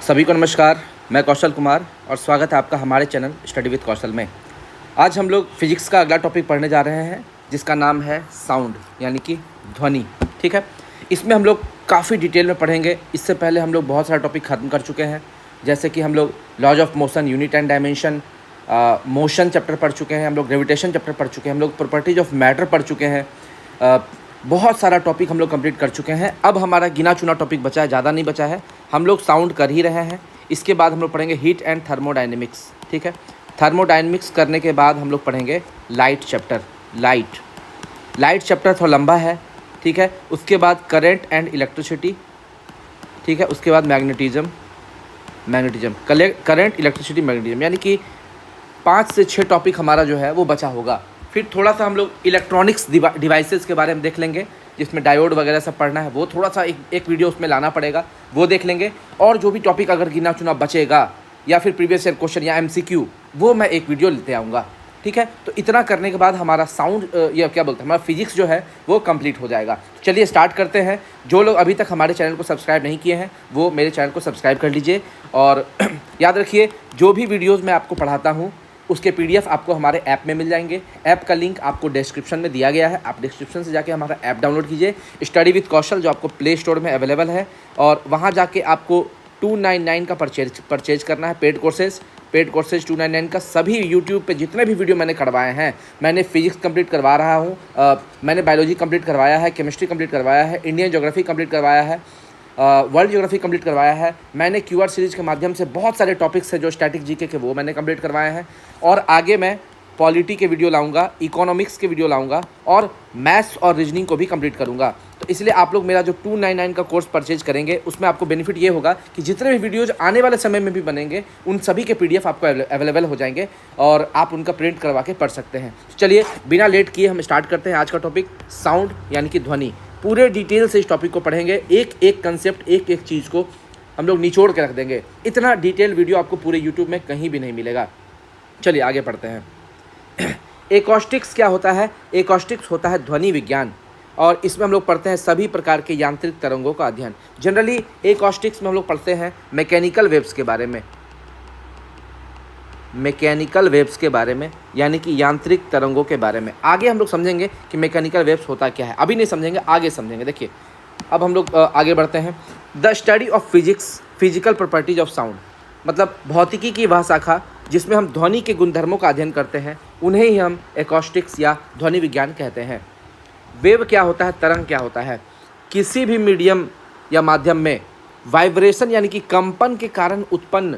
सभी को नमस्कार। मैं कौशल कुमार और स्वागत है आपका हमारे चैनल स्टडी विद कौशल में। आज हम लोग फिजिक्स का अगला टॉपिक पढ़ने जा रहे हैं जिसका नाम है साउंड यानी कि ध्वनि। ठीक है, इसमें हम लोग काफ़ी डिटेल में पढ़ेंगे। इससे पहले हम लोग बहुत सारा टॉपिक ख़त्म कर चुके हैं, जैसे कि हम लोग laws of motion, unit and dimension, motion chapter पढ़ चुके हैं, हम लोग ग्रेविटेशन चैप्टर पढ़ चुके हैं, हम लोग प्रॉपर्टीज ऑफ मैटर पढ़ चुके हैं। बहुत सारा टॉपिक हम लोग कंप्लीट कर चुके हैं। अब हमारा गिना चुना टॉपिक बचा है, ज़्यादा नहीं बचा है। हम लोग साउंड कर ही रहे हैं। इसके बाद हम लोग पढ़ेंगे हीट एंड थर्मोडायनेमिक्स। ठीक है, थर्मोडायनेमिक्स करने के बाद हम लोग पढ़ेंगे लाइट चैप्टर। लाइट चैप्टर थोड़ा लंबा है। ठीक है, उसके बाद करेंट एंड इलेक्ट्रिसिटी। ठीक है, उसके बाद मैग्नेटिज्म करेंट, इलेक्ट्रिसिटी, मैग्नेटिज्म, यानी कि 5 से 6 टॉपिक हमारा जो है वो बचा होगा। फिर थोड़ा सा हम लोग इलेक्ट्रॉनिक्स डिवाइसेस के बारे में देख लेंगे, जिसमें डायोड वगैरह सब पढ़ना है। वो थोड़ा सा एक वीडियो उसमें लाना पड़ेगा, वो देख लेंगे। और जो भी टॉपिक अगर गिना चुना बचेगा या फिर प्रीवियस ईयर क्वेश्चन या MCQ, वो मैं एक वीडियो लेते आऊँगा। ठीक है, तो इतना करने के बाद हमारा साउंड या क्या बोलते हैं, हमारा फिजिक्स जो है वो कंप्लीट हो जाएगा। चलिए स्टार्ट करते हैं। जो लोग अभी तक हमारे चैनल को सब्सक्राइब नहीं किए हैं वो मेरे चैनल को सब्सक्राइब कर लीजिए। और याद रखिए, जो भी वीडियोज़ मैं आपको पढ़ाता हूँ उसके PDF आपको हमारे ऐप में मिल जाएंगे। ऐप का लिंक आपको डिस्क्रिप्शन में दिया गया है। आप डिस्क्रिप्शन से जाके हमारा ऐप डाउनलोड कीजिए, स्टडी विद कौशल, जो आपको प्ले स्टोर में अवेलेबल है। और वहाँ जाके आपको 299 का परचेज करना है। पेड कोर्सेज 299 का। सभी यूट्यूब पे जितने भी वीडियो मैंने करवाए हैं, मैंने फिजिक्स कंप्लीट करवा रहा हूँ, मैंने बायोलॉजी कंप्लीट करवाया है, केमिस्ट्री कंप्लीट करवाया है, इंडियन ज्योग्राफी कंप्लीट करवाया है, वर्ल्ड ज्योग्राफी कंप्लीट करवाया है। मैंने QR सीरीज़ के माध्यम से बहुत सारे टॉपिक्स हैं जो स्टैटिक GK के, वो मैंने कंप्लीट करवाए हैं। और आगे मैं पॉलिटी के वीडियो लाऊंगा, इकोनॉमिक्स के वीडियो लाऊंगा और मैथ्स और रीजनिंग को भी कंप्लीट करूंगा। तो इसलिए आप लोग मेरा जो 299 का कोर्स परचेज करेंगे, उसमें आपको बेनिफिट ये होगा कि जितने भी वीडियोज आने वाले समय में भी बनेंगे, उन सभी के PDF आपको अवेलेबल हो जाएंगे और आप उनका प्रिंट करवा के पढ़ सकते हैं। चलिए बिना लेट किए हम स्टार्ट करते हैं आज का टॉपिक, साउंड यानी कि ध्वनि। पूरे डिटेल से इस टॉपिक को पढ़ेंगे, एक एक कंसेप्ट, एक एक चीज़ को हम लोग निचोड़ के रख देंगे। इतना डिटेल वीडियो आपको पूरे यूट्यूब में कहीं भी नहीं मिलेगा। चलिए आगे पढ़ते हैं। एकॉस्टिक्स क्या होता है? एकॉस्टिक्स होता है ध्वनि विज्ञान, और इसमें हम लोग पढ़ते हैं सभी प्रकार के यांत्रिक तरंगों का अध्ययन। जनरली एकॉस्टिक्स में हम लोग पढ़ते हैं मैकेनिकल वेव्स के बारे में, यानी कि यांत्रिक तरंगों के बारे में। आगे हम लोग समझेंगे कि मैकेनिकल वेव्स होता क्या है, अभी नहीं समझेंगे, आगे समझेंगे। देखिए अब हम लोग आगे बढ़ते हैं। The study of physical properties of sound, मतलब भौतिकी की वह शाखा जिसमें हम ध्वनि के गुणधर्मों का अध्ययन करते हैं, उन्हें ही हम एकॉस्टिक्स या ध्वनि विज्ञान कहते हैं। वेव क्या होता है? तरंग क्या होता है? किसी भी मीडियम या माध्यम में वाइब्रेशन यानी कि कंपन के कारण उत्पन्न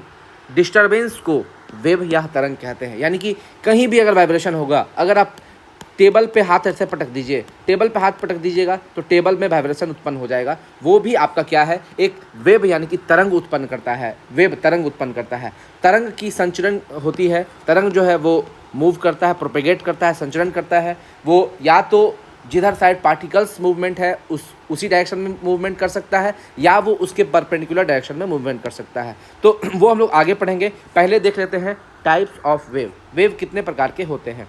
डिस्टर्बेंस को वेव या तरंग कहते हैं। यानी कि कहीं भी अगर वाइब्रेशन होगा, अगर आप टेबल पे हाथ ऐसे पटक दीजिएगा तो टेबल में वाइब्रेशन उत्पन्न हो जाएगा। वो भी आपका क्या है? एक वेव यानी कि तरंग उत्पन्न करता है। वेव तरंग उत्पन्न करता है। तरंग की संचरण होती है। तरंग जो है वो मूव करता है, प्रोपेगेट करता है, संचरण करता है। वो या तो जिधर साइड पार्टिकल्स मूवमेंट है उसी डायरेक्शन में मूवमेंट कर सकता है, या वो उसके परपेंडिकुलर डायरेक्शन में मूवमेंट कर सकता है। तो वो हम लोग आगे पढ़ेंगे। पहले देख लेते हैं टाइप्स ऑफ वेव। वेव कितने प्रकार के होते हैं,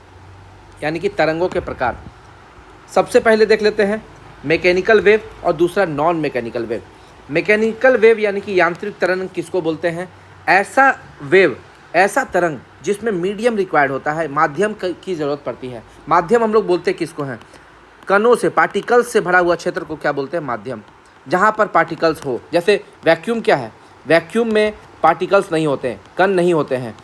यानी कि तरंगों के प्रकार। सबसे पहले देख लेते हैं मैकेनिकल वेव और दूसरा non mechanical wave. Mechanical wave यानी कि यांत्रिक तरंग किसको बोलते हैं? ऐसा वेव, ऐसा तरंग जिसमें मीडियम रिक्वायर्ड होता है, माध्यम की ज़रूरत पड़ती है। माध्यम हम लोग बोलते हैं किसको हैं? कणों से, पार्टिकल्स से भरा हुआ क्षेत्र को क्या बोलते हैं? माध्यम। जहाँ पर पार्टिकल्स हो, जैसे वैक्यूम क्या है? वैक्यूम में पार्टिकल्स नहीं होते हैं, कण नहीं होते हैं,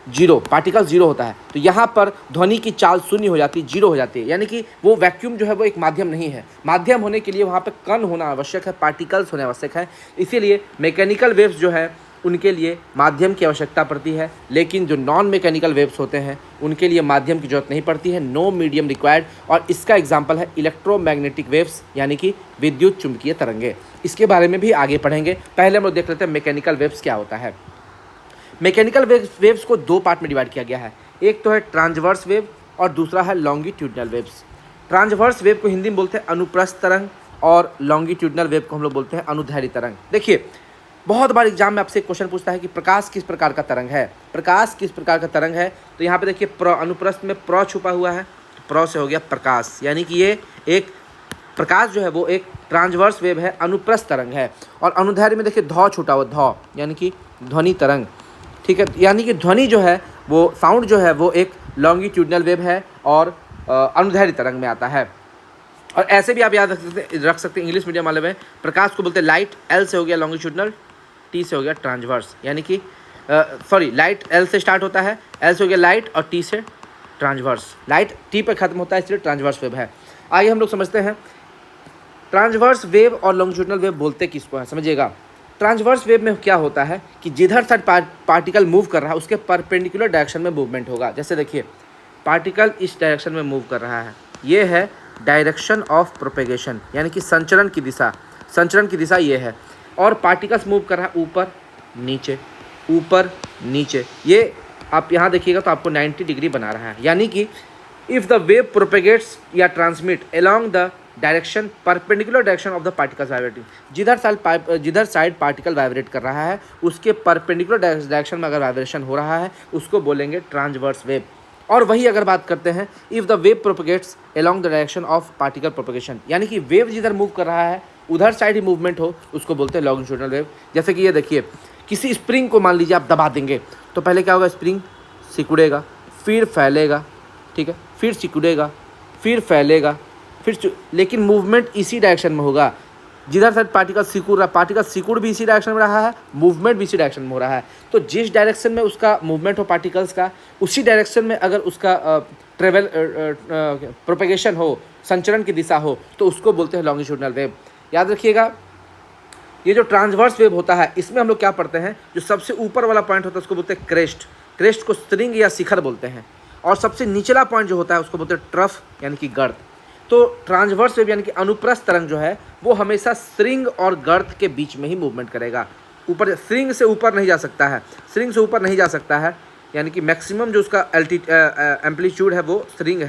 जीरो, पार्टिकल जीरो होता है। तो यहाँ पर ध्वनि की चाल शून्य हो जाती है, जीरो हो जाती है। यानी कि वो वैक्यूम जो है वो एक माध्यम नहीं है। माध्यम होने के लिए वहाँ पे कण होना आवश्यक है, पार्टिकल्स होने आवश्यक है। इसीलिए मैकेनिकल वेव्स जो है उनके लिए माध्यम की आवश्यकता पड़ती है, लेकिन जो नॉन मैकेनिकल वेव्स होते हैं उनके लिए माध्यम की जरूरत नहीं पड़ती है, नो मीडियम रिक्वायर्ड। और इसका एग्जाम्पल है इलेक्ट्रोमैग्नेटिक वेव्स, यानी कि विद्युत चुंबकीय तरंगे। इसके बारे में भी आगे पढ़ेंगे। पहले हम लोग देख लेते हैं मैकेनिकल वेव्स क्या होता है। मैकेनिकल वेव्स को 2 पार्ट में डिवाइड किया गया है। एक तो है ट्रांसवर्स वेव और दूसरा है लॉन्गिट्यूडनल वेव्स। ट्रांसवर्स वेव को हिंदी में बोलते हैं अनुप्रस्थ तरंग, और लॉन्गिट्यूडनल वेव को हम लोग बोलते हैं अनुदैर्ध्य तरंग। देखिए बहुत बार एग्जाम में आपसे क्वेश्चन पूछता है कि प्रकाश किस प्रकार का तरंग है, प्रकाश किस प्रकार का तरंग है। तो यहाँ पे देखिए अनुप्रस्थ में प्र छुपा हुआ है, तो प्र से हो गया प्रकाश, यानी कि ये एक प्रकाश जो है वो एक ट्रांसवर्स वेव है, अनुप्रस्थ तरंग है। और अनुदैर्ध्य में देखिए ध छूटा हुआ, ध यानी कि ध्वनि तरंग, ठीक है। यानी कि ध्वनि जो है वो, साउंड जो है वो एक लॉन्गिट्यूडनल वेव है और अनुदैर्ध्य तरंग में आता है। और ऐसे भी आप याद रख सकते हैं इंग्लिश मीडियम वाले में, प्रकाश को बोलते हैं लाइट, एल से हो गया लॉन्गिट्यूडनल, टी से हो गया ट्रांसवर्स, यानी कि लाइट एल से स्टार्ट होता है, एल से हो गया लाइट और टी से ट्रांसवर्स। लाइट टी पर खत्म होता है, इसलिए ट्रांसवर्स वेव है। आइए हम लोग समझते हैं ट्रांसवर्स वेव और लॉन्गिट्यूडनल वेव बोलते किसको है, समझिएगा। ट्रांसवर्स वेव में क्या होता है कि जिधर साइड पार्टिकल मूव कर रहा है उसके परपेंडिकुलर डायरेक्शन में मूवमेंट होगा। जैसे देखिए पार्टिकल इस डायरेक्शन में मूव कर रहा है, ये है डायरेक्शन ऑफ प्रोपेगेशन, यानी कि संचरण की दिशा, संचरण की दिशा ये है। और पार्टिकल्स मूव कर रहा है ऊपर नीचे, ऊपर नीचे। ये आप यहाँ देखिएगा तो आपको 90 डिग्री बना रहा है, यानी कि इफ़ द वेव प्रोपेगेट्स या transmit along the direction perpendicular direction of the particles vibrating, जिधर साइड पार्टिकल वाइब्रेट कर रहा है उसके परपेंडिकुलर डायरेक्शन में अगर वाइब्रेशन हो रहा है उसको बोलेंगे ट्रांसवर्स वेव। और वही अगर बात करते हैं if the wave propagates along the direction of particle propagation, यानी कि वेव जिधर मूव कर रहा है उधर साइड ही मूवमेंट हो, उसको बोलते हैं लॉन्गिट्यूडनल वेव। जैसे कि ये देखिए, किसी स्प्रिंग को मान लीजिए आप दबा देंगे तो पहले क्या होगा, स्प्रिंग सिकुड़ेगा, फिर फैलेगा, ठीक है, फिर सिकुड़ेगा, फिर फैलेगा, फिर लेकिन मूवमेंट इसी डायरेक्शन में होगा। जिधर साइड पार्टिकल सिकुड़ रहा है, पार्टिकल सिकुड़ भी इसी डायरेक्शन में रहा है, मूवमेंट भी इसी डायरेक्शन में हो रहा है। तो जिस डायरेक्शन में उसका मूवमेंट हो पार्टिकल्स का, उसी डायरेक्शन में अगर उसका ट्रेवल प्रोपेगेशन हो, संचरण की दिशा हो, तो उसको बोलते हैं लॉन्गिट्यूडनल वेव। याद रखिएगा, ये जो ट्रांसवर्स वेव होता है इसमें हम लोग क्या पढ़ते हैं, जो सबसे ऊपर वाला पॉइंट होता है उसको बोलते हैं क्रेस्ट, क्रेस्ट को स्ट्रिंग या शिखर बोलते हैं। और सबसे निचला पॉइंट जो होता है उसको बोलते हैं ट्रफ, यानी कि गर्त। तो ट्रांसवर्स वेव यानी कि अनुप्रस्थ तरंग जो है वो हमेशा श्रृंग और गर्त के बीच में ही मूवमेंट करेगा। ऊपर श्रृंग से ऊपर नहीं जा सकता है, श्रृंग से ऊपर नहीं जा सकता है, यानी कि मैक्सिमम जो उसका एम्पलीट्यूड है वो श्रृंग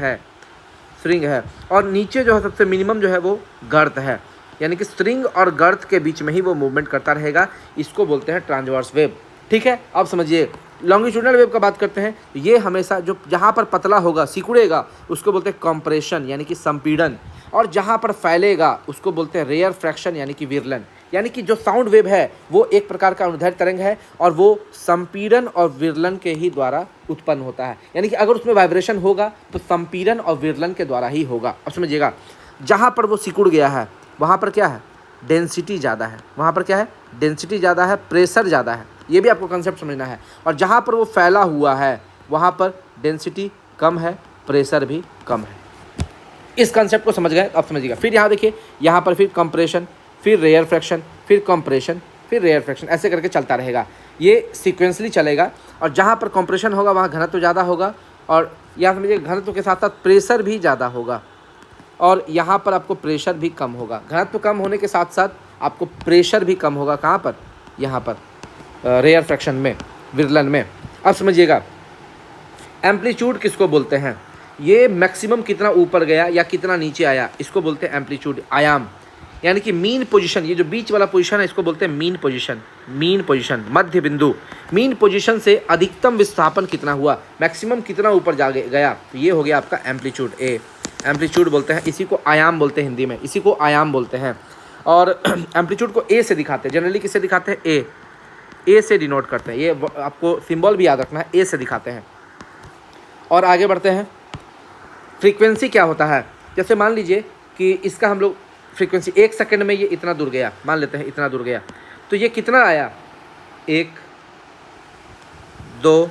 है। और नीचे जो है सबसे मिनिमम जो है वो गर्त है, यानी कि स्ट्रिंग और गर्त के बीच में ही वो मूवमेंट करता रहेगा। इसको बोलते हैं ट्रांसवर्स वेव, ठीक है। अब समझिए लॉन्गिट्यूडनल वेव का बात करते हैं, ये हमेशा जो जहाँ पर पतला होगा, सिकुड़ेगा, उसको बोलते हैं कंप्रेशन, यानी कि संपीड़न। और जहाँ पर फैलेगा उसको बोलते हैं रेयर फ्रैक्शन, यानी कि विरलन। यानी कि जो साउंड वेव है वो एक प्रकार का अनुदैर्ध्य तरंग है और वो संपीड़न और विरलन के ही द्वारा उत्पन्न होता है। यानी कि अगर उसमें वाइब्रेशन होगा तो संपीड़न और विरलन के द्वारा ही होगा। अब समझिएगा, जहाँ पर वो सिकुड़ गया है वहाँ पर क्या है, डेंसिटी ज़्यादा है, वहाँ पर क्या है, डेंसिटी ज़्यादा है, प्रेशर ज़्यादा है, ये भी आपको कंसेप्ट समझना है। और जहाँ पर वो फैला हुआ है वहाँ पर डेंसिटी कम है, प्रेशर भी कम है। इस कंसेप्ट को समझ गए, अब समझिएगा। फिर यहाँ देखिए, यहाँ पर फिर कंप्रेशन, फिर रेयर फ्रैक्शन, फिर कंप्रेशन, फिर रेयर फ्रैक्शन, ऐसे करके चलता रहेगा, ये सीक्वेंसली चलेगा। और जहाँ पर कंप्रेशन होगा वहाँ घनत्व ज़्यादा होगा, और यहाँ समझिए घनत्व के साथ साथ प्रेशर भी ज़्यादा होगा, और यहाँ पर आपको प्रेशर भी कम होगा। घनत्व कम होने के साथ साथ आपको प्रेशर भी कम होगा। कहाँ पर, यहाँ पर रेयर फ्रैक्शन में, विरलन में। अब समझिएगा एम्पलीट्यूड किसको बोलते हैं, ये मैक्सिमम कितना ऊपर गया या कितना नीचे आया, इसको बोलते हैं एम्पलीट्यूड, आयाम। यानी कि मीन पोजीशन, ये जो बीच वाला पोजीशन है इसको बोलते हैं मीन पोजीशन, मीन पोजीशन, मध्य बिंदु। मीन पोजीशन से अधिकतम विस्थापन कितना हुआ, मैक्सिमम कितना ऊपर जा गया, तो ये हो गया आपका एम्पलीट्यूड, ए एम्पलीट्यूड बोलते हैं। इसी को आयाम बोलते हैं हिंदी में, इसी को आयाम बोलते हैं। और एम्पलीट्यूड को ए से दिखाते हैं, जनरली किससे दिखाते हैं, ए से डिनोट करते हैं। ये आपको सिंबल भी याद रखना है, ए से दिखाते हैं। और आगे बढ़ते हैं, फ्रीक्वेंसी क्या होता है। जैसे मान लीजिए कि इसका हम लोग फ्रीक्वेंसी 1 सेकंड में ये इतना दूर गया, मान लेते हैं इतना दूर गया, तो ये कितना आया, 1 2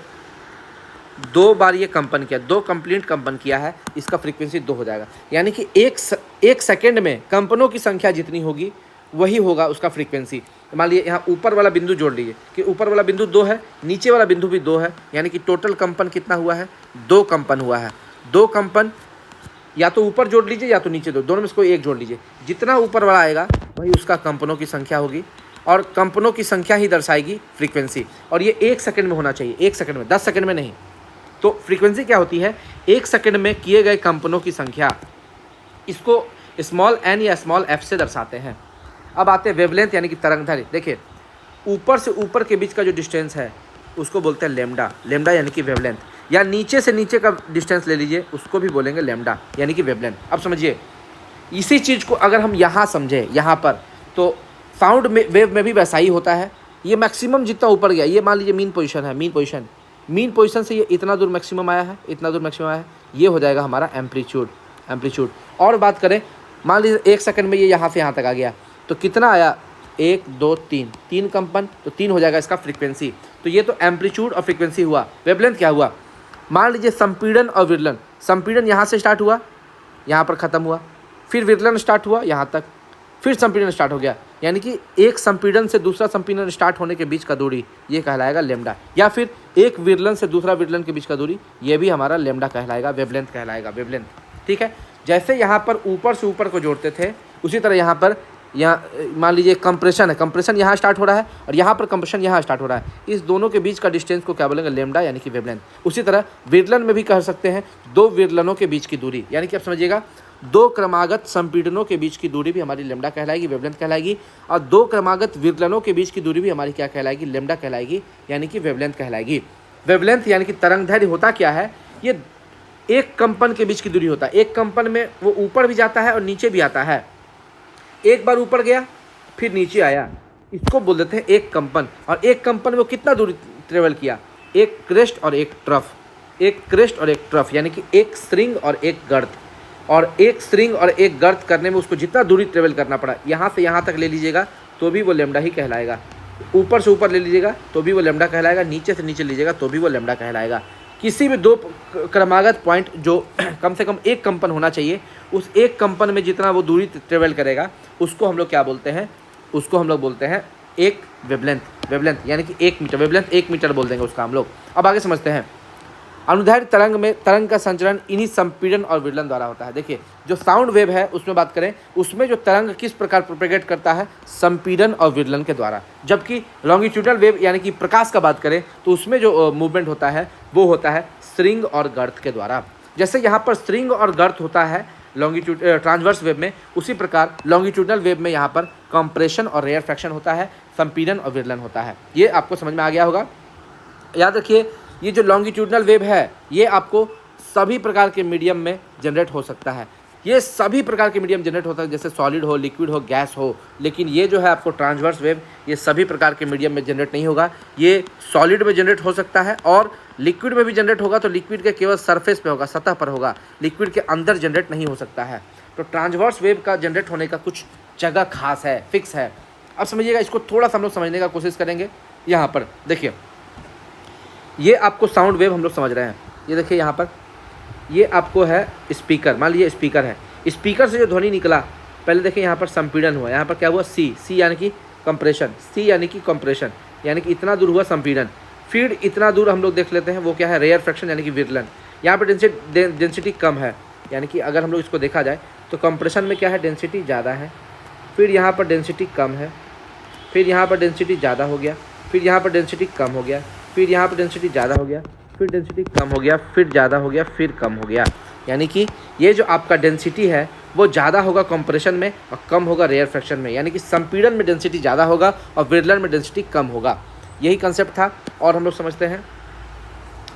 2 बार ये कंपन किया, 2 कंप्लीट कंपन किया है, इसका फ्रीक्वेंसी 2 हो जाएगा। यानी कि एक सेकंड में कंपनों की संख्या जितनी होगी वही होगा उसका फ्रीक्वेंसी। मान लीजिए यहाँ ऊपर वाला बिंदु जोड़ लीजिए कि ऊपर वाला बिंदु 2 है, नीचे वाला बिंदु भी 2 है, यानी कि टोटल कंपन कितना हुआ है, 2 कंपन हुआ है। 2 कंपन या तो ऊपर जोड़ लीजिए या तो नीचे, दोनों में से कोई एक जोड़ लीजिए। जितना ऊपर वाला आएगा वही उसका कंपनों की संख्या होगी, और कंपनों की संख्या ही दर्शाएगी फ्रीक्वेंसी। और ये 1 सेकंड में होना चाहिए, 1 सेकंड में, 10 सेकंड में नहीं। तो फ्रीक्वेंसी क्या होती है, 1 सेकंड में किए गए कंपनों की संख्या, इसको स्मॉल एन या स्मॉल एफ से दर्शाते हैं। अब आते हैं वेवलेंथ, यानी कि तरंगदैर्घ्य। देखिए ऊपर से ऊपर के बीच का जो डिस्टेंस है उसको बोलते हैं लेमडा, लेमडा यानी कि वेवलेंथ। या नीचे से नीचे का डिस्टेंस ले लीजिए, उसको भी बोलेंगे लेमडा, यानी कि वेवलेंथ। अब समझिए इसी चीज़ को अगर हम यहाँ समझें यहाँ पर, तो साउंड में वेव में भी वैसा ही होता है। ये मैक्सिमम जितना ऊपर गया, ये मान लीजिए मीन पोजीशन है, मीन पोजीशन से ये इतना दूर मैक्सिमम आया है, इतना दूर मैक्सिमम आया है, ये हो जाएगा हमारा एम्पलीट्यूड। और बात करें, मान लीजिए 1 सेकंड में ये यहाँ से यहाँ तक आ गया, तो कितना आया, 1 2 3 कंपन, तो 3 हो जाएगा इसका फ्रीक्वेंसी। तो ये तो एम्पलीट्यूड और फ्रीक्वेंसी हुआ। वेवलेंथ क्या हुआ, मान लीजिए संपीड़न और विरलन, संपीड़न यहाँ से स्टार्ट हुआ, यहाँ पर ख़त्म हुआ, फिर विरलन स्टार्ट हुआ यहाँ तक, फिर संपीड़न स्टार्ट हो गया, यानी कि एक संपीड़न से दूसरा संपीड़न स्टार्ट होने के बीच का दूरी ये कहलाएगा लेमडा, या फिर एक विरलन से दूसरा विरलन के बीच का दूरी ये भी हमारा लेमडा कहलाएगा, वेवलेंथ कहलाएगा, वेवलेंथ। ठीक है, जैसे यहाँ पर ऊपर से ऊपर को जोड़ते थे, उसी तरह यहाँ पर मान लीजिए कंप्रेशन है, कंप्रेशन यहाँ स्टार्ट हो रहा है और यहाँ पर कंप्रेशन यहाँ स्टार्ट हो रहा है, इस दोनों के बीच का डिस्टेंस को क्या बोलेंगे, लेमडा, यानी कि वेवलेंथ। उसी तरह विरलन में भी कह सकते हैं दो विरलनों के बीच की दूरी, यानी कि आप समझिएगा 2 क्रमागत संपीड़नों के बीच की दूरी भी हमारी लेमडा कहलाएगी, वेवलेंथ कहलाएगी, और 2 क्रमागत विरलनों के बीच की दूरी भी हमारी क्या कहलाएगी, लेमडा कहलाएगी, यानी कि वेवलेंथ कहलाएगी। वेवलेंथ यानी कि तरंगदैर्घ्य होता क्या है, ये एक कंपन के बीच की दूरी होता है। एक कंपन में वो ऊपर भी जाता है और नीचे भी आता है, एक बार ऊपर गया फिर नीचे आया, इसको बोल देते हैं एक कंपन। और एक कंपन में वो कितना दूरी ट्रेवल किया, एक क्रेस्ट और एक ट्रफ, एक क्रेस्ट और एक ट्रफ, यानी कि एक स्ट्रिंग और एक गर्त, और एक स्ट्रिंग और एक गर्त करने में उसको जितना दूरी ट्रेवल करना पड़ा, यहाँ से यहाँ तक ले लीजिएगा तो भी वो लेमडा ही कहलाएगा, ऊपर से ऊपर ले लीजिएगा तो भी वो लेमडा कहलाएगा, नीचे से नीचे लीजिएगा तो भी वो लेमडा कहलाएगा। किसी भी 2 क्रमागत पॉइंट जो कम से कम एक कंपन होना चाहिए, उस एक कंपन में जितना वो दूरी ट्रेवल करेगा उसको हम लोग क्या बोलते हैं, उसको हम लोग बोलते हैं एक वेवलेंथ। वेवलेंथ यानी कि 1 मीटर, वेवलेंथ 1 मीटर बोल देंगे उसका हम लोग। अब आगे समझते हैं, अनुदैर्घ्य तरंग में तरंग का संचरण इन्हीं संपीड़न और विरलन द्वारा होता है। देखिए जो साउंड वेव है उसमें बात करें, उसमें जो तरंग किस प्रकार प्रोपेगेट करता है, संपीड़न और विरलन के द्वारा। जबकि लॉन्गिट्यूडनल वेव यानी कि प्रकाश का बात करें तो उसमें जो मूवमेंट होता है वो होता है स्ट्रिंग और गर्त के द्वारा। जैसे यहाँ पर स्ट्रिंग और गर्त होता है ट्रांसवर्स वेव में, उसी प्रकार लॉन्गिट्यूडनल वेव में यहाँ पर कंप्रेशन और रेयरफैक्शन होता है, संपीड़न और विरलन होता है। ये आपको समझ में आ गया होगा। याद रखिए ये जो लॉन्गिट्यूडनल वेव है ये आपको सभी प्रकार के मीडियम में जनरेट हो सकता है, ये सभी प्रकार के मीडियम जनरेट होता है, जैसे सॉलिड हो, लिक्विड हो, गैस हो। लेकिन ये जो है आपको ट्रांसवर्स वेव ये सभी प्रकार के मीडियम में जनरेट नहीं होगा, ये सॉलिड में जनरेट हो सकता है और लिक्विड में भी जनरेट होगा तो लिक्विड के केवल सरफेस पे होगा, सतह पर होगा, लिक्विड के अंदर जनरेट नहीं हो सकता है। तो ट्रांसवर्स वेव का जनरेट होने का कुछ जगह खास है, फिक्स है। अब समझिएगा, इसको थोड़ा सा हम लोग समझने का कोशिश करेंगे। यहाँ पर देखिए ये आपको साउंड वेव हम लोग समझ रहे हैं, ये देखिए यहाँ पर ये आपको है स्पीकर, मान लीजिए स्पीकर है, स्पीकर से जो ध्वनि निकला, पहले देखिए यहाँ पर संपीड़न हुआ, यहाँ पर क्या हुआ, सी यानी कि कंप्रेशन, सी यानी कि कंप्रेशन, यानी कि इतना दूर हुआ संपीड़न। फिर इतना दूर हम लोग देख लेते हैं वो क्या है, रेयरफैक्शन यानी कि विरलन। यहाँ पर डेंसिटी कम है, यानी कि अगर हम लोग इसको देखा जाए तो कंप्रेशन में क्या है, डेंसिटी ज़्यादा है, फिर यहाँ पर डेंसिटी कम है, फिर यहाँ पर डेंसिटी ज़्यादा हो गया, फिर यहाँ पर डेंसिटी कम हो गया, फिर यहाँ पर डेंसिटी ज़्यादा हो गया, फिर डेंसिटी कम हो गया, फिर ज़्यादा हो गया, फिर कम हो गया। यानी कि ये जो आपका डेंसिटी है वो ज़्यादा होगा कंप्रेशन में और कम होगा रेयरफैक्शन में, यानी कि संपीड़न में डेंसिटी ज़्यादा होगा और विरलन में डेंसिटी कम होगा। यही कंसेप्ट था। और हम लोग समझते हैं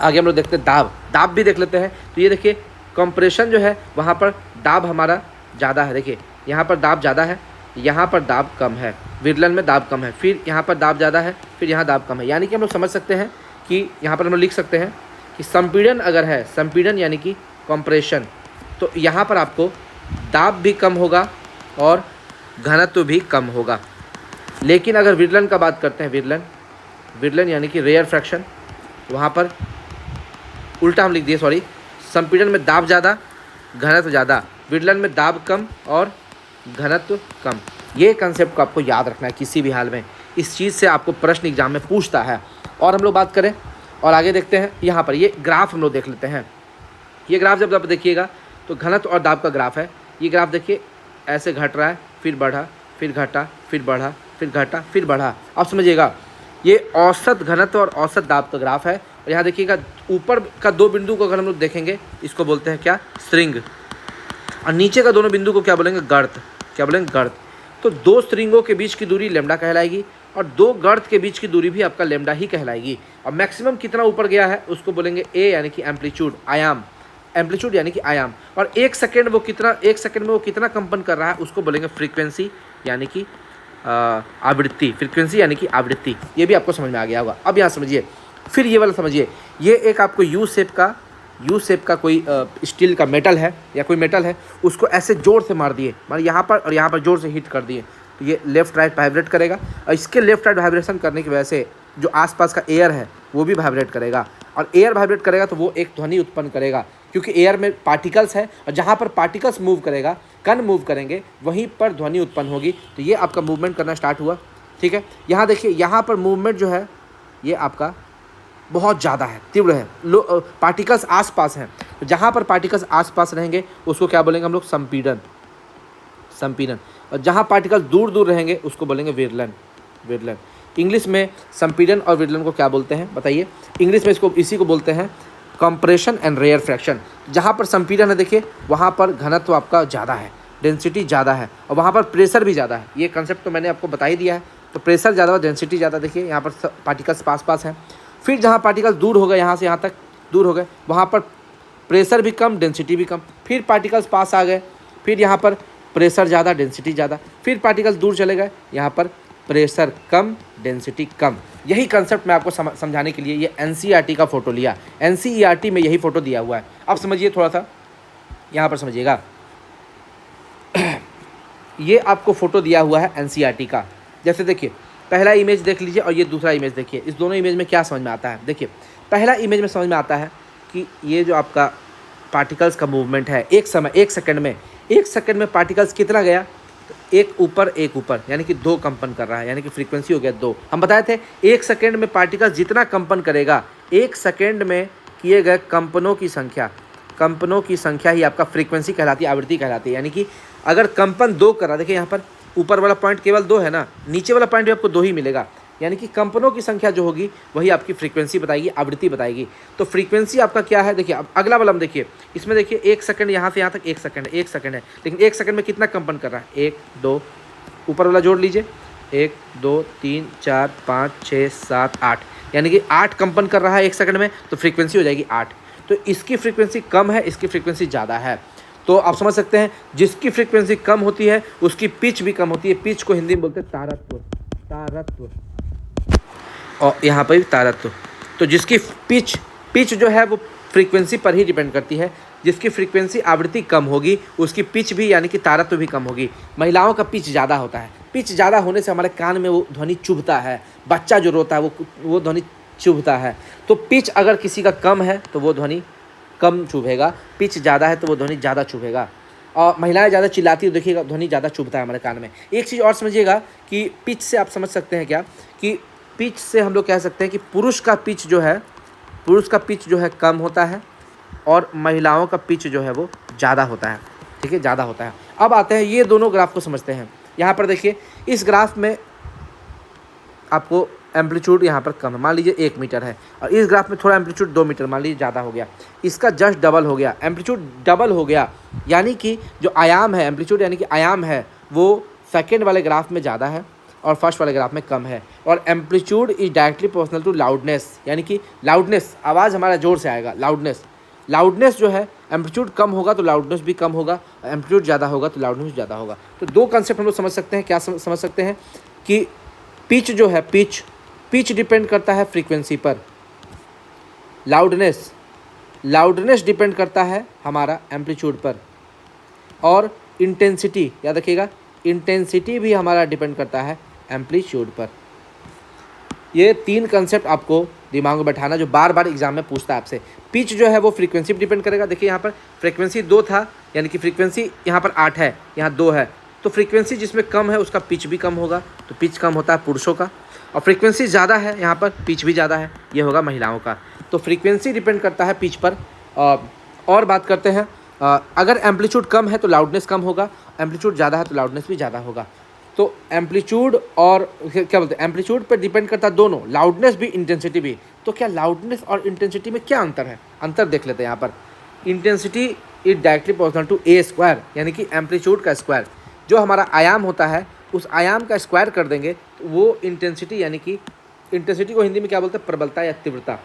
आगे, हम लोग देखते हैं दाब भी देख लेते हैं। तो ये देखिए कंप्रेशन जो है वहाँ पर दाब हमारा ज़्यादा है, देखिए यहाँ पर दाब ज़्यादा है, यहाँ पर दाब कम है, विरलन में दाब कम है, फिर यहाँ पर दाब ज़्यादा है, फिर यहाँ दाब कम है। यानी कि हम लोग समझ सकते हैं कि यहाँ पर हम लोग लिख सकते हैं कि संपीड़न अगर है, संपीड़न यानी कि कंप्रेशन, तो यहाँ पर आपको दाब भी कम होगा और घनत्व भी कम होगा। लेकिन अगर विरलन का बात करते हैं, विरलन यानी कि रेयरफैक्शन, वहाँ पर उल्टा हम लिख दिए, सॉरी, संपीड़न में दाब ज़्यादा घनत्व ज़्यादा, विरलन में दाब कम और घनत्व कम। ये कंसेप्ट को आपको याद रखना है किसी भी हाल में, इस चीज़ से आपको प्रश्न एग्जाम में पूछता है। और हम लोग बात करें और आगे देखते हैं, यहाँ पर ये ग्राफ हम लोग देख लेते हैं। ये ग्राफ जब आप देखिएगा तो घनत्व और दाब का ग्राफ है। ये ग्राफ देखिए ऐसे घट रहा है, फिर बढ़ा, फिर घटा, फिर बढ़ा, फिर घटा, फिर बढ़ा। आप समझिएगा ये औसत घनत्व और औसत दाब का ग्राफ है। और यहाँ देखिएगा ऊपर का 2 बिंदु को अगर हम लोग देखेंगे, इसको बोलते हैं क्या, स्ट्रिंग, और नीचे का दोनों बिंदु को क्या बोलेंगे, गर्त। क्या बोलेंगे, गर्त। तो 2 स्ट्रिंगों के बीच की दूरी लेमडा कहलाएगी और 2 गर्त के बीच की दूरी भी आपका लेमडा ही कहलाएगी। और मैक्सिमम कितना ऊपर गया है उसको बोलेंगे ए, यानी कि एम्पलीट्यूड, आयाम। एम्पलीट्यूड यानी कि आयाम, और 1 सेकेंड में वो कितना कंपन कर रहा है उसको बोलेंगे फ्रीक्वेंसी यानी कि आवृत्ति। फ्रीक्वेंसी यानी कि आवृत्ति, ये भी आपको समझ में आ गया होगा। अब यहाँ समझिए, फिर ये वाला समझिए, ये एक आपको यू शेप का कोई स्टील का मेटल है या कोई मेटल है, उसको ऐसे जोर से मार दिए, मान यहाँ पर और यहाँ पर जोर से हिट कर दिए, तो ये लेफ्ट राइट वाइब्रेट करेगा, और इसके लेफ्ट राइट वाइब्रेशन करने की वजह से जो आसपास का एयर है वो भी वाइब्रेट करेगा, और एयर वाइब्रेट करेगा तो वो एक ध्वनि उत्पन्न करेगा, क्योंकि एयर में पार्टिकल्स है, और जहाँ पर पार्टिकल्स मूव करेगा, कण मूव करेंगे, वहीं पर ध्वनि उत्पन्न होगी। तो ये आपका मूवमेंट करना स्टार्ट हुआ, ठीक है। यहाँ देखिए, यहाँ पर मूवमेंट जो है ये आपका बहुत ज़्यादा है, तीव्र है, पार्टिकल्स आसपास हैं, तो जहाँ पर पार्टिकल्स आसपास रहेंगे उसको क्या बोलेंगे हम लोग? संपीड़न। और जहाँ पार्टिकल दूर दूर रहेंगे उसको बोलेंगे विरलन। इंग्लिश में संपीड़न और विरलन को क्या बोलते हैं बताइए? इंग्लिश में इसी को बोलते हैं कंप्रेशन एंड रेयर फ्रैक्शन। जहाँ पर संपीड़न है देखिए, वहाँ पर घनत्व आपका ज़्यादा है, डेंसिटी ज़्यादा है, और वहाँ पर प्रेशर भी ज़्यादा है। ये कंसेप्ट तो मैंने आपको बता ही दिया है। तो प्रेशर ज़्यादा और डेंसिटी ज़्यादा, देखिए यहाँ पर पार्टिकल्स पास हैं। फिर जहाँ पार्टिकल दूर हो गए, यहाँ से यहाँ तक दूर हो गए, वहाँ पर प्रेशर भी कम, डेंसिटी भी कम। फिर पार्टिकल्स पास आ गए, फिर यहाँ पर प्रेशर ज़्यादा, डेंसिटी ज़्यादा। फिर पार्टिकल्स दूर चले गए, यहाँ पर प्रेशर कम, डेंसिटी कम। यही कंसेप्ट मैं आपको समझाने के लिए ये एनसीईआरटी का फ़ोटो लिया। एनसीईआरटी में यही फ़ोटो दिया हुआ है। अब समझिए थोड़ा सा, यहाँ पर समझिएगा। ये आपको फ़ोटो दिया हुआ है एनसीईआरटी का। जैसे देखिए, पहला इमेज देख लीजिए और ये दूसरा इमेज देखिए। इस दोनों इमेज में क्या समझ में आता है? देखिए, पहला इमेज में समझ में आता है कि ये जो आपका पार्टिकल्स का मूवमेंट है, एक सेकंड में पार्टिकल्स कितना गया? तो एक ऊपर, यानी कि 2 कंपन कर रहा है, यानी कि फ्रीक्वेंसी हो गया 2। हम बताए थे 1 सेकंड में पार्टिकल्स जितना कंपन करेगा, 1 सेकंड में किए गए कंपनों की संख्या ही आपका फ्रीक्वेंसी कहलाती है, आवृत्ति कहलाती है। यानी कि अगर कंपन 2 कर रहा, देखिए यहाँ पर ऊपर वाला पॉइंट केवल 2 है ना, नीचे वाला पॉइंट भी आपको 2 ही मिलेगा, यानी कि कंपनों की संख्या जो होगी वही आपकी फ्रीक्वेंसी बताएगी, आवृत्ति बताएगी। तो फ्रीक्वेंसी आपका क्या है? देखिए, अब अगला वाला हम देखिए, इसमें देखिए 1 सेकंड, यहाँ से यहाँ तक 1 सेकंड है, लेकिन 1 सेकंड में कितना कंपन कर रहा है? 1 2, ऊपर वाला जोड़ लीजिए, 1 2 3 4 5 6 7 8, यानी कि 8 कंपन कर रहा है 1 सेकंड में, तो फ्रीक्वेंसी हो जाएगी 8। तो इसकी फ्रीक्वेंसी कम है, इसकी फ्रीक्वेंसी ज़्यादा है। तो आप समझ सकते हैं, जिसकी फ्रीक्वेंसी कम होती है उसकी पिच भी कम होती है। पिच को हिंदी में बोलते हैं तारत्व, और यहाँ पर भी तारत्व। तो जिसकी पिच जो है वो फ्रीक्वेंसी पर ही डिपेंड करती है। जिसकी फ्रीक्वेंसी आवृत्ति कम होगी उसकी पिच भी यानी कि तारत्व भी कम होगी। महिलाओं का पिच ज़्यादा होता है। पिच ज़्यादा होने से हमारे कान में वो ध्वनि चुभता है, बच्चा जो रोता है वो ध्वनि चुभता है। तो पिच अगर किसी का कम है तो वो ध्वनि कम चुभेगा, पिच ज़्यादा है तो वो ध्वनि ज़्यादा चुभेगा। और महिलाएं ज़्यादा चिल्लाती है, देखिएगा ध्वनि ज़्यादा चुभता है हमारे कान में। एक चीज़ और समझिएगा कि पिच से आप समझ सकते हैं क्या, कि पिच से हम लोग कह सकते हैं कि पुरुष का पिच जो है कम होता है, और महिलाओं का पिच जो है वो ज़्यादा होता है, ठीक है, ज़्यादा होता है। अब आते हैं, ये दोनों ग्राफ को समझते हैं। यहाँ पर देखिए, इस ग्राफ में आपको एम्पलीट्यूड यहाँ पर कम है, मान लीजिए 1 मीटर है, और इस ग्राफ में थोड़ा एम्पलीट्यूड 2 मीटर, मान लीजिए ज़्यादा हो गया। इसका जस्ट डबल हो गया, एम्पलीट्यूड डबल हो गया, यानी कि जो आयाम है, एम्पलीट्यूड यानी कि आयाम है, वो सेकेंड वाले ग्राफ में ज़्यादा है और फर्स्ट वाले ग्राफ में कम है। और amplitude is directly proportional to loudness, यानी कि लाउडनेस, आवाज़ हमारा जोर से आएगा, लाउडनेस जो है, एम्पलीट्यूड कम होगा तो लाउडनेस भी कम होगा, एम्पलीट्यूड ज़्यादा होगा तो लाउडनेस ज़्यादा होगा। तो 2 कंसेप्ट हम लोग समझ सकते हैं। क्या समझ सकते हैं कि पिच जो है, पिच डिपेंड करता है फ्रीक्वेंसी पर, लाउडनेस डिपेंड करता है हमारा एम्पलीट्यूड पर, और इंटेंसिटी, याद रखिएगा, इंटेंसिटी भी हमारा डिपेंड करता है एम्पलीट्यूड पर। ये 3 कंसेप्ट आपको दिमाग में बैठाना, जो बार बार एग्जाम में पूछता है आपसे। पिच जो है वो फ्रीक्वेंसी पर डिपेंड करेगा। देखिए यहाँ पर फ्रीक्वेंसी 2 था, यानी कि फ्रीक्वेंसी यहाँ पर 8 है, यहाँ 2 है, तो फ्रीक्वेंसी जिसमें कम है उसका पिच भी कम होगा, तो पिच कम होता है पुरुषों का, और फ्रीक्वेंसी ज़्यादा है यहाँ पर, पिच भी ज़्यादा है, ये होगा महिलाओं का। तो फ्रीक्वेंसी डिपेंड करता है पिच पर। और बात करते हैं, अगर एम्पलीट्यूड कम है तो लाउडनेस कम होगा, एम्पलीट्यूड ज़्यादा है तो लाउडनेस भी ज़्यादा होगा। तो एम्पलीट्यूड और क्या बोलते हैं, एम्पलीट्यूड पर डिपेंड करता है दोनों, लाउडनेस भी, इंटेंसिटी भी। तो क्या लाउडनेस और इंटेंसिटी में क्या अंतर है? अंतर देख लेते हैं यहाँ पर। Intensity is directly proportional to A square, यानी कि एम्पलीट्यूड का स्क्वायर, जो हमारा आयाम होता है उस आयाम का स्क्वायर कर देंगे तो वो इंटेंसिटी, यानी कि इंटेंसिटी को हिंदी में क्या बोलते हैं? प्रबलता या तीव्रता,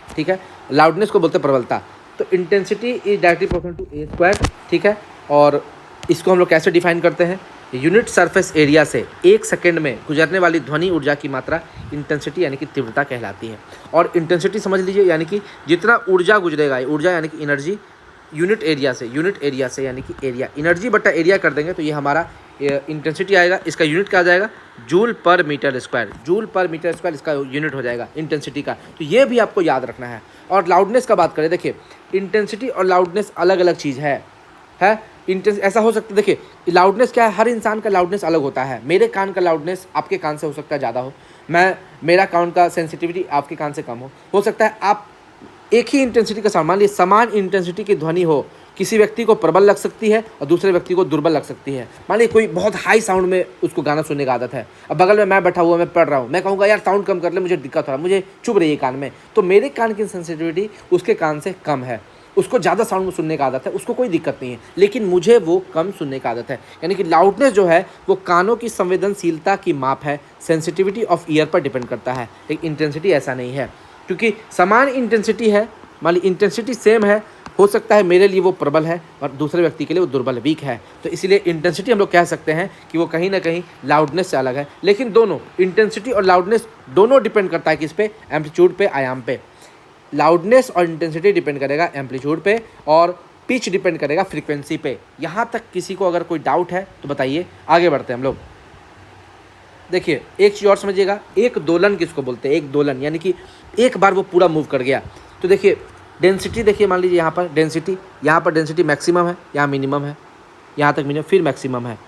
ठीक है। लाउडनेस को बोलते हैं प्रबलता। तो intensity is directly proportional to A square, ठीक है। और इसको हम लोग कैसे डिफाइन करते हैं, यूनिट सरफेस एरिया से 1 सेकेंड में गुजरने वाली ध्वनि ऊर्जा की मात्रा इंटेंसिटी यानी कि तीव्रता कहलाती है। और इंटेंसिटी समझ लीजिए यानी कि जितना ऊर्जा गुजरेगा, ऊर्जा यानी कि एनर्जी यूनिट एरिया से यानी कि एरिया, एनर्जी बटा एरिया कर देंगे तो ये हमारा इंटेंसिटी आएगा। इसका यूनिट क्या आ जाएगा, जूल पर मीटर स्क्वायर इसका यूनिट हो जाएगा इंटेंसिटी का। तो ये भी आपको याद रखना है। और लाउडनेस का बात करें, देखिए इंटेंसिटी और लाउडनेस अलग अलग चीज़ है। ऐसा हो सकता है, देखिए लाउडनेस क्या है, हर इंसान का लाउडनेस अलग होता है। मेरे कान का लाउडनेस आपके कान से हो सकता है ज़्यादा हो, मेरा कान का सेंसिटिविटी आपके कान से कम हो सकता है आप एक ही इंटेंसिटी का साउंड, मान लीजिए समान इंटेंसिटी की ध्वनि हो, किसी व्यक्ति को प्रबल लग सकती है और दूसरे व्यक्ति को दुर्बल लग सकती है। मान लीजिए कोई बहुत हाई साउंड में उसको गाना सुनने का आदत है, अब बगल में मैं बैठा हुआ, मैं पढ़ रहा हूँ, मैं कहूँगा यार साउंड कम कर ले, मुझे दिक्कत हो रहा है, मुझे चुभ रही है कान में, तो मेरे कान की सेंसिटिविटी उसके कान से कम है। उसको ज़्यादा साउंड में सुनने का आदत है, उसको कोई दिक्कत नहीं है, लेकिन मुझे वो कम सुनने का आदत है। यानी कि लाउडनेस जो है वो कानों की संवेदनशीलता की माप है, सेंसिटिविटी ऑफ ईयर पर डिपेंड करता है। लेकिन इंटेंसिटी ऐसा नहीं है, क्योंकि समान इंटेंसिटी है, मान ली इंटेंसिटी सेम है, हो सकता है मेरे लिए वो प्रबल है और दूसरे व्यक्ति के लिए वो दुर्बल वीक है। तो इसीलिए इंटेंसिटी हम लोग कह सकते हैं कि वो कहीं ना कहीं लाउडनेस से अलग है। लेकिन दोनों इंटेंसिटी और लाउडनेस दोनों डिपेंड करता है किस पे, एम्पलीट्यूड पे, आयाम पे। लाउडनेस और इंटेंसिटी डिपेंड करेगा एम्पलीट्यूड पे और पिच डिपेंड करेगा फ्रीक्वेंसी पे। यहाँ तक किसी को अगर कोई डाउट है तो बताइए, आगे बढ़ते हैं हम लोग। देखिए एक चीज़ और समझिएगा, एक दोलन किसको बोलते हैं, एक दोलन यानी कि एक बार वो पूरा मूव कर गया। तो देखिए डेंसिटी, देखिए मान लीजिए यहाँ पर डेंसिटी मैक्सिमम है, यहाँ मिनिमम है, यहाँ तक मिनिमम, फिर मैक्सिमम है।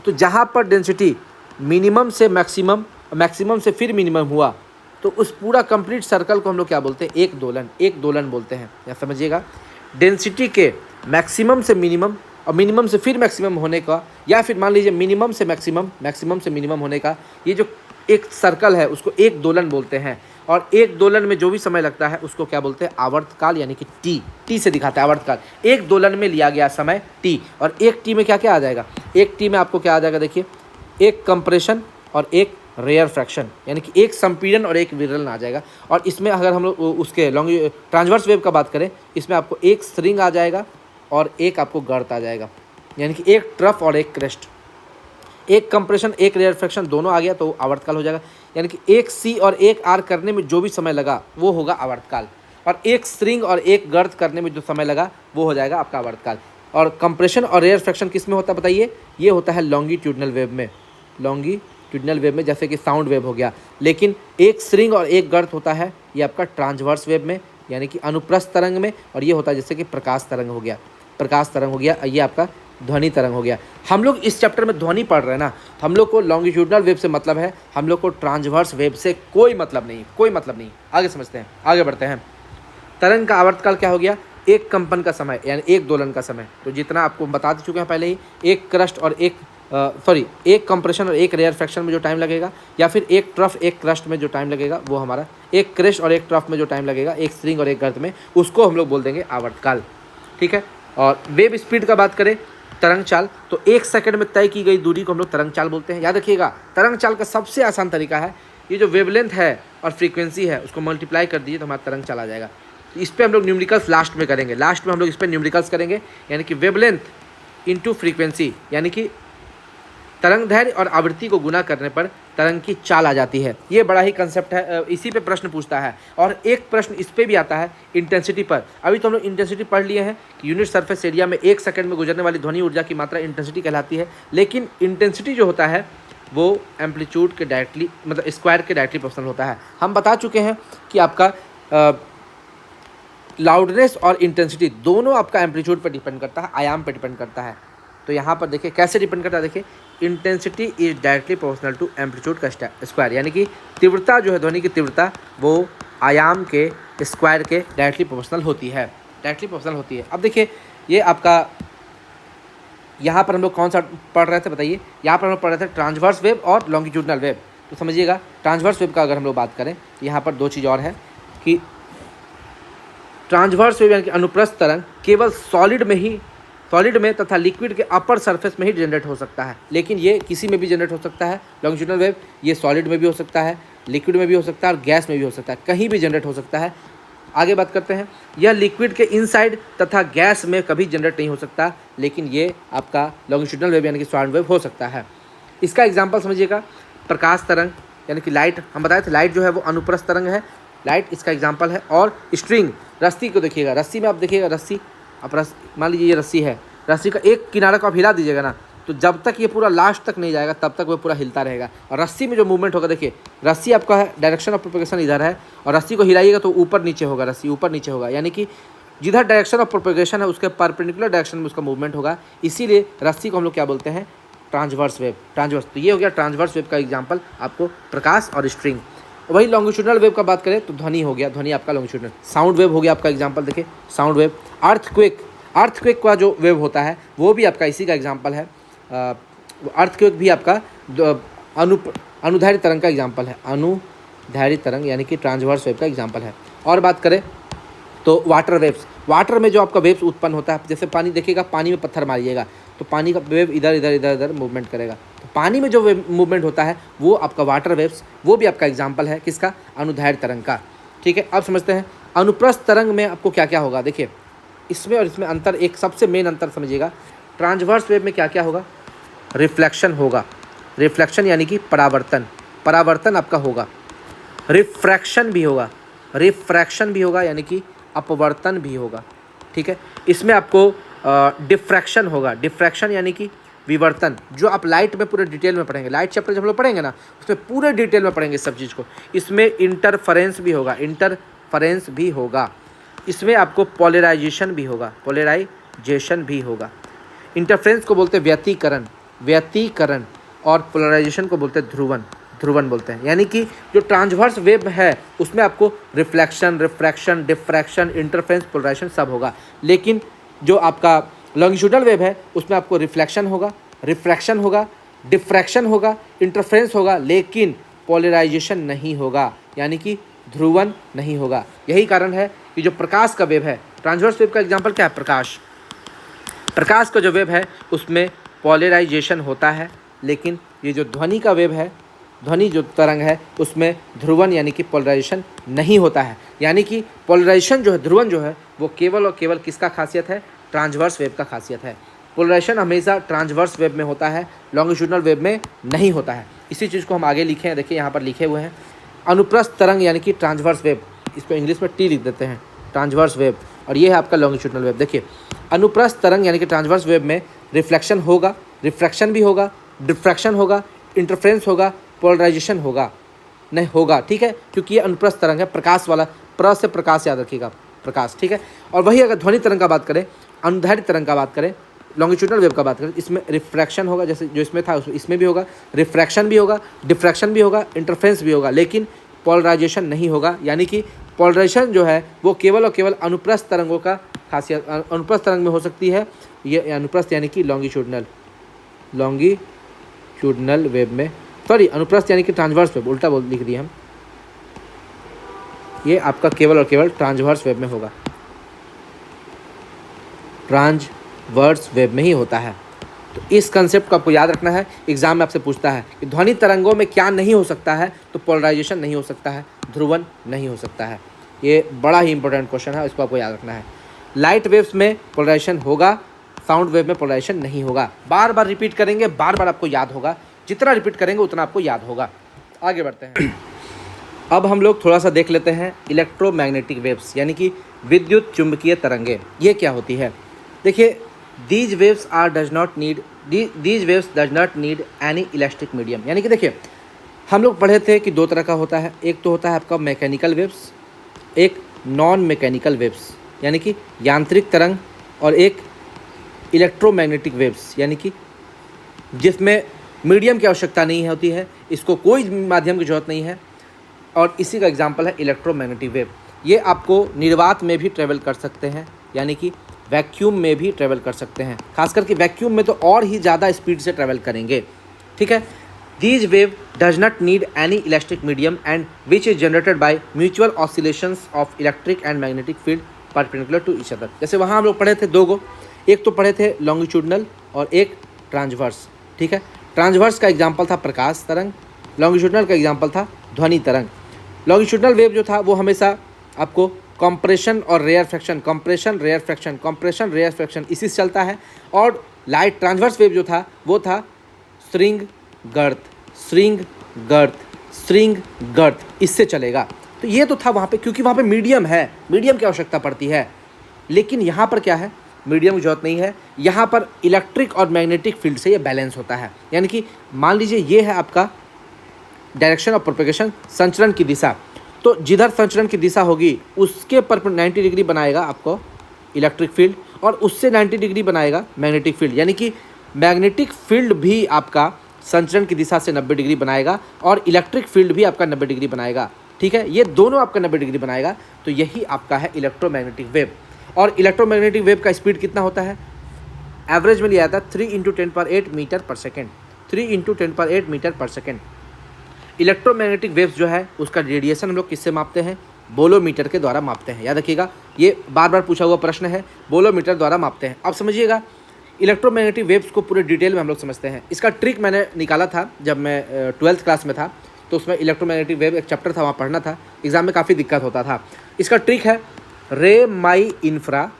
तो जहाँ पर डेंसिटी मिनिमम से मैक्सिमम, मैक्सिमम से फिर मिनिमम हुआ, तो उस पूरा कंप्लीट सर्कल को हम लोग क्या बोलते हैं, एक दोलन बोलते हैं। या समझिएगा, डेंसिटी के मैक्सिमम से मिनिमम और मिनिमम से फिर मैक्सिमम होने का, या फिर मान लीजिए मिनिमम से मैक्सिमम, मैक्सिमम से मिनिमम होने का, ये जो एक सर्कल है उसको एक दोलन बोलते हैं। और एक दोलन में जो भी समय लगता है उसको क्या बोलते हैं, आवर्तकाल, यानी कि टी से दिखाता है आवर्तकाल। एक दोलन में लिया गया समय टी, और एक टी में क्या क्या आ जाएगा, एक टी में आपको क्या आ जाएगा, देखिए एक कंप्रेशन और एक रेयर फ्रैक्शन, यानी कि एक संपीड़न और एक विरलन आ जाएगा। और इसमें अगर हम लोग उसके ट्रांसवर्स वेव का बात करें, इसमें आपको एक स्ट्रिंग आ जाएगा और एक आपको गर्त आ जाएगा, यानी कि एक ट्रफ और एक क्रेस्ट। एक कंप्रेशन एक रेयर फ्रैक्शन दोनों आ गया तो आवर्तकाल हो जाएगा, यानी कि एक सी और एक आर करने में जो भी समय लगा वो होगा आवर्तकाल, और एक स्ट्रिंग और एक गर्त करने में जो समय लगा वो हो जाएगा आपका आवर्तकाल। और कंप्रेशन और रेयर फ्रैक्शन किस में होता है बताइए, ये होता है लॉन्गिट्यूडनल वेव में, लॉन्गिट्यूडनल वेव में, जैसे कि साउंड वेव हो गया। लेकिन एक स्ट्रिंग और एक गर्त होता है ये आपका ट्रांसवर्स वेव में, यानी कि अनुप्रस्थ तरंग में, और ये होता है जैसे कि प्रकाश तरंग हो गया, ये आपका ध्वनि तरंग हो गया। हम लोग इस चैप्टर में ध्वनि पढ़ रहे हैं ना, हम लोग को लॉन्गिट्यूडनल वेव से मतलब है, हम लोग को ट्रांसवर्स वेव से कोई मतलब नहीं। आगे समझते हैं, आगे बढ़ते हैं। तरंग का आवर्तकाल क्या हो गया, एक कंपन का समय यानी एक दोलन का समय। तो जितना आपको बता चुके हैं पहले ही, एक क्रस्ट और एक कंप्रेशन और एक रेयर फ्रैक्शन में जो टाइम लगेगा, या फिर एक ट्रफ एक क्रस्ट में जो टाइम लगेगा वो हमारा, एक क्रेस्ट और एक ट्रफ में जो टाइम लगेगा, एक स्ट्रिंग और एक गर्त में, उसको हम लोग बोल देंगे आवर्तकाल, ठीक है। और वेव स्पीड का बात करें, तरंग चाल, तो एक सेकंड में तय की गई दूरी को हम लोग तरंग चाल बोलते हैं। याद रखिएगा, तरंग चाल का सबसे आसान तरीका है, ये जो वेवलेंथ है और फ्रीक्वेंसी है उसको मल्टीप्लाई कर दीजिए तो हमारा तरंग चाल आ जाएगा। तो इस पर हम लोग न्यूमेरिकल्स लास्ट में करेंगे, हम लोग इस पर न्यूमेरिकल्स करेंगे, यानी कि वेवलेंथ इंटू फ्रीक्वेंसी, यानी कि तरंग दैर्घ्य और आवृत्ति को गुना करने पर तरंग की चाल आ जाती है। ये बड़ा ही कंसेप्ट है, इसी पे प्रश्न पूछता है। और एक प्रश्न इस पे भी आता है इंटेंसिटी पर। अभी तो हम लोग इंटेंसिटी पढ़ लिए हैं कि यूनिट सरफेस एरिया में एक सेकंड में गुजरने वाली ध्वनि ऊर्जा की मात्रा इंटेंसिटी कहलाती है। लेकिन इंटेंसिटी जो होता है वो एम्पलीट्यूड के डायरेक्टली, मतलब स्क्वायर के डायरेक्टली प्रोपोर्शनल होता है। हम बता चुके हैं कि आपका लाउडनेस और इंटेंसिटी दोनों आपका एम्पलीट्यूड पर डिपेंड करता है, आयाम पर डिपेंड करता है। तो यहाँ पर देखिए कैसे डिपेंड करता है, देखिए intensity is directly proportional to amplitude का स्क्वायर, यानी कि तीव्रता जो है, ध्वनि की तीव्रता वो आयाम के स्क्वायर के डायरेक्टली प्रोपोर्शनल होती है, अब देखिए ये आपका, यहाँ पर हम लोग कौन सा पढ़ रहे थे बताइए, यहाँ पर हम लोग पढ़ रहे थे ट्रांसवर्स वेव और लॉन्गिट्यूडनल वेव। तो समझिएगा, ट्रांसवर्स वेव का अगर हम लोग बात करें, यहाँ पर दो चीज़ और है कि ट्रांसवर्स वेव यानी कि अनुप्रस्थ तरंग केवल सॉलिड में तथा लिक्विड के अपर सरफेस में ही जनरेट हो सकता है। लेकिन ये किसी में भी जनरेट हो सकता है, लॉन्गिट्यूडनल वेव ये सॉलिड में भी हो सकता है, लिक्विड में भी हो सकता है और गैस में भी हो सकता है, कहीं भी जनरेट हो सकता है। आगे बात करते हैं, यह लिक्विड के इनसाइड तथा गैस में कभी जनरेट नहीं हो सकता, लेकिन ये आपका लॉन्गिट्यूडनल वेव यानी कि साउंड वेव हो सकता है। इसका एग्जांपल समझिएगा, प्रकाश तरंग यानी कि लाइट, हम बताए थे लाइट जो है वो अनुप्रस्थ तरंग है, लाइट इसका एग्जांपल है। और स्ट्रिंग, रस्सी को देखिएगा, रस्सी में आप देखिएगा, रस्सी आप मान लीजिए ये रस्सी है, रस्सी का एक किनारा को आप हिला दीजिएगा ना, तो जब तक ये पूरा लास्ट तक नहीं जाएगा तब तक वो पूरा हिलता रहेगा। और रस्सी में जो मूवमेंट होगा, देखिए रस्सी आपका है, डायरेक्शन ऑफ प्रोपेगेशन इधर है, और रस्सी को हिलाइएगा तो ऊपर नीचे होगा, रस्सी ऊपर नीचे होगा, यानी कि जिधर डायरेक्शन ऑफ प्रोपेगेशन है उसके परपेंडिकुलर डायरेक्शन में उसका मूवमेंट होगा। इसीलिए रस्सी को हम लोग क्या बोलते हैं, ट्रांसवर्स वेव, ट्रांसवर्स। तो ये हो गया ट्रांसवर्स वेव का एग्जाम्पल आपको, प्रकाश और स्ट्रिंग। वही लॉन्गिट्यूडनल वेव का बात करें तो ध्वनि हो गया, ध्वनि आपका लॉन्गिट्यूडनल। साउंड वेव हो गया आपका एग्जाम्पल, देखिए साउंड वेव। अर्थक्वेक, अर्थक्वेक का जो वेव होता है वो भी आपका इसी का एग्जाम्पल है। अर्थक्वेक भी आपका अनुदैर्ध्य तरंग का एग्जाम्पल है, अनुदैर्ध्य तरंग यानी कि ट्रांसवर्स वेव का एग्जाम्पल है। और बात करें तो वाटर वेव्स, वाटर में जो आपका वेव्स उत्पन्न होता है, जैसे पानी देखिएगा, पानी में पत्थर मारिएगा तो पानी का वेव इधर इधर इधर इधर मूवमेंट करेगा, तो पानी में जो मूवमेंट होता है वो आपका वाटर वेव्स, वो भी आपका एग्जाम्पल है किसका, अनुदैर्ध्य तरंग का। ठीक है, अब समझते हैं अनुप्रस्थ तरंग में आपको क्या क्या होगा। देखिए इसमें और इसमें अंतर, एक सबसे मेन अंतर समझिएगा, ट्रांसवर्स वेव में क्या क्या होगा, रिफ्लेक्शन होगा, रिफ्लेक्शन यानी कि परावर्तन, परावर्तन आपका होगा, रिफ्रैक्शन भी होगा, रिफ्रैक्शन भी होगा यानी कि अपवर्तन भी होगा। ठीक है, इसमें आपको डिफ्रैक्शन होगा, डिफ्रैक्शन यानी कि विवर्तन, जो आप लाइट में पूरे डिटेल में पढ़ेंगे, लाइट चैप्टर जब हम लोग पढ़ेंगे ना उसमें पूरे डिटेल में पढ़ेंगे सब चीज़ को। इसमें इंटरफेरेंस भी होगा, इंटरफेरेंस भी होगा, इसमें आपको पोलराइजेशन भी होगा, पोलराइजेशन भी होगा। इंटरफेरेंस को बोलते हैं व्यतिकरण, व्यतिकरण, और पोलराइजेशन को बोलते हैं ध्रुवन, ध्रुवन बोलते हैं। यानी कि जो ट्रांसवर्स वेव है उसमें आपको reflection, refraction, diffraction, interference, polarisation सब होगा। लेकिन जो आपका लॉन्गिट्यूडनल वेव है उसमें आपको रिफ्लेक्शन होगा, रिफ्रैक्शन होगा, डिफ्रैक्शन होगा, इंटरफेरेंस होगा, लेकिन पोलराइजेशन नहीं होगा, यानी कि ध्रुवन नहीं होगा। यही कारण है कि जो प्रकाश का वेव है, ट्रांसवर्स वेव का एग्जाम्पल क्या है, प्रकाश, प्रकाश का जो वेव है उसमें पोलराइजेशन होता है, लेकिन ये जो ध्वनि का वेव है, ध्वनि जो तरंग है उसमें ध्रुवन यानी कि पोलराइजेशन नहीं होता है। यानी कि पोलराइजेशन जो है, ध्रुवन जो है, वो केवल और केवल किसका खासियत है, ट्रांसवर्स वेव का खासियत है। पोलराइजेशन हमेशा ट्रांसवर्स वेव में होता है, लॉन्गिट्यूडनल वेव में नहीं होता है। इसी चीज़ को हम आगे लिखे हैं, देखिए यहाँ पर लिखे हुए हैं, अनुप्रस्थ तरंग यानी कि ट्रांसवर्स वेव, इसको इंग्लिश में टी लिख देते हैं, ट्रांसवर्स वेव, और ये है आपका लॉन्गिट्यूडनल वेव। देखिए अनुप्रस्थ तरंग यानी कि ट्रांसवर्स वेव में रिफ्लेक्शन होगा, रिफ्रैक्शन भी होगा, डिफ्रैक्शन होगा, इंटरफेरेंस होगा, पोलराइजेशन होगा नहीं होगा। ठीक है, क्योंकि ये अनुप्रस्थ तरंग है, प्रकाश वाला, प्र से प्रकाश याद रखिएगा, प्रकाश। ठीक है, और वही अगर ध्वनि तरंग का बात करें, अनुदैर्ध्य तरंग का बात करें, लॉन्गिट्यूडनल वेव का बात करें, इसमें रिफ्रैक्शन होगा, जैसे जो इसमें था इसमें भी होगा, रिफ्रैक्शन भी होगा, डिफ्रैक्शन भी होगा, इंटरफेरेंस भी होगा, लेकिन पोलराइजेशन नहीं होगा। यानी कि पोलराइजेशन जो है वो केवल और केवल अनुप्रस्थ तरंगों का खासियत, अनुप्रस्थ तरंग में हो सकती है। ये अनुप्रस्थ यानी कि लॉन्गिट्यूडनल, लॉन्गिट्यूडनल वेव में, सॉरी अनुप्रस्थ यानी कि ट्रांसवर्स वेव, उल्टा बोल लिख दिया हम, ये आपका केवल और केवल ट्रांसवर्स वेव में होगा, ट्रांसवर्स वेव में ही होता है। तो इस कंसेप्ट को आपको याद रखना है, एग्जाम में आपसे पूछता है कि ध्वनि तरंगों में क्या नहीं हो सकता है, तो पोलराइजेशन नहीं हो सकता है, ध्रुवन नहीं हो सकता है। ये बड़ा ही इंपॉर्टेंट क्वेश्चन है, इसको आपको याद रखना है। लाइट वेव्स में पोलराइजेशन होगा, साउंड वेव में पोलराइजेशन नहीं होगा। बार बार रिपीट करेंगे, बार बार आपको याद होगा, जितना रिपीट करेंगे उतना आपको याद होगा। आगे बढ़ते हैं। अब हम लोग थोड़ा सा देख लेते हैं इलेक्ट्रोमैग्नेटिक वेव्स यानी कि विद्युत चुंबकीय तरंगे, ये क्या होती है। देखिए these waves does not need any elastic medium. यानी कि देखिए हम लोग पढ़े थे कि दो तरह का होता है, एक तो होता है आपका मैकेनिकल वेव्स, एक नॉन मैकेनिकल वेव्स यानी कि यांत्रिक तरंग, और एक इलेक्ट्रोमैग्नेटिक वेव्स यानी कि जिसमें मीडियम की आवश्यकता नहीं होती है, इसको कोई माध्यम की जरूरत नहीं है, और इसी का एग्जांपल है इलेक्ट्रोमैग्नेटिक वेव। ये आपको निर्वात में भी ट्रेवल कर सकते हैं, यानी कि वैक्यूम में भी ट्रेवल कर सकते हैं, खास करके वैक्यूम में तो और ही ज़्यादा स्पीड से ट्रेवल करेंगे। ठीक है, these wave does not need any elastic medium and which is generated by mutual oscillations of electric and magnetic field perpendicular to each other. जैसे वहाँ हम लोग पढ़े थे दो गो, एक तो पढ़े थे लॉन्गिट्यूडनल और एक ट्रांसवर्स। ठीक है, ट्रांसवर्स का एग्जाम्पल था प्रकाश तरंग, लॉन्गिट्यूडनल का एग्जाम्पल था ध्वनि तरंग। लॉन्गिट्यूडनल वेव जो था वो हमेशा आपको कंप्रेशन और rarefaction, compression rarefaction, compression rarefaction, इसी से चलता है। और लाइट ट्रांसवर्स वेव जो था वो था श्रिंग गर्थ, श्रिंग गर्थ, श्रिंग गर्थ, इससे चलेगा। तो ये तो था वहाँ पे, क्योंकि वहाँ पे मीडियम है, मीडियम की आवश्यकता पड़ती है। लेकिन यहाँ पर क्या है, मीडियम की जरूरत नहीं है। यहाँ पर इलेक्ट्रिक और मैग्नेटिक फील्ड से ये बैलेंस होता है। यानी कि मान लीजिए ये है आपका डायरेक्शन ऑफ प्रोपेगेशन, संचरण की दिशा। तो जिधर संचरण की दिशा होगी उसके पर 90 डिग्री बनाएगा आपको इलेक्ट्रिक फील्ड, और उससे 90 डिग्री बनाएगा मैग्नेटिक फील्ड। यानी कि मैग्नेटिक फील्ड भी आपका संचरण की दिशा से 90 डिग्री बनाएगा और इलेक्ट्रिक फील्ड भी आपका 90 डिग्री बनाएगा। ठीक है, ये दोनों आपका 90 डिग्री बनाएगा। तो यही आपका है इलेक्ट्रोमैग्नेटिक वेव। और इलेक्ट्रोमैग्नेटिक वेव का स्पीड कितना होता है, एवरेज में लिया था 3 × 10⁸ मीटर पर सेकेंड, 3 × 10⁸ मीटर पर सेकेंड। इलेक्ट्रोमैग्नेटिक वेव्स जो है उसका रेडिएशन हम लोग किससे मापते हैं, बोलोमीटर के द्वारा मापते हैं। याद रखिएगा, ये बार बार पूछा हुआ प्रश्न है, बोलोमीटर द्वारा मापते हैं। अब समझिएगा इलेक्ट्रोमैग्नेटिक वेव्स को पूरे डिटेल में हम लोग समझते हैं। इसका ट्रिक मैंने निकाला था जब मैं 12th क्लास में था, तो उसमें इलेक्ट्रोमैग्नेटिक वेव एक चैप्टर था, वहाँ पढ़ना था, एग्जाम में काफ़ी दिक्कत होता था। इसका ट्रिक है ray my infra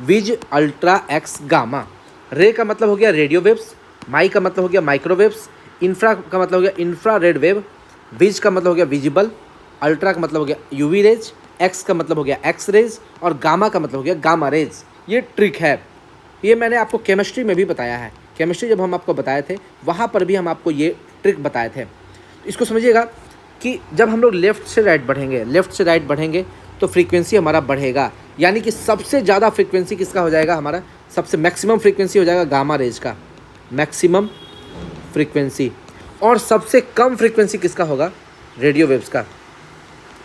vis ultra X gamma. Ray का मतलब हो गया रेडियो वेव्स, माई का मतलब हो गया माइक्रोवेव्स, इंफ्रा का मतलब हो गया इंफ्रा रेड वेव, विज का मतलब हो गया विजिबल, अल्ट्रा का मतलब हो गया यूवी रेज, एक्स का मतलब हो गया एक्स रेज, और गामा का मतलब हो गया गामा रेज। ये ट्रिक है, ये मैंने आपको केमिस्ट्री में भी बताया है। केमिस्ट्री जब हम आपको बताए थे वहाँ पर भी हम आपको ये ट्रिक बताए थे। इसको समझिएगा कि जब हम लोग लेफ़्ट से राइट बढ़ेंगे, लेफ़्ट से राइट बढ़ेंगे तो फ्रीक्वेंसी हमारा बढ़ेगा। यानी कि सबसे ज़्यादा फ्रीक्वेंसी किसका हो जाएगा, हमारा सबसे मैक्सिमम फ्रीक्वेंसी हो जाएगा गामा रेज का, मैक्सिमम फ्रीक्वेंसी। और सबसे कम फ्रीक्वेंसी किसका होगा, रेडियो वेव्स का,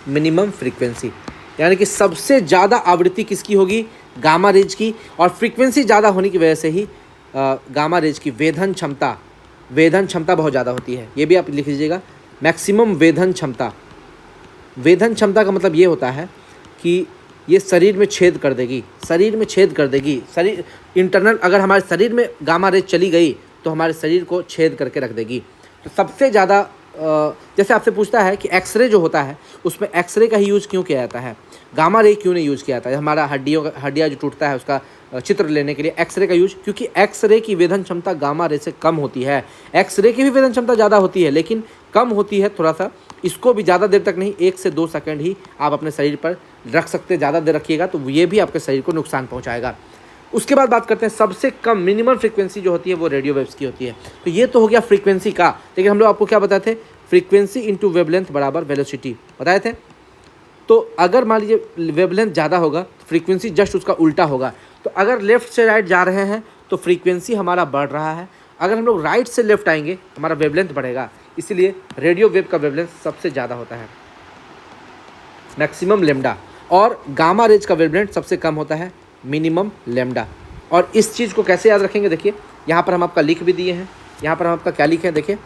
मिनिमम फ्रीक्वेंसी। यानी कि सबसे ज़्यादा आवृत्ति किसकी होगी, गामा रेज की। और फ्रीक्वेंसी ज़्यादा होने की वजह से ही गामा रेज की वेधन क्षमता बहुत ज़्यादा होती है। ये भी आप लिख लीजिएगा, मैक्सिमम वेधन क्षमता। वेधन क्षमता का मतलब ये होता है कि ये शरीर में छेद कर देगी, शरीर में छेद कर देगी। शरीर इंटरनल, अगर हमारे शरीर में गामा रेज चली गई तो हमारे शरीर को छेद करके रख देगी। तो सबसे ज़्यादा जैसे आपसे पूछता है कि एक्सरे जो होता है उसमें एक्सरे का ही यूज़ क्यों किया जाता है, गामा रे क्यों नहीं यूज़ किया जाता है। हमारा हड्डियाँ जो टूटता है उसका चित्र लेने के लिए एक्सरे का यूज, क्योंकि एक्सरे की वेधन क्षमता गामा रे से कम होती है। एक्सरे की भी वेधन क्षमता ज़्यादा होती है लेकिन कम होती है थोड़ा सा। इसको भी ज़्यादा देर तक नहीं, 1 से 2 सेकंड ही आप अपने शरीर पर रख सकते हैं। ज़्यादा देर रखिएगा तो ये भी आपके शरीर को नुकसान पहुँचाएगा। उसके बाद बात करते हैं सबसे कम मिनिमम फ्रीक्वेंसी जो होती है वो रेडियो वेव्स की होती है। तो ये तो हो गया फ्रीक्वेंसी का, लेकिन हम लोग आपको क्या बताए थे, फ्रीक्वेंसी इंटू वेवलेंथ बराबर वेलोसिटी बताए थे। तो अगर मान लीजिए वेवलेंथ ज़्यादा होगा तो फ्रीक्वेंसी जस्ट उसका उल्टा होगा। तो अगर लेफ़्ट से राइट जा रहे हैं तो फ्रीक्वेंसी हमारा बढ़ रहा है, अगर हम लोग राइट से लेफ़्ट आएंगे हमारा वेवलेंथ बढ़ेगा। इसीलिए रेडियो वेव का वेवलेंथ सबसे ज़्यादा होता है, मैक्सिमम लेमडा, और गामा रेज का वेवलेंथ सबसे कम होता है, मिनिमम लेमडा। और इस चीज़ को कैसे याद रखेंगे, देखिए यहाँ पर हम आपका लिख भी दिए हैं। यहाँ पर हम आपका क्या लिखे हैं, देखिए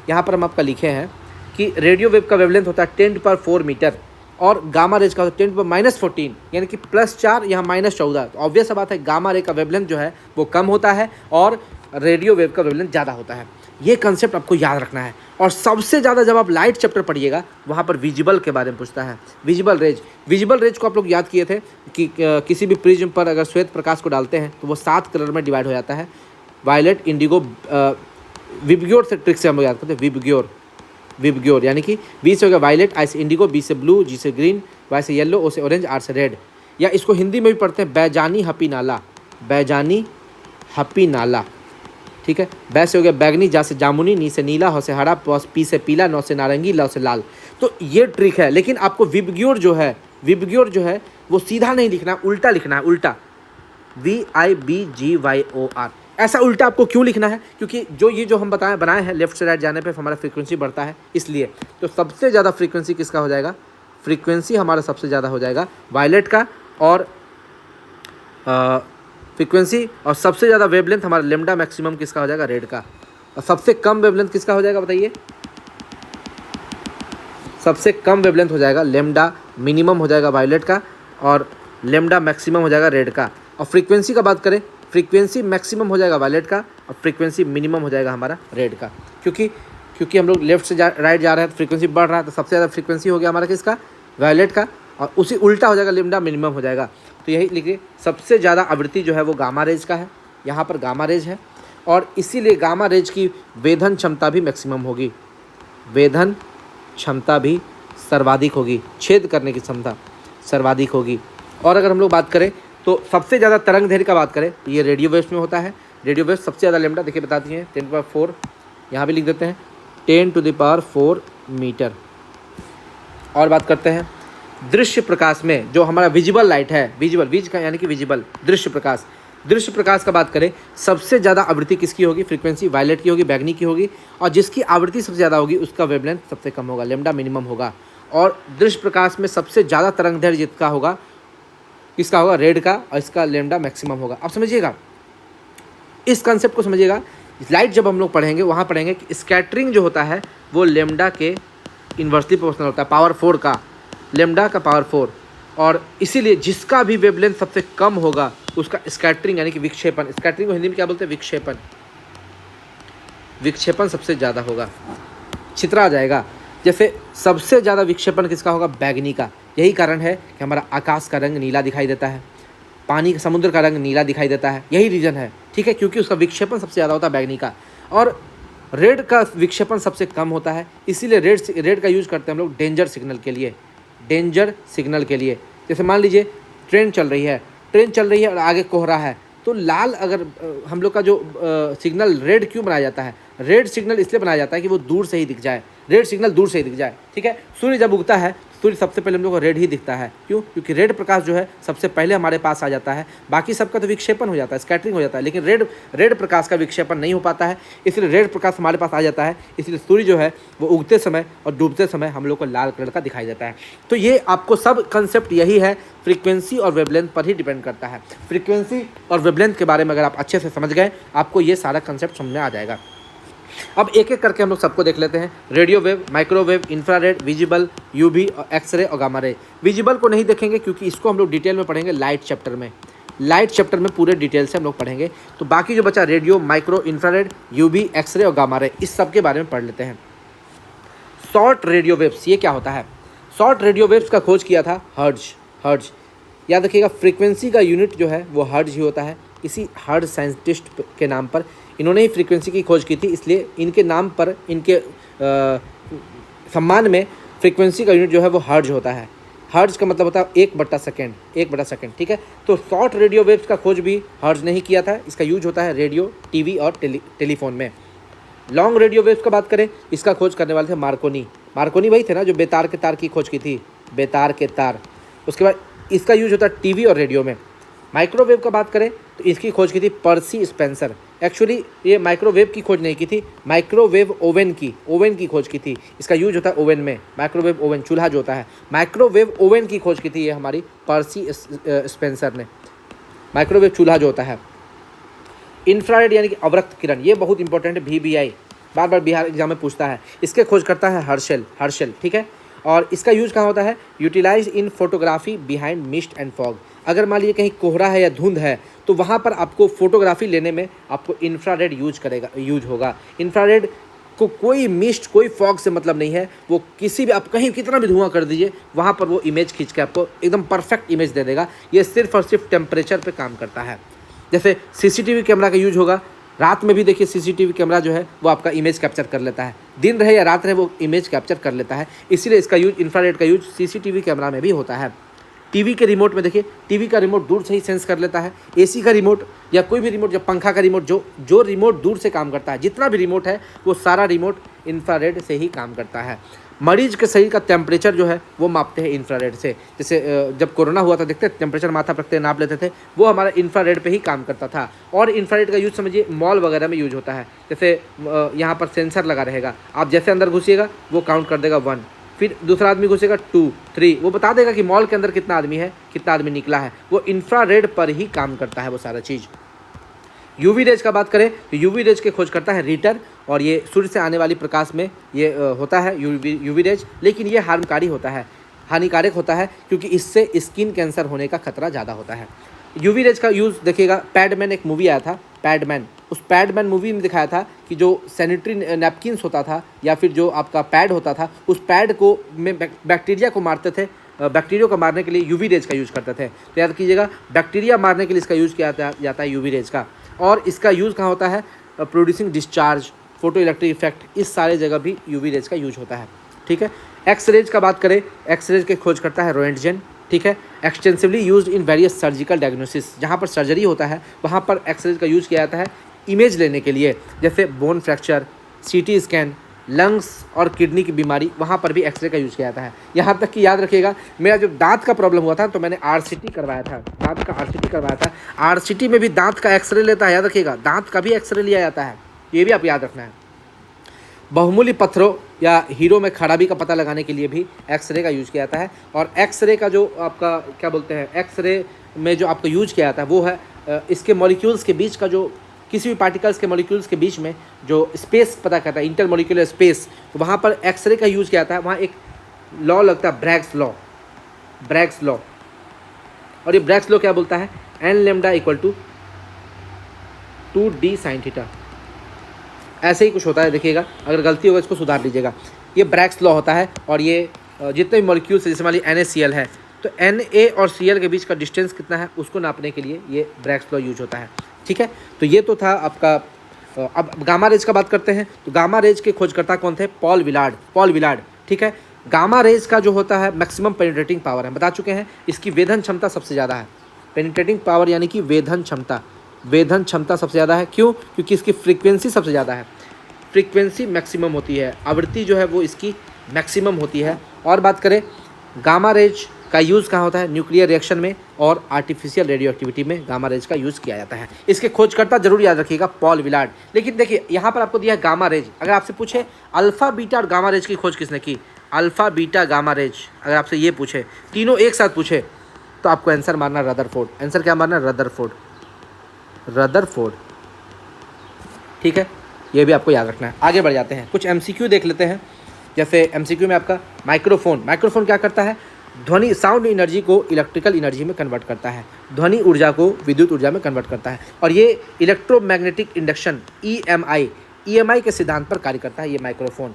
यहाँ पर हम आपका लिखे हैं कि रेडियो वेव का वेवलेंथ होता है 10⁴ मीटर और गामा रेज का होता है 10⁻14, यानी कि +4 यहाँ -14। तो ऑब्वियस सा बात है गामा रे का वेवलेंथ जो है वो कम होता है और रेडियो वेव का वेवलेंथ ज़्यादा होता है। ये कंसेप्ट आपको याद रखना है। और सबसे ज़्यादा जब आप लाइट चैप्टर पढ़िएगा वहाँ पर विजिबल के बारे में पूछता है, विजिबल रेज को आप लोग याद किए थे कि किसी भी प्रिज्म पर अगर श्वेत प्रकाश को डालते हैं तो वो 7 कलर में डिवाइड हो जाता है, वायलेट, इंडिगो, विबग्योर से ट्रिक से हम लोग याद करते हैं, विबग्योर यानी कि वी से हो गया वायलेट, आई से इंडिगो, बी से ब्लू, जी से ग्रीन, वाई से येलो, ओ से ऑरेंज, आर से रेड। या इसको हिंदी में भी पढ़ते हैं बैजानी हपी नाला, बैजानी हपी नाला, ठीक है। बै से हो गया बैगनी, जा से जामुनी, नी से नीला, हो से हरा, पी से पीला, नौ से नारंगी, लौ से लाल। तो ये ट्रिक है। लेकिन आपको विबग्योर जो है वो सीधा नहीं लिखना है, उल्टा लिखना है, उल्टा, VIBGYOR। ऐसा उल्टा आपको क्यों लिखना है, क्योंकि जो हम बनाए हैं लेफ्ट से राइट जाने पे हमारा फ्रीक्वेंसी बढ़ता है इसलिए। तो सबसे ज़्यादा फ्रीक्वेंसी किसका हो जाएगा, फ्रीक्वेंसी हमारा सबसे ज़्यादा हो जाएगा वायलेट का, और फ्रीक्वेंसी और सबसे ज़्यादा वेवलेंथ हमारा लेमडा मैक्सिमम किसका हो जाएगा, रेड का। और सबसे कम वेवलेंथ किसका हो जाएगा बताइए, सबसे कम वेवलेंथ हो जाएगा लेमडा मिनिमम हो जाएगा वायलेट का, और लेमडा मैक्सिमम हो जाएगा रेड का। और फ्रीक्वेंसी का बात करें, फ्रीक्वेंसी मैक्सिमम हो जाएगा वायलेट का और फ्रीक्वेंसी मिनिमम हो जाएगा हमारा रेड का। क्योंकि हम लोग लेफ्ट से राइट जा रहे हैं तो फ्रीक्वेंसी बढ़ रहा है, तो सबसे ज़्यादा फ्रीक्वेंसी हो गया हमारा किसका, वायलेट का, और उसी उल्टा हो जाएगा, लेमडा मिनिमम हो जाएगा। तो यही लिखिए, सबसे ज़्यादा आवृत्ति जो है वो गामा रेज का है, यहाँ पर गामा रेज है, और इसीलिए गामा रेज की वेधन क्षमता भी मैक्सिमम होगी, वेधन क्षमता भी सर्वाधिक होगी, छेद करने की क्षमता सर्वाधिक होगी। और अगर हम लोग बात करें तो सबसे ज़्यादा तरंग दैर्घ्य का बात करें तो ये रेडियो वेव्स में होता है। रेडियो वेव्स सबसे ज़्यादा लेमडा देखिए बता दिए हैं 10⁴, यहाँ भी लिख देते हैं 10⁴ मीटर। और बात करते हैं दृश्य प्रकाश में, जो हमारा विजिबल लाइट है, विजिबल विज का यानी कि विजिबल दृश्य प्रकाश, दृश्य प्रकाश का बात करें सबसे ज़्यादा आवृत्ति किसकी होगी, फ्रीक्वेंसी वायलेट की होगी, बैगनी की होगी, और जिसकी आवृत्ति सबसे ज़्यादा होगी उसका वेवलेंथ सबसे कम होगा, लेमडा मिनिमम होगा। और दृश्य प्रकाश में सबसे ज़्यादा तरंग दैर्घ्य जिसका होगा, किसका होगा, रेड का, और इसका लेमडा मैक्सिमम होगा। अब समझिएगा इस कंसेप्ट को, समझिएगा लाइट जब हम लोग पढ़ेंगे वहाँ पढ़ेंगे कि स्कैटरिंग जो होता है वो लेमडा के इन्वर्सली प्रोपोर्शनल होता है, पावर 4 का, लेमडा का पावर 4, और इसीलिए जिसका भी वेवलेंथ सबसे कम होगा उसका स्कैटरिंग यानी कि विक्षेपण, स्कैटरिंग को हिंदी में क्या बोलते हैं, विक्षेपण, विक्षेपण सबसे ज़्यादा होगा, छितरा जाएगा। जैसे सबसे ज़्यादा विक्षेपण किसका होगा, बैगनी का। यही कारण है कि हमारा आकाश का रंग नीला दिखाई देता है, पानी समुद्र का रंग नीला दिखाई देता है, यही रीज़न है, ठीक है, क्योंकि उसका विक्षेपण सबसे ज़्यादा होता है बैगनी का। और रेड का विक्षेपण सबसे कम होता है, इसीलिए रेड का यूज़ करते हैं हम लोग डेंजर सिग्नल के लिए, डेंजर सिग्नल के लिए। जैसे मान लीजिए ट्रेन चल रही है और आगे कोहरा है, तो लाल, अगर हम लोग का जो सिग्नल रेड क्यों बनाया जाता है, रेड सिग्नल इसलिए बनाया जाता है कि वो दूर से ही दिख जाए, रेड सिग्नल दूर से ही दिख जाए, ठीक है। सूर्य जब उगता है, सूर्य सबसे पहले हम लोग को रेड ही दिखता है, क्यों, क्योंकि रेड प्रकाश जो है सबसे पहले हमारे पास आ जाता है, बाकी सबका तो विक्षेपण हो जाता है, स्कैटरिंग हो जाता है, लेकिन रेड प्रकाश का विक्षेपण नहीं हो पाता है, इसलिए रेड प्रकाश हमारे पास आ जाता है, इसलिए सूर्य जो है वो उगते समय और डूबते समय हम लोग को लाल कलर का दिखाई देता है। तो ये आपको सब कंसेप्ट यही है, फ्रीक्वेंसी और वेवलेंथ पर ही डिपेंड करता है। फ्रीक्वेंसी और वेवलेंथ के बारे में अगर आप अच्छे से समझ गए, आपको ये सारा कंसेप्ट समझ में आ जाएगा। अब एक एक करके हम लोग सबको देख लेते हैं, radio wave, microwave, infrared, visible, UV, X ray और गामा रे। विजिबल को नहीं देखेंगे क्योंकि इसको हम लोग डिटेल में पढ़ेंगे लाइट चैप्टर में, लाइट चैप्टर में पूरे डिटेल से हम लोग पढ़ेंगे। तो बाकी जो बचा radio, micro, infrared, UV, X ray और गामा रे, इस सब के बारे में पढ़ लेते हैं। शॉर्ट रेडियो वेव्स, ये क्या होता है, शॉर्ट रेडियो वेव्स का खोज किया था हर्ट्ज। याद रखिएगा फ्रीक्वेंसी का यूनिट जो है वो हर्ट्ज ही होता है, इसी हर्ट्ज साइंटिस्ट के नाम पर इन्होंने ही फ्रीक्वेंसी की खोज की थी, इसलिए इनके नाम पर, इनके सम्मान में फ्रीक्वेंसी का यूनिट जो है वो हर्ट्ज होता है। हर्ट्ज का मतलब होता है 1/सेकंड, 1/सेकंड, ठीक है। तो शॉर्ट रेडियो वेव्स का खोज भी हर्ट्ज ने ही किया था, इसका यूज होता है रेडियो, टीवी और टेलीफोन में। लॉन्ग रेडियो वेव्स का बात करें, इसका खोज करने वाले थे मार्कोनी वही थे ना जो बेतार के तार की खोज की थी, बेतार के तार। उसके बाद इसका यूज होता है टीवी और रेडियो में। माइक्रोवेव का बात करें तो इसकी खोज की थी पर्सी स्पेंसर। एक्चुअली ये माइक्रोवेव की खोज नहीं की थी, माइक्रोवेव ओवन की खोज की थी। इसका यूज होता है ओवन में, माइक्रोवेव ओवन, चूल्हा जो होता है, माइक्रोवेव ओवन की खोज की थी ये हमारी पर्सी स्पेंसर ने, माइक्रोवेव चूल्हा जो होता है। इंफ्रारेड यानी कि अवरक्त किरण, ये बहुत इंपॉर्टेंट है, VBI बार बार बिहार एग्जाम में पूछता है। इसके खोज करता है हर्शेल, ठीक है। और इसका यूज कहाँ होता है, utilise in photography behind mist and fog. अगर मान लीजिए कहीं कोहरा है या धुंध है तो वहाँ पर आपको फोटोग्राफी लेने में आपको इंफ्रारेड यूज होगा। इंफ्रारेड को कोई मिस्ट, कोई फॉग से मतलब नहीं है, वो किसी भी, आप कहीं कितना भी धुआं कर दीजिए वहाँ पर वो इमेज खींच के आपको एकदम परफेक्ट इमेज दे देगा। ये सिर्फ और सिर्फ टेम्परेचर पे काम करता है। जैसे CCTV कैमरा का यूज होगा, रात में भी देखिए CCTV कैमरा जो है वो आपका इमेज कैप्चर कर लेता है, दिन रहे या रात रहे वो इमेज कैप्चर कर लेता है, इसीलिए इसका यूज, इंफ्रारेड का यूज CCTV कैमरा में भी होता है। टीवी के रिमोट में देखिए, टीवी का रिमोट दूर से ही सेंस कर लेता है। AC का रिमोट या कोई भी रिमोट, या पंखा का रिमोट, जो रिमोट दूर से काम करता है, जितना भी रिमोट है वो सारा रिमोट इंफ्रारेड से ही काम करता है। मरीज के शरीर का टेम्परेचर जो है वो मापते हैं इंफ्रारेड से। जैसे जब कोरोना हुआ था देखते टेम्परेचर माथा रखते नाप लेते थे, वो हमारा इंफ्रारेड पे ही काम करता था। और इंफ्रारेड का यूज समझिए मॉल वगैरह में यूज होता है। जैसे यहाँ पर सेंसर लगा रहेगा, आप जैसे अंदर घुसिएगा वो काउंट कर देगा 1, फिर दूसरा आदमी घुसेगा 2, 3, वो बता देगा कि मॉल के अंदर कितना आदमी है, कितना आदमी निकला है। वो इंफ्रारेड पर ही काम करता है वो सारा चीज़। यूवी रेज का बात करें तो यूवी रेज के खोज करता है रीटर, और ये सूर्य से आने वाली प्रकाश में ये होता है यूवी रेज, लेकिन ये हानिकारक होता है क्योंकि इससे स्किन कैंसर होने का खतरा ज़्यादा होता है। यूवी रेज का यूज़ देखिएगा, पैडमैन एक मूवी आया था, पैडमैन, उस पैडमैन मूवी में दिखाया था कि जो सैनिटरी नैपकिन्स होता था या फिर जो आपका पैड होता था, उस पैड को में बैक्टीरिया को मारते थे बैक्टीरिया को मारने के लिए यूवी रेज का यूज़ करते थे। तो याद कीजिएगा, बैक्टीरिया मारने के लिए इसका यूज़ किया जाता है यूवी रेज का। और इसका यूज़ कहाँ होता है? Producing discharge, photo electric effect, इस सारे जगह भी यूवी रेज का यूज होता है। ठीक है। एक्स रेज का बात करें, एक्स रेज के खोज करता है रोएंटजेन। ठीक है। Extensively used in various surgical diagnosis, जहाँ पर सर्जरी होता है वहाँ पर एक्स रेज का यूज़ किया जाता है इमेज लेने के लिए, जैसे bone fracture, CT scan, lungs और किडनी की बीमारी, वहाँ पर भी एक्सरे का यूज़ किया जाता है। यहाँ तक कि याद रखिएगा, मेरा जब दांत का प्रॉब्लम हुआ था तो मैंने आरसीटी करवाया था, दांत का आरसीटी करवाया था। आरसीटी में भी दांत का एक्सरे लेता है, याद रखिएगा, दांत का भी एक्सरे लिया जाता है, ये भी आप याद रखना है। बहुमूल्य पत्थरों या हीरो में खराबी का पता लगाने के लिए भी एक्सरे का यूज़ किया जाता है। और एक्सरे का जो आपका क्या बोलते हैं, एक्सरे में जो आपका यूज किया जाता है वो है इसके मॉलिक्यूल्स के बीच का, जो किसी भी पार्टिकल्स के मॉलिक्यूल्स के बीच में जो स्पेस पता करता है, इंटरमॉलिक्यूलर स्पेस, तो वहाँ पर एक्सरे का यूज़ किया जाता है। वहाँ एक लॉ लगता है, ब्रैग्स लॉ, ब्रैग्स लॉ। और ये ब्रैग्स लॉ क्या बोलता है? N lambda equal to 2d sine theta, ऐसे ही कुछ होता है। देखिएगा, अगर गलती होगा इसको सुधार लीजिएगा। ये ब्रैग्स लॉ होता है। और ये जितने भी मॉलिक्यूल्स जैसे मान लीजिए NaCl है, तो Na और Cl के बीच का डिस्टेंस कितना है उसको नापने के लिए ये ब्रैग्स लॉ यूज होता है। ठीक है। तो ये तो था आपका। अब गामा रेज का बात करते हैं। तो गामा रेज के खोजकर्ता कौन थे? Paul Willard, Paul Willard. ठीक है। गामा रेज का जो होता है मैक्सिमम पेनिट्रेटिंग पावर है, बता चुके हैं, इसकी वेधन क्षमता सबसे ज़्यादा है। पेनिट्रेटिंग पावर यानी कि वेधन क्षमता, वेधन क्षमता सबसे ज़्यादा है। क्यों? क्योंकि इसकी फ्रीक्वेंसी सबसे ज़्यादा है, फ्रीक्वेंसी मैक्सिमम होती है, आवृत्ति जो है वो इसकी मैक्सिमम होती है। और बात करें गामा रेज का यूज़ कहाँ होता है? न्यूक्लियर रिएक्शन में और आर्टिफिशियल रेडियो एक्टिविटी में गामा रेज का यूज़ किया जाता है। इसके खोजकर्ता जरूर याद रखिएगा, पॉल विलार्ड। लेकिन देखिए यहाँ पर आपको दिया है गामा रेज। अगर आपसे पूछे अल्फा बीटा और गामा रेज की खोज किसने की, अल्फा बीटा गामा रेज, अगर आपसे ये पूछे, तीनों एक साथ पूछे, तो आपको आंसर मारना रदरफोर्ड। आंसर क्या मारना? Rutherford, Rutherford. ठीक है, ये भी आपको याद रखना है। आगे बढ़ जाते हैं, कुछ MCQ देख लेते हैं। जैसे MCQ में आपका माइक्रोफोन, माइक्रोफोन क्या करता है? ध्वनि, साउंड एनर्जी को इलेक्ट्रिकल एनर्जी में कन्वर्ट करता है, ध्वनि ऊर्जा को विद्युत ऊर्जा में कन्वर्ट करता है। और ये इलेक्ट्रोमैग्नेटिक इंडक्शन EMI के सिद्धांत पर कार्य करता है ये माइक्रोफोन।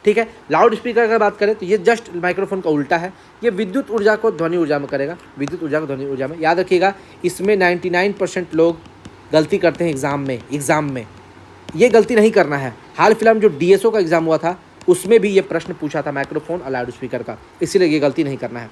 ठीक है। लाउड स्पीकर की बात करें तो ये जस्ट माइक्रोफोन का उल्टा है, ये विद्युत ऊर्जा को ध्वनि ऊर्जा में करेगा, विद्युत ऊर्जा को ध्वनि ऊर्जा में। याद रखिएगा, इसमें 99% लोग गलती करते हैं एग्ज़ाम में ये गलती नहीं करना है। हाल फिलहाल में जो DSO का एग्ज़ाम हुआ था उसमें भी ये प्रश्न पूछा था माइक्रोफोन और लाउड स्पीकर का, इसीलिए ये गलती नहीं करना है।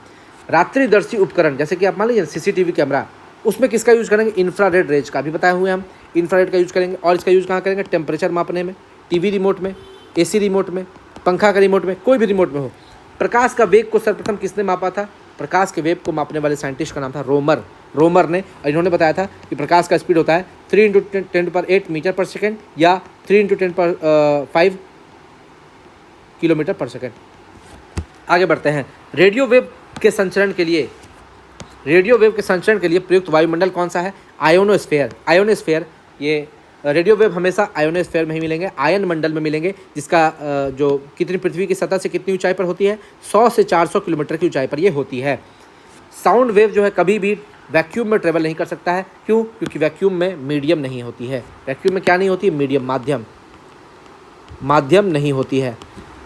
रात्रिदर्शी उपकरण, जैसे कि आप मान लीजिए CCTV कैमरा, उसमें किसका यूज़ करेंगे? इंफ्रारेड रेज का भी बताए हुए हम, इंफ्रारेड का यूज़ करेंगे। और इसका यूज़ कहाँ करेंगे? टेम्परेचर मापने में, TV रिमोट में, AC रिमोट में, पंखा का रिमोट में, कोई भी रिमोट में हो। प्रकाश का वेग को सर्वप्रथम किसने मापा था? प्रकाश के वेग को मापने वाले साइंटिस्ट का नाम था रोमर ने। और इन्होंने बताया था कि प्रकाश का स्पीड होता है 3 × 10⁸ मीटर पर सेकेंड या 3 × 10⁵ किलोमीटर पर सेकेंड। आगे बढ़ते हैं। रेडियो वेव के संचरण के लिए प्रयुक्त वायुमंडल कौन सा है? आयोनोस्फेयर। आयोनोस्फेयर, ये रेडियो वेव हमेशा आयोनोस्फेयर में ही मिलेंगे, आयन मंडल में मिलेंगे, जिसका जो कितनी पृथ्वी की सतह से कितनी ऊंचाई पर होती है? 100 से 400 किलोमीटर की ऊंचाई पर ये होती है। साउंड वेव जो है कभी भी वैक्यूम में ट्रेवल नहीं कर सकता है। क्यों? क्योंकि वैक्यूम में मीडियम नहीं होती है। वैक्यूम में क्या नहीं होती है? मीडियम, माध्यम नहीं होती है।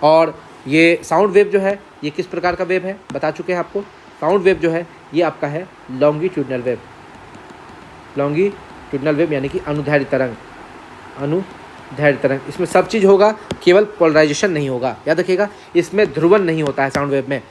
और ये साउंड वेव जो है ये किस प्रकार का वेव है बता चुके हैं आपको। साउंड वेव जो है ये आपका है लॉन्गिट्यूडनल वेव, लॉन्गिट्यूडनल वेव यानी कि अनुदैर्ध्य तरंग। इसमें सब चीज़ होगा, केवल पोलराइजेशन नहीं होगा। याद रखिएगा, इसमें ध्रुवन नहीं होता है साउंड वेव में।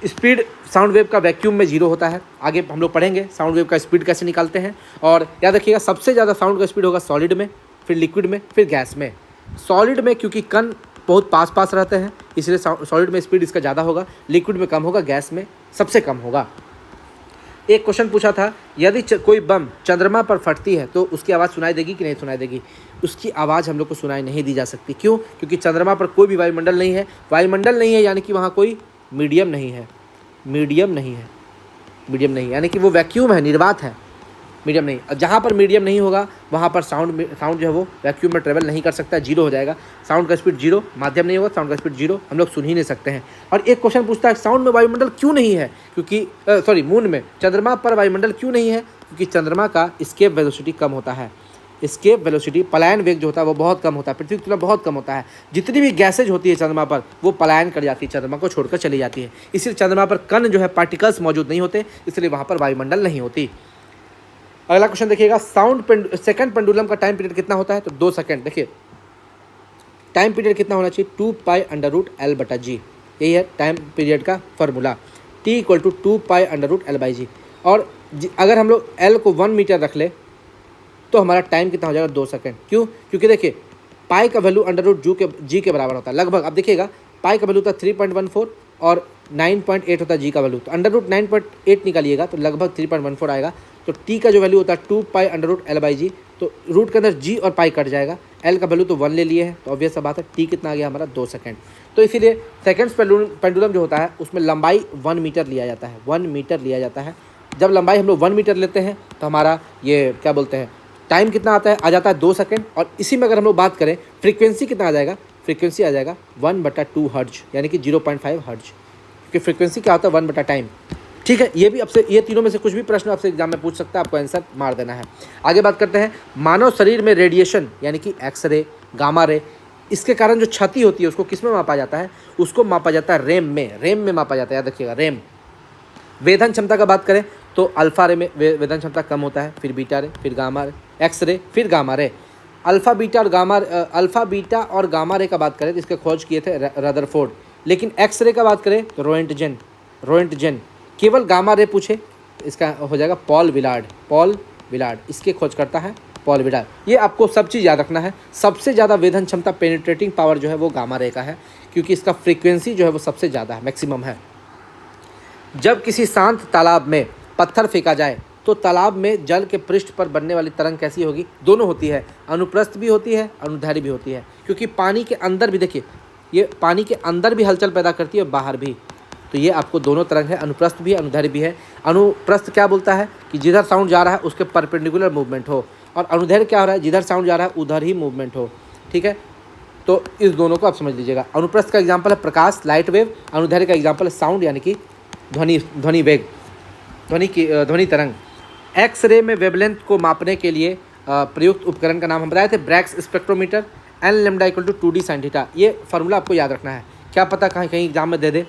स्पीड साउंड वेव का वैक्यूम में 0 होता है। आगे हम लोग पढ़ेंगे साउंड वेव का स्पीड कैसे निकालते हैं। और याद रखिएगा, सबसे ज़्यादा साउंड का स्पीड होगा सॉलिड में, फिर लिक्विड में, फिर गैस में। सॉलिड में क्योंकि कण बहुत पास रहते हैं इसलिए सॉलिड में स्पीड इसका ज़्यादा होगा, लिक्विड में कम होगा, गैस में सबसे कम होगा। एक क्वेश्चन पूछा था, यदि कोई बम चंद्रमा पर फटती है तो उसकी आवाज़ सुनाई देगी कि नहीं सुनाई देगी? उसकी आवाज़ हम लोग को सुनाई नहीं दी जा सकती। क्यों? क्योंकि चंद्रमा पर कोई भी वायुमंडल नहीं है। वायुमंडल नहीं है यानी कि वहाँ कोई मीडियम नहीं है, यानी कि वो वैक्यूम है, निर्वात है, मीडियम नहीं। और जहाँ पर मीडियम नहीं होगा वहाँ पर साउंड जो है वो वैक्यूम में ट्रेवल नहीं कर सकता, 0 हो जाएगा। साउंड का स्पीड 0, माध्यम नहीं होगा, साउंड का स्पीड 0, हम लोग सुन ही नहीं सकते हैं। और एक क्वेश्चन पूछता है, साउंड में वायुमंडल क्यों नहीं है? क्योंकि मून में, चंद्रमा पर वायुमंडल क्यों नहीं है? क्योंकि चंद्रमा का एस्केप वेलोसिटी कम होता है। एस्केप वेलोसिटी, पलायन वेग जो होता है वो बहुत कम होता है, पृथ्वी की तुलना बहुत कम होता है। जितनी भी गैसेज होती है चंद्रमा पर वो पलायन कर जाती है, चंद्रमा को छोड़कर चली जाती है। इसलिए चंद्रमा पर कण जो है पार्टिकल्स मौजूद नहीं होते, इसलिए वहाँ पर वायुमंडल नहीं होती। अगला क्वेश्चन देखिएगा, सेकंड पेंडुलम का टाइम पीरियड कितना होता है? तो 2 सेकंड। देखिए टाइम पीरियड कितना होना चाहिए? 2π√L/g, यही है टाइम पीरियड का फॉर्मूला। T = 2π√L/g। और अगर हम लोग L को 1 मीटर रख ले तो हमारा टाइम कितना हो जाएगा? 2 सेकंड। क्यों? क्योंकि देखिए पाई का वैल्यू √g के बराबर होता है लगभग। अब देखिएगा पाई का वैल्यू होता है 3.14 और 9.8 होता है जी का वैल्यू, तो √9.8 निकालिएगा तो लगभग 3.14 आएगा। तो टी का जो वैल्यू होता है 2π√L/g, तो रूट के अंदर जी और पाई कट जाएगा। एल का वैल्यू तो 1 ले लिए है, तो ऑब्वियस सा बात है टी कितना आ गया हमारा? 2 सेकंड। तो इसीलिए सेकंड्स पेंडुलम जो होता है उसमें लंबाई 1 मीटर लिया जाता है, 1 मीटर लिया जाता है। जब लंबाई हम लोग 1 मीटर लेते हैं तो हमारा ये क्या बोलते हैं टाइम कितना आता है? आ जाता है 2 सेकंड। और इसी में अगर हम लोग बात करें फ्रीक्वेंसी कितना आ जाएगा? फ्रीक्वेंसी आ जाएगा 1/2 हर्ट्ज, यानी कि 0.5 हर्ट्ज, क्योंकि फ्रीक्वेंसी क्या होता है? 1 बटा टाइम। ठीक है, ये भी आपसे, ये तीनों में से कुछ भी प्रश्न आपसे एग्जाम में पूछ सकता है, आपको आंसर मार देना है। आगे बात करते हैं, मानव शरीर में रेडिएशन यानी कि एक्सरे, गामा रे, इसके कारण जो क्षति होती है उसको किस में मापा जाता है? उसको मापा जाता है रैम में, रैम में मापा जाता है, याद रखिएगा रैम। वेधन क्षमता का बात करें तो अल्फा रे में वेधन क्षमता कम होता है, फिर बीटा रे, फिर गामा रे, एक्स रे, फिर गामा रे। अल्फा बीटा और गामा रे का बात करें तो इसके खोज किए थे रदरफोर्ड। लेकिन एक्स रे का बात करें तो रोएंटजेन। केवल गामा रे पूछे इसका हो जाएगा पॉल विलार्ड, इसके खोज करता है पॉल विलार्ड। ये आपको सब चीज़ याद रखना है। सबसे ज़्यादा वेधन क्षमता, पेनिट्रेटिंग पावर जो है वो गामा रे का है, क्योंकि इसका फ्रीक्वेंसी जो है वो सबसे ज़्यादा है, मैक्सिमम है। जब किसी शांत तालाब में पत्थर फेंका जाए तो तालाब में जल के पृष्ठ पर बनने वाली तरंग कैसी होगी? दोनों होती है, अनुप्रस्थ भी होती है, अनुदैर्ध्य भी होती है, क्योंकि पानी के अंदर भी, देखिए ये पानी के अंदर भी हलचल पैदा करती है, बाहर भी। तो ये आपको दोनों तरंग है, अनुप्रस्थ भी है, अनुदैर्ध्य भी है। अनुप्रस्थ क्या बोलता है कि जिधर साउंड जा रहा है उसके परपेंडिकुलर मूवमेंट हो, और अनुदैर्ध्य क्या हो रहा है? जिधर साउंड जा रहा है उधर ही मूवमेंट हो। ठीक है, तो इस दोनों को आप समझ लीजिएगा। अनुप्रस्थ का एग्जाम्पल है प्रकाश, लाइट वेव। अनुदैर्ध्य का एग्जाम्पल है साउंड, यानी कि ध्वनि वेग, ध्वनि तरंग। एक्स रे में वेवलेंथ को मापने के लिए प्रयुक्त उपकरण का नाम हम बताए थे, Bragg's spectrometer. N lambda = 2d sin theta. ये फार्मूला आपको याद रखना है, क्या पता कहीं एग्जाम में दे दे।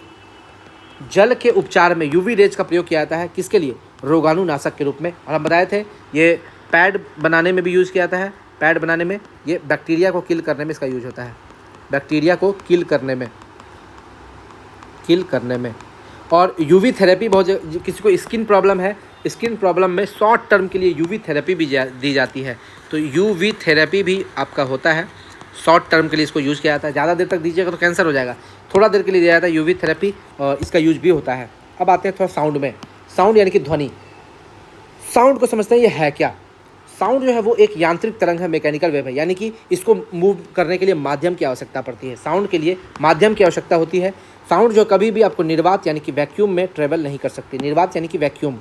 जल के उपचार में यूवी रेज का प्रयोग किया जाता है, किसके लिए? रोगाणुनाशक के रूप में। और हम बताए थे ये पैड बनाने में भी यूज़ किया जाता है। पैड बनाने में ये बैक्टीरिया को किल करने में इसका यूज होता है, बैक्टीरिया को किल करने में। और यूवी थेरेपी, बहुत किसी को स्किन प्रॉब्लम है, स्किन प्रॉब्लम में शॉर्ट टर्म के लिए यूवी थेरेपी भी दी जाती है। तो यूवी थेरेपी भी आपका होता है, शॉर्ट टर्म के लिए इसको यूज़ किया जाता है। ज़्यादा देर तक दीजिएगा तो कैंसर हो जाएगा, थोड़ा देर के लिए दिया जाता है यूवी थेरेपी, इसका यूज भी होता है। अब आते हैं थोड़ा साउंड में। साउंड यानी कि ध्वनि। साउंड को समझते हैं ये है क्या? साउंड जो है वो एक यांत्रिक तरंग है, मैकेनिकल वेव है, यानी कि इसको मूव करने के लिए माध्यम की आवश्यकता पड़ती है। साउंड के लिए माध्यम की आवश्यकता होती है। साउंड जो कभी भी आपको निर्वात यानी कि वैक्यूम में ट्रेवल नहीं कर सकती। निर्वात यानी कि वैक्यूम।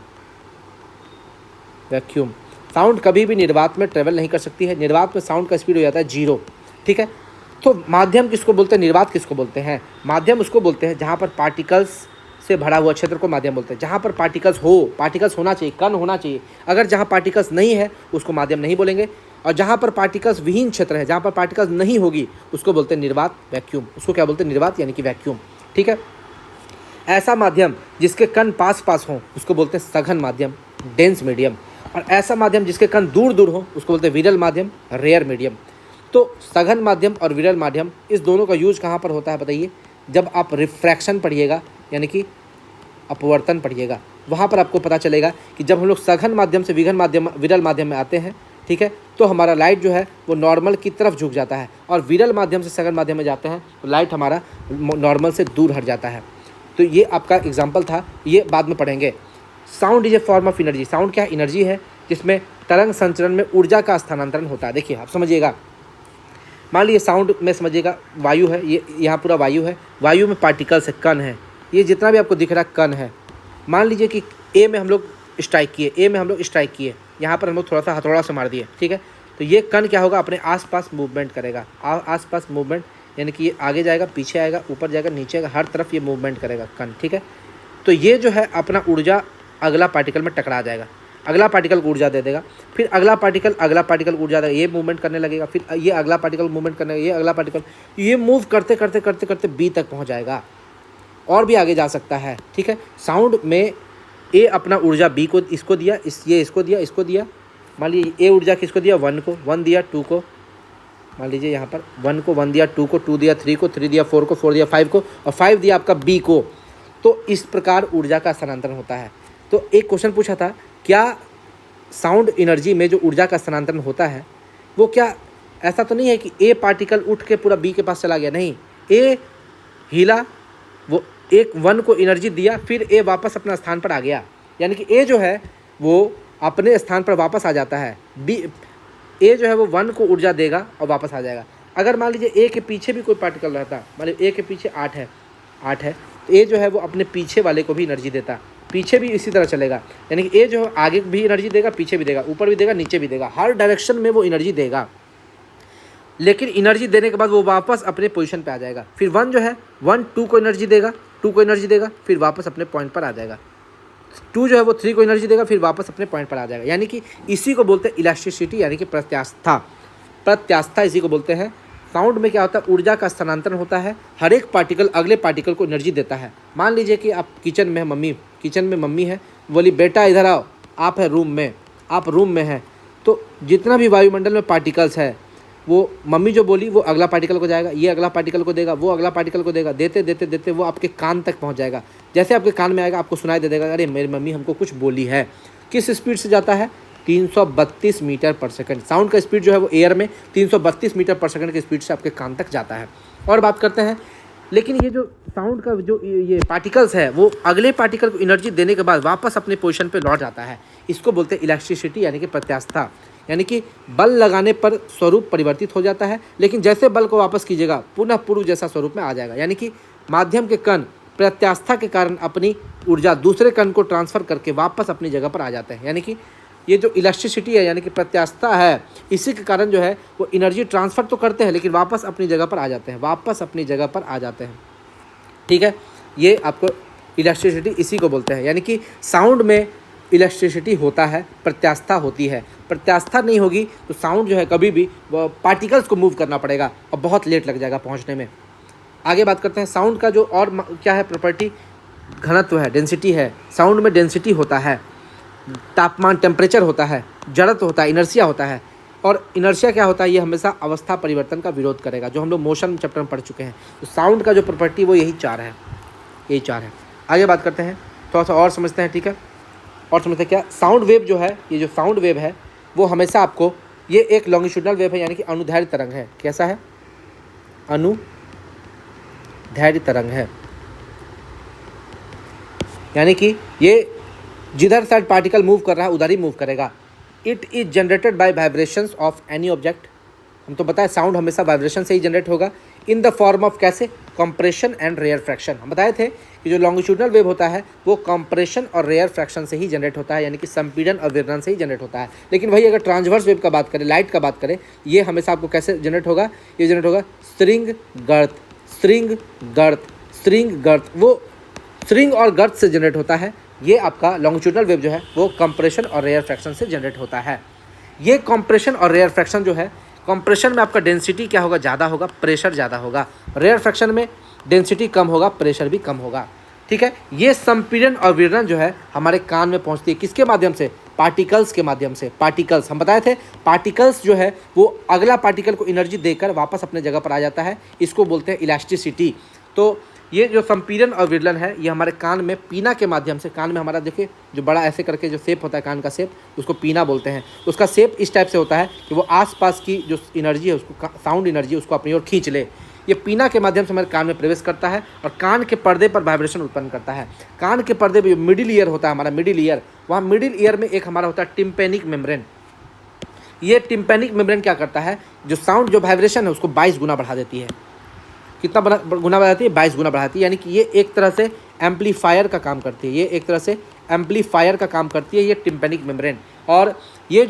साउंड कभी भी निर्वात में ट्रेवल नहीं कर सकती है। निर्वात में साउंड का स्पीड हो जाता है 0। ठीक है, तो माध्यम किसको बोलते हैं? निर्वात किसको बोलते हैं? माध्यम उसको बोलते हैं जहाँ पर पार्टिकल्स से भरा हुआ क्षेत्र को माध्यम बोलते हैं। जहाँ पर पार्टिकल्स होना चाहिए, कण होना चाहिए। अगर जहाँ पार्टिकल्स नहीं है उसको माध्यम नहीं बोलेंगे, और जहाँ पर पार्टिकल्स विहीन क्षेत्र है, जहाँ पर पार्टिकल्स नहीं होगी, उसको बोलते हैं निर्वात, वैक्यूम। उसको क्या बोलते हैं? निर्वात यानी कि वैक्यूम। ठीक है, ऐसा माध्यम जिसके कण पास हों उसको बोलते हैं सघन माध्यम, डेंस मीडियम। और ऐसा माध्यम जिसके कण दूर हो उसको बोलते हैं विरल माध्यम, रेयर मीडियम। तो सघन माध्यम और विरल माध्यम, इस दोनों का यूज कहाँ पर होता है बताइए? जब आप रिफ्रैक्शन पढ़िएगा यानी कि अपवर्तन पढ़िएगा, वहाँ पर आपको पता चलेगा कि जब हम लोग सघन माध्यम से विरल माध्यम में आते हैं, ठीक है, तो हमारा लाइट जो है वो नॉर्मल की तरफ झुक जाता है, और विरल माध्यम से सघन माध्यम में जाते हैं तो लाइट हमारा नॉर्मल से दूर हट जाता है। तो ये आपका एग्जाम्पल था, ये बाद में पढ़ेंगे। Sound is a form of energy. Sound क्या? एनर्जी है जिसमें तरंग संचरण में ऊर्जा का स्थानांतरण होता है। देखिए आप समझिएगा, मान लीजिए साउंड में समझिएगा वायु है, ये यहाँ पूरा वायु है, वायु में पार्टिकल्स है, कण है, ये जितना भी आपको दिख रहा है कण है। मान लीजिए कि ए में हम लोग स्ट्राइक किए, यहाँ पर हम लोग थोड़ा सा हथौड़ा से मार दिए, ठीक है, तो ये कण क्या होगा? अपने आसपास मूवमेंट करेगा। आसपास मूवमेंट यानी कि ये आगे जाएगा, पीछे आएगा, ऊपर जाएगा, नीचे आएगा, हर तरफ ये मूवमेंट करेगा कण। ठीक है, तो ये जो है अपना ऊर्जा अगला पार्टिकल में टकरा जाएगा। अगला पार्टिकल को ऊर्जा दे देगा, फिर अगला पार्टिकल ऊर्जा देगा, ये मूवमेंट करने लगेगा, फिर ये अगला पार्टिकल मूवमेंट करने लगेगा, ये अगला पार्टिकल, ये मूव करते करते करते करते बी तक पहुंच जाएगा और भी आगे जा सकता है। ठीक है, साउंड में ए अपना ऊर्जा बी को इसको दिया, ये इसको दिया, मान लीजिए ए ऊर्जा किसको दिया, 1 को, 1 दिया 2 को, मान लीजिए यहाँ पर 1 को 1 दिया, 2 को 2 दिया, 3 को 3 दिया, 4 को 4 दिया, 5 को, और 5 दिया आपका बी को। तो इस प्रकार ऊर्जा का स्थानांतरण होता है। तो एक क्वेश्चन पूछा था, क्या साउंड एनर्जी में जो ऊर्जा का स्थानांतरण होता है वो क्या ऐसा तो नहीं है कि ए पार्टिकल उठ के पूरा बी के पास चला गया, नहीं, ए हिला, वो एक 1 को एनर्जी दिया, फिर ए वापस अपना स्थान पर आ गया, यानी कि ए जो है वो अपने स्थान पर वापस आ जाता है, बी ए जो है वो 1 को ऊर्जा देगा और वापस आ जाएगा। अगर मान लीजिए ए के पीछे भी कोई पार्टिकल रहता, मान लीजिए ए के पीछे 8 है, तो ए जो है वो अपने पीछे वाले को भी एनर्जी देता, पीछे भी इसी तरह चलेगा, यानी कि ए जो है आगे भी एनर्जी देगा, पीछे भी देगा, ऊपर भी देगा, नीचे भी देगा, हर डायरेक्शन में वो एनर्जी देगा। लेकिन एनर्जी देने के बाद वो वापस अपने पोजीशन पे आ जाएगा। फिर 1 जो है 1 2 को एनर्जी देगा, 2 को एनर्जी देगा, फिर वापस अपने पॉइंट पर आ जाएगा। 2 जो है वो 3 को एनर्जी देगा, फिर वापस अपने पॉइंट पर आ जाएगा। यानी कि इसी को बोलते हैं इलास्टिसिटी, यानी कि प्रत्यास्था इसी को बोलते हैं। साउंड में क्या होता है, ऊर्जा का स्थानांतरण होता है, हर एक पार्टिकल अगले पार्टिकल को एनर्जी देता है। मान लीजिए कि आप किचन में मम्मी है, बोली बेटा इधर आओ, आप है रूम में, आप रूम में हैं, तो जितना भी वायुमंडल में पार्टिकल्स है वो मम्मी जो बोली वो अगला पार्टिकल को जाएगा, ये अगला पार्टिकल को देगा, वो अगला पार्टिकल को देगा, देते देते देते वो आपके कान तक पहुंच जाएगा। जैसे आपके कान में आएगा आपको सुनाई दे देगा, अरे मेरी मम्मी हमको कुछ बोली है। किस स्पीड से जाता है, 332 मीटर पर सेकंड। साउंड का स्पीड जो है वो एयर में 332 मीटर पर सेकंड की स्पीड से आपके कान तक जाता है। और बात करते हैं, लेकिन ये जो साउंड का जो ये पार्टिकल्स है वो अगले पार्टिकल को एनर्जी देने के बाद वापस अपने पोजीशन पे लौट जाता है। इसको बोलते हैं इलास्टिसिटी, यानी कि प्रत्यास्था। यानी कि बल लगाने पर स्वरूप परिवर्तित हो जाता है, लेकिन जैसे बल को वापस कीजिएगा पुनः पूर्व जैसा स्वरूप में आ जाएगा। यानी कि माध्यम के कण प्रत्यास्था के कारण अपनी ऊर्जा दूसरे कण को ट्रांसफर करके वापस अपनी जगह पर आ जाते हैं। यानी कि ये जो इलास्टिसिटी है यानी कि प्रत्यास्था है, इसी के कारण जो है वो एनर्जी ट्रांसफ़र तो करते हैं लेकिन वापस अपनी जगह पर आ जाते हैं, ठीक है। ये आपको इलास्टिसिटी इसी को बोलते हैं। यानी कि साउंड में इलास्टिसिटी होता है, प्रत्यास्था होती है। प्रत्यास्था नहीं होगी तो साउंड जो है कभी भी पार्टिकल्स को मूव करना पड़ेगा और बहुत लेट लग जाएगा पहुंचने में। आगे बात करते हैं साउंड का जो और क्या है प्रॉपर्टी, घनत्व है, डेंसिटी है। साउंड में डेंसिटी होता है, तापमान टेम्परेचर होता है, जड़त्व होता है, इनर्शिया होता है। और इनर्शिया क्या होता है, ये हमेशा अवस्था परिवर्तन का विरोध करेगा, जो हम लोग मोशन चैप्टर में पढ़ चुके हैं। तो साउंड का जो प्रॉपर्टी वो यही चार है। आगे बात करते हैं, थोड़ा सा और समझते हैं, ठीक है। और समझते हैं क्या साउंड वेव जो है, ये जो साउंड वेव है वो हमेशा आपको, ये एक लॉन्गिट्यूडनल वेव है यानी कि अनुदैर्ध्य तरंग है। कैसा है, अनुदैर्ध्य तरंग है। यानी कि ये जिधर साइड पार्टिकल मूव कर रहा है उधर ही मूव करेगा। It is generated bye vibrations of any object. हम तो बताए साउंड हमेशा वाइब्रेशन से ही जनरेट होगा, इन द फॉर्म ऑफ कैसे, कंप्रेशन एंड रेयर फ्रैक्शन। हम बताए थे कि जो लॉन्गिट्यूडनल वेव होता है वो कंप्रेशन और रेयर फ्रैक्शन से ही जनरेट होता है, यानी कि संपीड़न और विवरण से ही जनरेट होता है। लेकिन वही अगर ट्रांसवर्स वेव का बात करें, लाइट का बात करें, ये हमेशा आपको कैसे जनरेट होगा, ये जनरेट होगा स्ट्रिंग गर्थ, वो स्ट्रिंग और गर्थ से जनरेट होता है। ये आपका लॉन्गिट्यूडनल वेव जो है वो कंप्रेशन और रेयर फ्रैक्शन से जनरेट होता है। ये कंप्रेशन और रेयर फ्रैक्शन जो है, कंप्रेशन में आपका डेंसिटी क्या होगा, ज़्यादा होगा, प्रेशर ज़्यादा होगा। रेयर फ्रैक्शन में डेंसिटी कम होगा, प्रेशर भी कम होगा, ठीक है। ये संपीड़न और विवरण जो है हमारे कान में पहुंचती है, किसके माध्यम से, पार्टिकल्स के माध्यम से। पार्टिकल्स हम बताए थे, पार्टिकल्स जो है वो अगला पार्टिकल को एनर्जी देकर वापस अपने जगह पर आ जाता है, इसको बोलते हैं इलास्टिसिटी। तो ये जो संपीड़न और विरलन है ये हमारे कान में पीना के माध्यम से, कान में हमारा देखिए जो बड़ा ऐसे करके जो शेप होता है कान का शेप, उसको पीना बोलते हैं। उसका शेप इस टाइप से होता है कि वो आसपास की जो एनर्जी है उसको, साउंड एनर्जी, उसको अपनी ओर खींच ले। ये पीना के माध्यम से हमारे कान में प्रवेश करता है और कान के पर्दे पर वाइब्रेशन उत्पन्न करता है। कान के पर्दे पर जो मिडिल ईयर होता है हमारा, मिडिल ईयर, वहाँ मिडिल ईयर में एक हमारा होता है टिम्पेनिक मेम्ब्रेन। ये टिम्पेनिक मेम्ब्रेन क्या करता है, जो साउंड जो वाइब्रेशन है उसको 22 गुना बढ़ा देती है। कितना गुना बढ़ाती है, 22 गुना बढ़ाती है। यानी कि ये एक तरह से एम्पलीफायर का काम करती है, ये टिम्पेनिक मेम्ब्रेन। और ये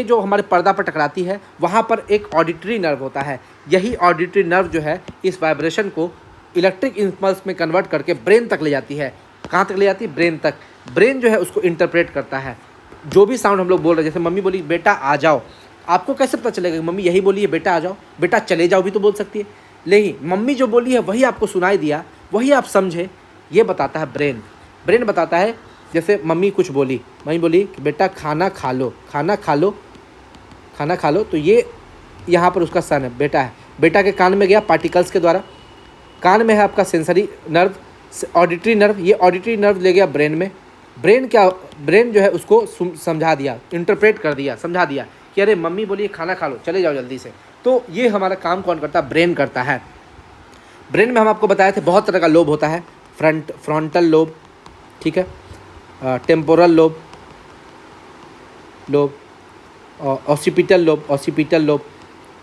जो हमारे पर्दा पर टकराती है वहाँ पर एक ऑडिटरी नर्व होता है। यही ऑडिटरी नर्व जो है इस वाइब्रेशन को इलेक्ट्रिक इम्पल्स में कन्वर्ट करके ब्रेन तक ले जाती है। कहाँ तक ले जाती है, ब्रेन तक। ब्रेन जो है उसको इंटरप्रेट करता है। जो भी साउंड हम लोग बोल रहे हैं, जैसे मम्मी बोली बेटा आ जाओ, आपको कैसे पता चलेगा कि मम्मी यही बोली है बेटा आ जाओ? बेटा चले जाओ भी तो बोल सकती है, लेकिन मम्मी जो बोली है वही आपको सुनाई दिया, वही आप समझे, ये बताता है ब्रेन। ब्रेन बताता है, जैसे मम्मी कुछ बोली, मम्मी बोली कि बेटा खाना खा लो, खाना खा लो, खाना खा लो, तो ये यहाँ पर उसका सन है, बेटा है। बेटा के कान में गया पार्टिकल्स के द्वारा, कान में है आपका सेंसरी नर्व, ऑडिटरी नर्व, ये ऑडिटरी नर्व ले गया ब्रेन में। ब्रेन जो है उसको समझा दिया, इंटरप्रेट कर दिया, समझा दिया कि अरे मम्मी बोलिए खाना खा लो, चले जाओ जल्दी से। तो ये हमारा काम कौन करता है? ब्रेन करता है। ब्रेन में हम आपको बताए थे बहुत तरह का लोब होता है, फ्रंटल लोब, ठीक है, टेम्पोरल लोब, ऑसिपिटल लोब।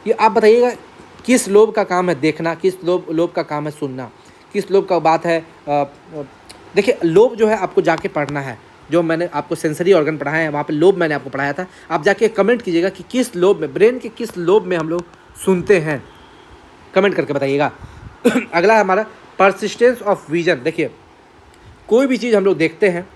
ये आप बताइएगा किस लोब का काम है देखना, किस लोब का काम है सुनना, किस लोब का बात है। देखिए लोब जो है आपको जाके पढ़ना है, जो मैंने आपको सेंसरी ऑर्गन पढ़ाया है वहाँ पे लोब मैंने आपको पढ़ाया था। आप जाके कमेंट कीजिएगा कि किस लोब में, ब्रेन के किस लोब में हम लोग सुनते हैं, कमेंट करके बताइएगा। अगला है हमारा परसिस्टेंस ऑफ विजन। देखिए कोई भी चीज़ हम लोग देखते हैं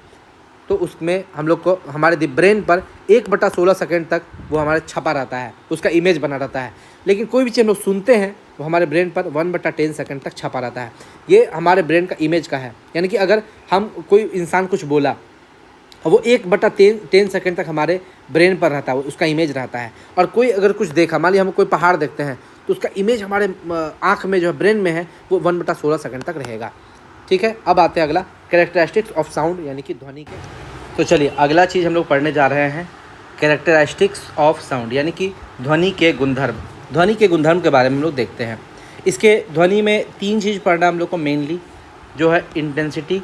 तो उसमें हम लोग को हमारे ब्रेन पर 1/16 सेकेंड तक वो हमारे छपा रहता है, उसका इमेज बना रहता है। लेकिन कोई भी चीज़ हम लोग सुनते हैं वो हमारे ब्रेन पर 1/10 सेकेंड तक छपा रहता है। ये हमारे ब्रेन का इमेज का है, यानी कि अगर हम कोई इंसान कुछ बोला और वो 1/10 सेकेंड तक हमारे ब्रेन पर रहता है, उसका इमेज रहता है। और कोई अगर कुछ देखा, मान लिया हम कोई पहाड़ देखते हैं तो उसका इमेज हमारे आँख में जो है, ब्रेन में है, वो 1/16 सेकेंड तक रहेगा। ठीक है, अब आते हैं अगला, कैरेक्टरिस्टिक्स ऑफ साउंड, यानी कि ध्वनि के। तो चलिए अगला चीज़ हम लोग पढ़ने जा रहे हैं, कैरेक्टरिस्टिक्स ऑफ साउंड, यानी कि ध्वनि के गुणधर्म। ध्वनि के गुणधर्म के बारे में हम लोग देखते हैं। इसके ध्वनि में 3 चीज़ पढ़ना हम लोग को मेनली, जो है इंटेंसिटी,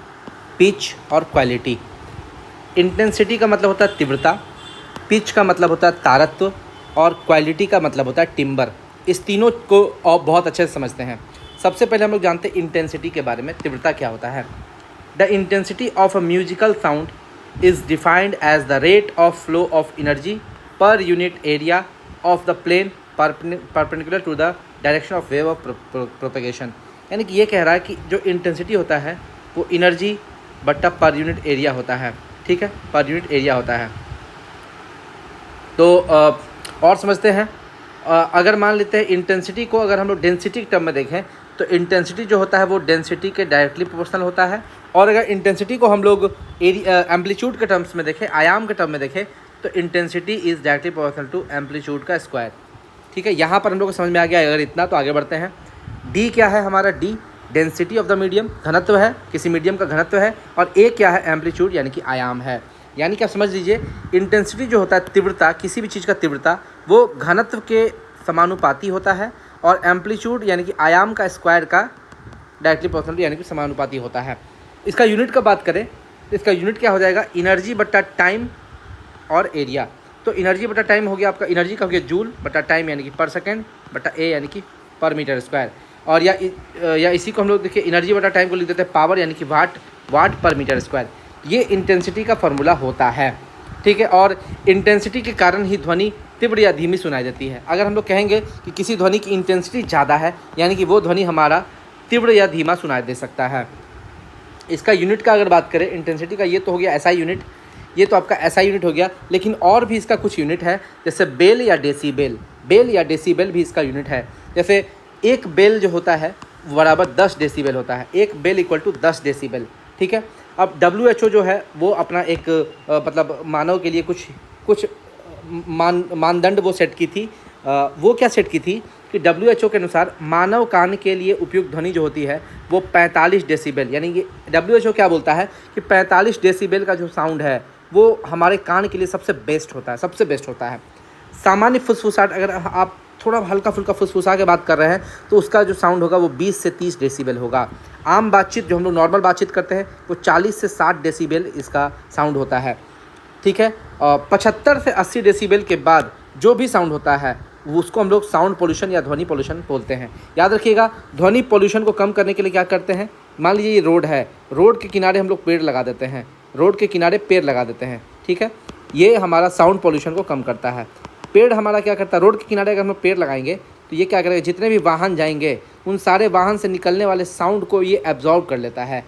पिच और क्वालिटी। इंटेंसिटी का मतलब होता है तीव्रता, पिच का मतलब होता है तारत्व और क्वालिटी का मतलब होता है टिम्बर। इस तीनों को आप बहुत अच्छे से समझते हैं। सबसे पहले हम लोग जानते हैं इंटेंसिटी के बारे में, तीव्रता क्या होता है। The intensity of a musical sound is defined as the rate of flow of energy per unit area of the plane perpendicular to the direction of wave of propagation. यानी कि ये कह रहा है कि जो इंटेंसिटी होता है वो एनर्जी बट्टा पर यूनिट एरिया होता है, ठीक है, पर यूनिट एरिया होता है। तो और समझते हैं, अगर मान लेते हैं इंटेंसिटी को अगर हम लोग डेंसिटी के टर्म में देखें तो इंटेंसिटी जो होता है वो डेंसिटी के डायरेक्टली प्रोपोर्शनल होता है। और अगर इंटेंसिटी को हम लोग एम्पलीट्यूड के टर्म्स में देखें, आयाम के टर्म में देखें, तो intensity is directly proportional to amplitude का स्क्वायर। ठीक है, यहाँ पर हम लोग को समझ में आ गया। अगर इतना तो आगे बढ़ते हैं। डी क्या है हमारा? D density of the medium, घनत्व है, किसी मीडियम का घनत्व है। और ए क्या है? एम्पलीट्यूड, यानी कि आयाम है। यानी कि आप समझ लीजिए इंटेंसिटी जो होता है, तीव्रता, किसी भी चीज़ का तीव्रता, वो घनत्व के समानुपाती होता है। और एम्पलीट्यूड यानी कि आयाम का स्क्वायर का डायरेक्टली प्रोपोर्शनल यानी कि समानुपाती होता है। इसका यूनिट का बात करें तो इसका यूनिट क्या हो जाएगा? एनर्जी बट्टा टाइम और एरिया। तो एनर्जी बट्टा टाइम हो गया आपका, एनर्जी का हो गया जूल बट्टा टाइम यानी कि पर सेकेंड बट्टा ए यानी कि पर मीटर स्क्वायर। और या इसी को हम लोग देखिए एनर्जी बट्टा टाइम को लिख देते हैं पावर यानी कि वाट पर मीटर स्क्वायर। ये इंटेंसिटी का फॉर्मूला होता है, ठीक है। और इंटेंसिटी के कारण ही ध्वनि तीव्र या धीमी सुनाई देती है। अगर हम लोग कहेंगे कि किसी ध्वनि की इंटेंसिटी ज़्यादा है, यानी कि वो ध्वनि हमारा तीव्र या धीमा सुनाई दे सकता है। इसका यूनिट का अगर बात करें इंटेंसिटी का, ये तो हो गया एसआई यूनिट, ये तो आपका एसआई यूनिट हो गया। लेकिन और भी इसका कुछ यूनिट है, जैसे बेल या डेसीबेल। बेल या डेसीबेल भी इसका यूनिट है। जैसे एक बेल जो होता है बराबर 10 डेसीबेल होता है, एक बेल इक्वल टू 10 डेसीबेल, ठीक है। अब WHO जो है वो अपना एक मतलब मानव के लिए कुछ मानदंड वो सेट की थी। वो क्या सेट की थी कि WHO के अनुसार मानव कान के लिए उपयुक्त ध्वनि जो होती है वो 45 डेसीबेल, यानी कि WHO क्या बोलता है कि 45 डेसीबेल का जो साउंड है वो हमारे कान के लिए सबसे बेस्ट होता है, सबसे बेस्ट होता है। सामान्य फुसफुसाहट, अगर आप थोड़ा हल्का फुल्का फुसफुसा के बात कर रहे हैं तो उसका जो साउंड होगा वो 20 से 30 डेसीबेल होगा। आम बातचीत जो हम लोग नॉर्मल बातचीत करते हैं वो 40 से 60 डेसीबेल इसका साउंड होता है, ठीक है। 75 से 80 डेसीबेल के बाद जो भी साउंड होता है उसको हम लोग साउंड पोल्यूशन या ध्वनि पोल्यूशन बोलते हैं। याद रखिएगा, ध्वनि पोल्यूशन को कम करने के लिए क्या करते हैं, मान लीजिए ये रोड है, रोड के किनारे हम लोग पेड़ लगा देते हैं, रोड के किनारे पेड़ लगा देते हैं, ठीक है। ये हमारा साउंड पोल्यूशन को कम करता है। पेड़ हमारा क्या करता है, रोड के किनारे अगर हम पेड़ लगाएंगे तो ये क्या करेगा, जितने भी वाहन जाएंगे उन सारे वाहन से निकलने वाले साउंड को ये एब्जॉर्ब कर लेता है।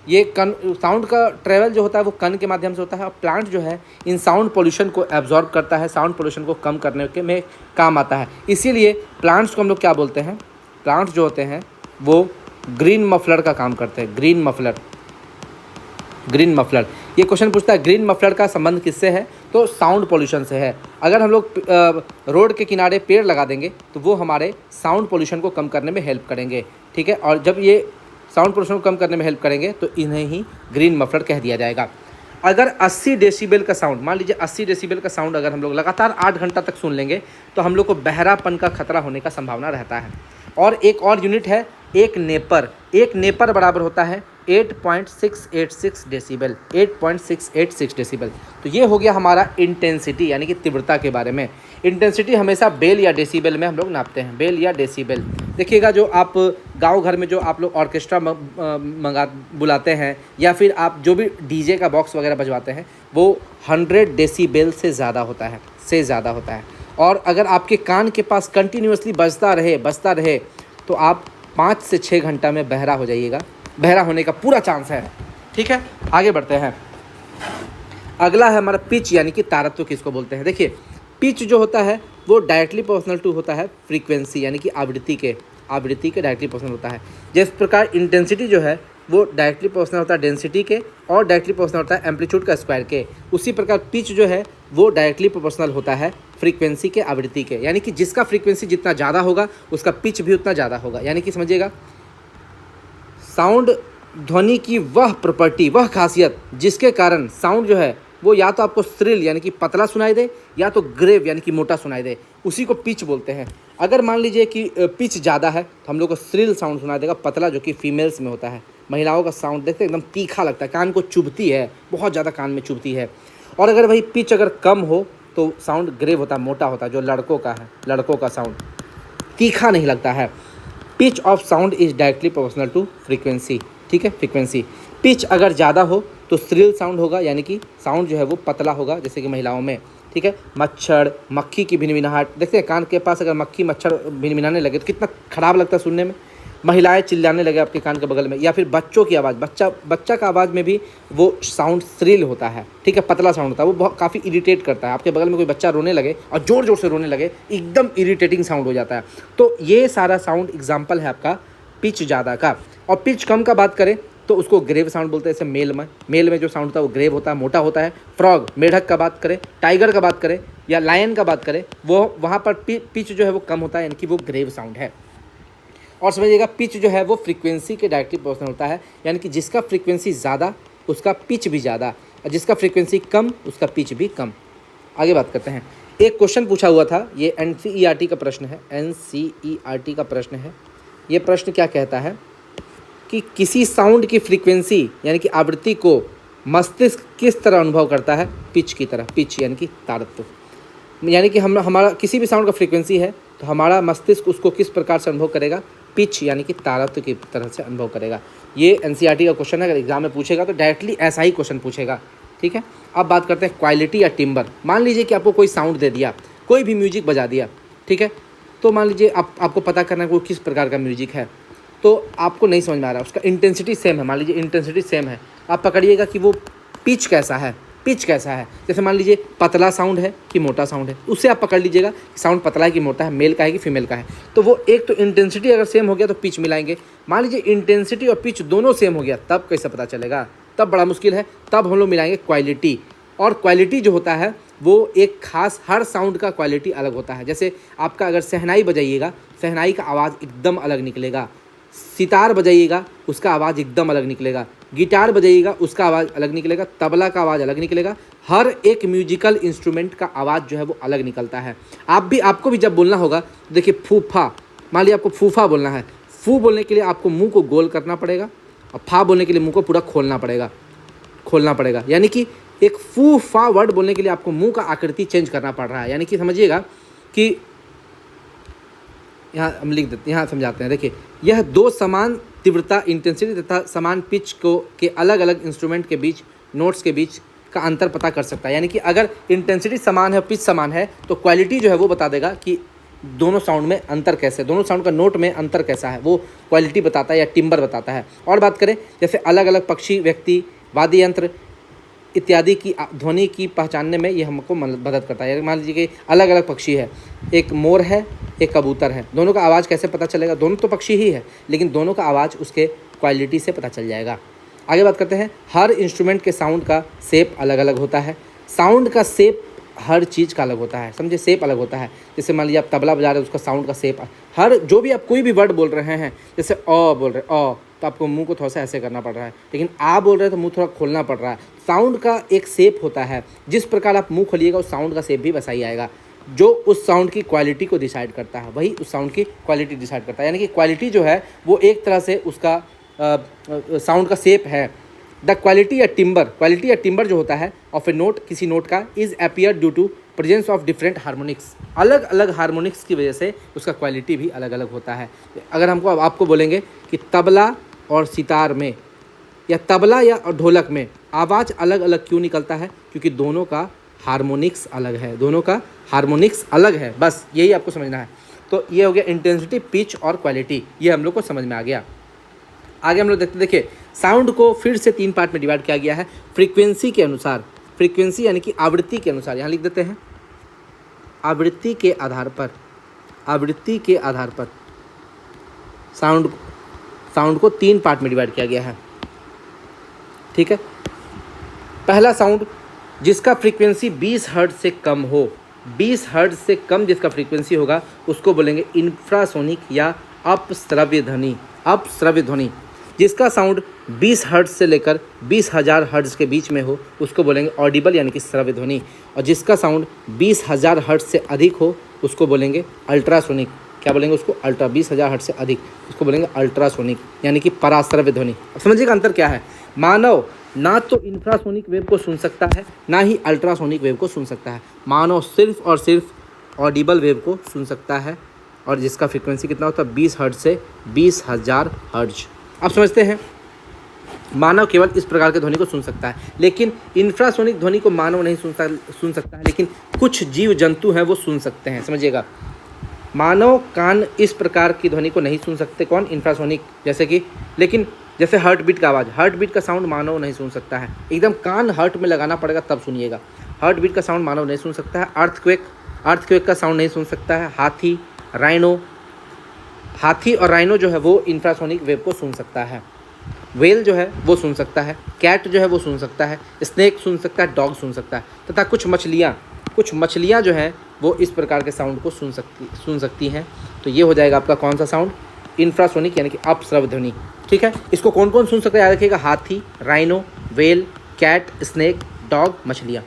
ये कन साउंड का ट्रेवल जो होता है वो कन के माध्यम से होता है, और प्लांट जो है इन साउंड पोल्यूशन को एब्जॉर्ब करता है, साउंड पोल्यूशन को कम करने के में काम आता है। इसीलिए प्लांट्स को हम लोग क्या बोलते हैं, प्लांट्स जो होते हैं वो ग्रीन मफलर का काम करते हैं। ग्रीन मफलर, ग्रीन मफलर, ये क्वेश्चन पूछता है ग्रीन मफलर का संबंध किससे है, तो साउंड पोल्यूशन से है। अगर हम लोग रोड के किनारे पेड़ लगा देंगे तो वो हमारे साउंड पोल्यूशन को कम करने में हेल्प करेंगे, ठीक है। और जब ये साउंड पोल्यूशन को कम करने में हेल्प करेंगे तो इन्हें ही ग्रीन मफलर कह दिया जाएगा। अगर 80 डेसिबल का साउंड, मान लीजिए 80 डेसिबल का साउंड अगर हम लोग लगातार 8 घंटा तक सुन लेंगे तो हम लोग को बहरापन का खतरा होने का संभावना रहता है। और एक और यूनिट है एक नेपर। एक नेपर बराबर होता है 8.686 डेसिबल, 8.686 डेसिबल। तो ये हो गया हमारा इंटेंसिटी यानी कि तीव्रता के बारे में। इंटेंसिटी हमेशा बेल या डेसिबल में हम लोग नापते हैं, बेल या डेसिबल। देखिएगा जो आप गांव घर में जो आप लोग ऑर्केस्ट्रा बुलाते हैं या फिर आप जो भी डीजे का बॉक्स वगैरह बजवाते हैं वो 100 डेसिबल से ज़्यादा होता है। और अगर आपके कान के पास कंटिन्यूसली बजता रहे तो आप 5 से 6 घंटा में बहरा हो जाइएगा, बहरा होने का पूरा चांस है, ठीक है। आगे बढ़ते हैं। अगला है हमारा पिच यानी कि तारत्व किसको बोलते हैं। देखिए पिच जो होता है वो डायरेक्टली प्रोपोर्शनल टू होता है फ्रीक्वेंसी यानी कि आवृत्ति के डायरेक्टली प्रोपोर्शनल होता है। जिस प्रकार इंटेंसिटी जो है वो डायरेक्टली प्रोपोर्शनल होता है डेंसिटी के और डायरेक्टली प्रोपोर्शनल होता है एम्पलीट्यूड का स्क्वायर के, उसी प्रकार पिच जो है वो डायरेक्टली प्रोपोर्शनल होता है फ्रीक्वेंसी के आवृत्ति के। यानी कि जिसका फ्रीक्वेंसी जितना ज़्यादा होगा उसका पिच भी उतना ज़्यादा होगा। यानी कि समझिएगा साउंड ध्वनि की वह प्रॉपर्टी, वह खासियत जिसके कारण साउंड जो है वो या तो आपको श्रिल यानी कि पतला सुनाई दे या तो ग्रेव यानी कि मोटा सुनाई दे, उसी को पिच बोलते हैं। अगर मान लीजिए कि पिच ज़्यादा है तो हम लोग को श्रिल साउंड सुनाई देगा, पतला जो कि फीमेल्स में होता है। महिलाओं का साउंड देखते हैं एकदम तीखा लगता है, कान को चुभती है, बहुत ज़्यादा कान में चुभती है। और अगर वही पिच अगर कम हो तो साउंड ग्रेव होता है, मोटा होता है। जो लड़कों का है, लड़कों का साउंड तीखा नहीं लगता है। Pitch of sound is directly proportional to frequency, ठीक है, फ्रीक्वेंसी। पिच अगर ज़्यादा हो तो श्रिल साउंड होगा यानी कि साउंड जो है वो पतला होगा, जैसे कि महिलाओं में, ठीक है। मच्छर मक्खी की भिनभिनाहट, देखते हैं कान के पास अगर मक्खी मच्छर भिनभिनाने लगे तो कितना ख़राब लगता है सुनने में। महिलाएं चिल्लाने लगे आपके कान के बगल में, या फिर बच्चों की आवाज़, बच्चा का आवाज़ में भी वो साउंड श्रिल होता है, ठीक है, पतला साउंड होता है। वो बहुत काफ़ी इरिटेट करता है। आपके बगल में कोई बच्चा रोने लगे और ज़ोर ज़ोर से रोने लगे, एकदम इरिटेटिंग साउंड हो जाता है। तो ये सारा साउंड एग्जाम्पल है आपका पिच ज़्यादा का। और पिच कम का बात करें तो उसको ग्रेव साउंड बोलते हैं। जैसे मेल में जो साउंड होता है वो ग्रेव होता है, मोटा होता है। फ्रॉग, मेढक का बात करें, टाइगर का बात करें या लायन का बात करें, वो वहाँ पर पिच जो है वो कम होता है, यानी कि वो ग्रेव साउंड है। और समझिएगा पिच जो है वो फ्रीक्वेंसी के डायरेक्टली प्रोपोर्शनल होता है, यानी कि जिसका फ्रीक्वेंसी ज़्यादा उसका पिच भी ज़्यादा, और जिसका फ्रीक्वेंसी कम उसका पिच भी कम। आगे बात करते हैं। एक क्वेश्चन पूछा हुआ था, ये NCERT का प्रश्न है, NCERT का प्रश्न है। ये प्रश्न क्या कहता है कि किसी साउंड की फ्रीक्वेंसी यानी कि आवृत्ति को मस्तिष्क किस तरह अनुभव करता है, पिच की तरह। पिच यानी कि तारत्व, यानी कि हमारा किसी भी साउंड का फ्रीक्वेंसी है तो हमारा मस्तिष्क उसको किस प्रकार से अनुभव करेगा, पिच यानी कि तारत्व की तरह से अनुभव करेगा। ये NCERT का क्वेश्चन है, अगर एग्जाम में पूछेगा तो डायरेक्टली ऐसा ही क्वेश्चन पूछेगा, ठीक है। अब बात करते हैं क्वालिटी या टिम्बर। मान लीजिए कि आपको कोई साउंड दे दिया, कोई भी म्यूजिक बजा दिया, ठीक है। तो मान लीजिए आपको पता करना है वो किस प्रकार का म्यूजिक है, तो आपको नहीं समझ में आ रहा, उसका इंटेंसिटी सेम है। मान लीजिए इंटेंसिटी सेम है, आप पकड़िएगा कि वो पिच कैसा है, पिच कैसा है। जैसे मान लीजिए पतला साउंड है कि मोटा साउंड है, उससे आप पकड़ लीजिएगा कि साउंड पतला है कि मोटा है, मेल का है कि फीमेल का है। तो वो एक तो इंटेंसिटी अगर सेम हो गया तो पिच मिलाएंगे। मान लीजिए इंटेंसिटी और पिच दोनों सेम हो गया, तब कैसे पता चलेगा, तब बड़ा मुश्किल है। तब हम लोग मिलाएंगे क्वालिटी। और क्वालिटी जो होता है वो एक खास, हर साउंड का क्वालिटी अलग होता है। जैसे आपका अगर शहनाई बजाइएगा, शहनाई का आवाज़ एकदम अलग निकलेगा। सितार बजाइएगा उसका आवाज़ एकदम अलग निकलेगा। गिटार बजाइएगा उसका आवाज़ अलग निकलेगा। तबला का आवाज़ अलग निकलेगा। हर एक म्यूजिकल इंस्ट्रूमेंट का आवाज़ जो है वो अलग निकलता है। आपको भी जब बोलना होगा, देखिए फूफा, मान लीजिए आपको फूफा बोलना है। फू बोलने के लिए आपको मुंह को गोल करना पड़ेगा और फा बोलने के लिए मुंह को पूरा खोलना पड़ेगा। यानी कि एक फू फा वर्ड बोलने के लिए आपको मुंह का आकृति चेंज करना पड़ रहा है। यानी कि समझिएगा कि यहाँ हम लिख देते हैं, यहाँ समझाते हैं। देखिए यह दो समान तीव्रता, इंटेंसिटी तथा समान पिच के अलग अलग इंस्ट्रूमेंट के बीच, नोट्स के बीच का अंतर पता कर सकता है। यानी कि अगर इंटेंसिटी समान है, पिच समान है, तो क्वालिटी जो है वो बता देगा कि दोनों साउंड में अंतर कैसे, दोनों साउंड का नोट में अंतर कैसा है, वो क्वालिटी बताता है या टिम्बर बताता है। और बात करें जैसे अलग अलग पक्षी, व्यक्ति, वाद्य यंत्र इत्यादि की ध्वनि की पहचानने में ये हमको मदद करता है। मान लीजिए कि अलग अलग पक्षी है, एक मोर है, एक कबूतर है, दोनों का आवाज़ कैसे पता चलेगा, दोनों तो पक्षी ही है लेकिन दोनों का आवाज़ उसके क्वालिटी से पता चल जाएगा। आगे बात करते हैं, हर इंस्ट्रूमेंट के साउंड का शेप अलग अलग होता है। साउंड का शेप हर चीज़ का अलग होता है, समझे, शेप अलग होता है। जैसे मान लीजिए आप तबला बजा रहे हो, उसका साउंड का शेप, हर जो भी आप कोई भी वर्ड बोल रहे हैं, जैसे अ बोल रहे अ तो आपको मुंह को थोड़ा सा ऐसे करना पड़ रहा है, लेकिन आ बोल रहे हैं तो मुंह थोड़ा खोलना पड़ रहा है। साउंड का एक शेप होता है, जिस प्रकार आप मुंह खोलिएगा उस साउंड का शेप भी वैसा ही आएगा। जो उस साउंड की क्वालिटी को डिसाइड करता है वही उस साउंड की क्वालिटी डिसाइड करता है। यानी कि क्वालिटी जो है वो एक तरह से उसका साउंड का शेप है। द क्वालिटी या टिम्बर जो होता है ऑफ ए नोट, किसी नोट का, is appear due to presence of different harmonics. अलग अलग हार्मोनिक्स की वजह से उसका क्वालिटी भी अलग अलग होता है। अगर हमको आपको बोलेंगे कि तबला और सितार में या तबला या ढोलक में आवाज़ अलग अलग क्यों निकलता है, क्योंकि दोनों का हार्मोनिक्स अलग है, दोनों का हार्मोनिक्स अलग है, बस यही आपको समझना है। तो ये हो गया इंटेंसिटी, पिच और क्वालिटी, ये हम लोग को समझ में आ गया। आगे हम लोग देखते, देखिए साउंड को फिर से 3 पार्ट में डिवाइड किया गया है फ्रीक्वेंसी के अनुसार। फ्रीक्वेंसी यानी कि आवृत्ति के अनुसार, यहाँ लिख देते हैं आवृत्ति के आधार पर, आवृत्ति के आधार पर साउंड को 3 पार्ट में डिवाइड किया गया है। ठीक है, पहला साउंड जिसका फ्रीक्वेंसी 20 हर्ट्ज से कम हो, 20 हर्ट्ज से कम जिसका फ्रीक्वेंसी होगा उसको बोलेंगे इंफ्रासोनिक या अपश्रव्य ध्वनि। अपश्रव्य ध्वनि, जिसका साउंड 20 हर्ट्ज से लेकर 20,000 हर्ट्ज के बीच में हो उसको बोलेंगे ऑडिबल यानी कि श्रव्य ध्वनि। और जिसका साउंड 20,000 हर्ट्ज से अधिक हो उसको बोलेंगे अल्ट्रासोनिक। क्या बोलेंगे उसको? अल्ट्रा। 20,000 हर्ट्ज से अधिक उसको बोलेंगे अल्ट्रासोनिक यानी कि पराश्रव्य ध्वनि। अब समझिएगा अंतर क्या है। मानव ना तो इंफ्रासोनिक वेव को सुन सकता है ना ही अल्ट्रासोनिक वेव को सुन सकता है। मानव सिर्फ और सिर्फ ऑडिबल वेव को सुन सकता है और जिसका फ्रीक्वेंसी कितना होता है 20 हर्ट्ज से 20,000 हर्ट्ज। अब समझते हैं, मानव केवल इस प्रकार के ध्वनि को सुन सकता है, लेकिन इंफ्रासोनिक ध्वनि को मानव नहीं सुन सकता है, लेकिन कुछ जीव जंतु हैं वो सुन सकते हैं। समझिएगा, मानव कान इस प्रकार की ध्वनि को नहीं सुन सकते, कौन? इंफ्रासोनिक, जैसे कि, लेकिन जैसे हार्ट बीट का आवाज़, हार्ट बीट का साउंड मानव नहीं सुन सकता है, एकदम कान हार्ट में लगाना पड़ेगा तब सुनिएगा। हार्ट बीट का साउंड मानव नहीं सुन सकता है। अर्थक्वेक का साउंड नहीं सुन सकता है। हाथी और राइनो जो है वो इंफ्रासोनिक वेव को सुन सकता है। व्हेल जो है वो सुन सकता है। कैट जो है वो सुन सकता है। स्नेक सुन सकता है। डॉग सुन सकता है। तथा कुछ मछलियाँ जो हैं वो इस प्रकार के साउंड को सुन सकती हैं। तो ये हो जाएगा आपका कौन सा साउंड? इंफ्रासोनिक यानी कि अपश्रव्य ध्वनि। ठीक है, इसको कौन कौन सुन सकता है याद रखिएगा, हाथी, rhino, whale, cat, snake, dog, मछलियाँ।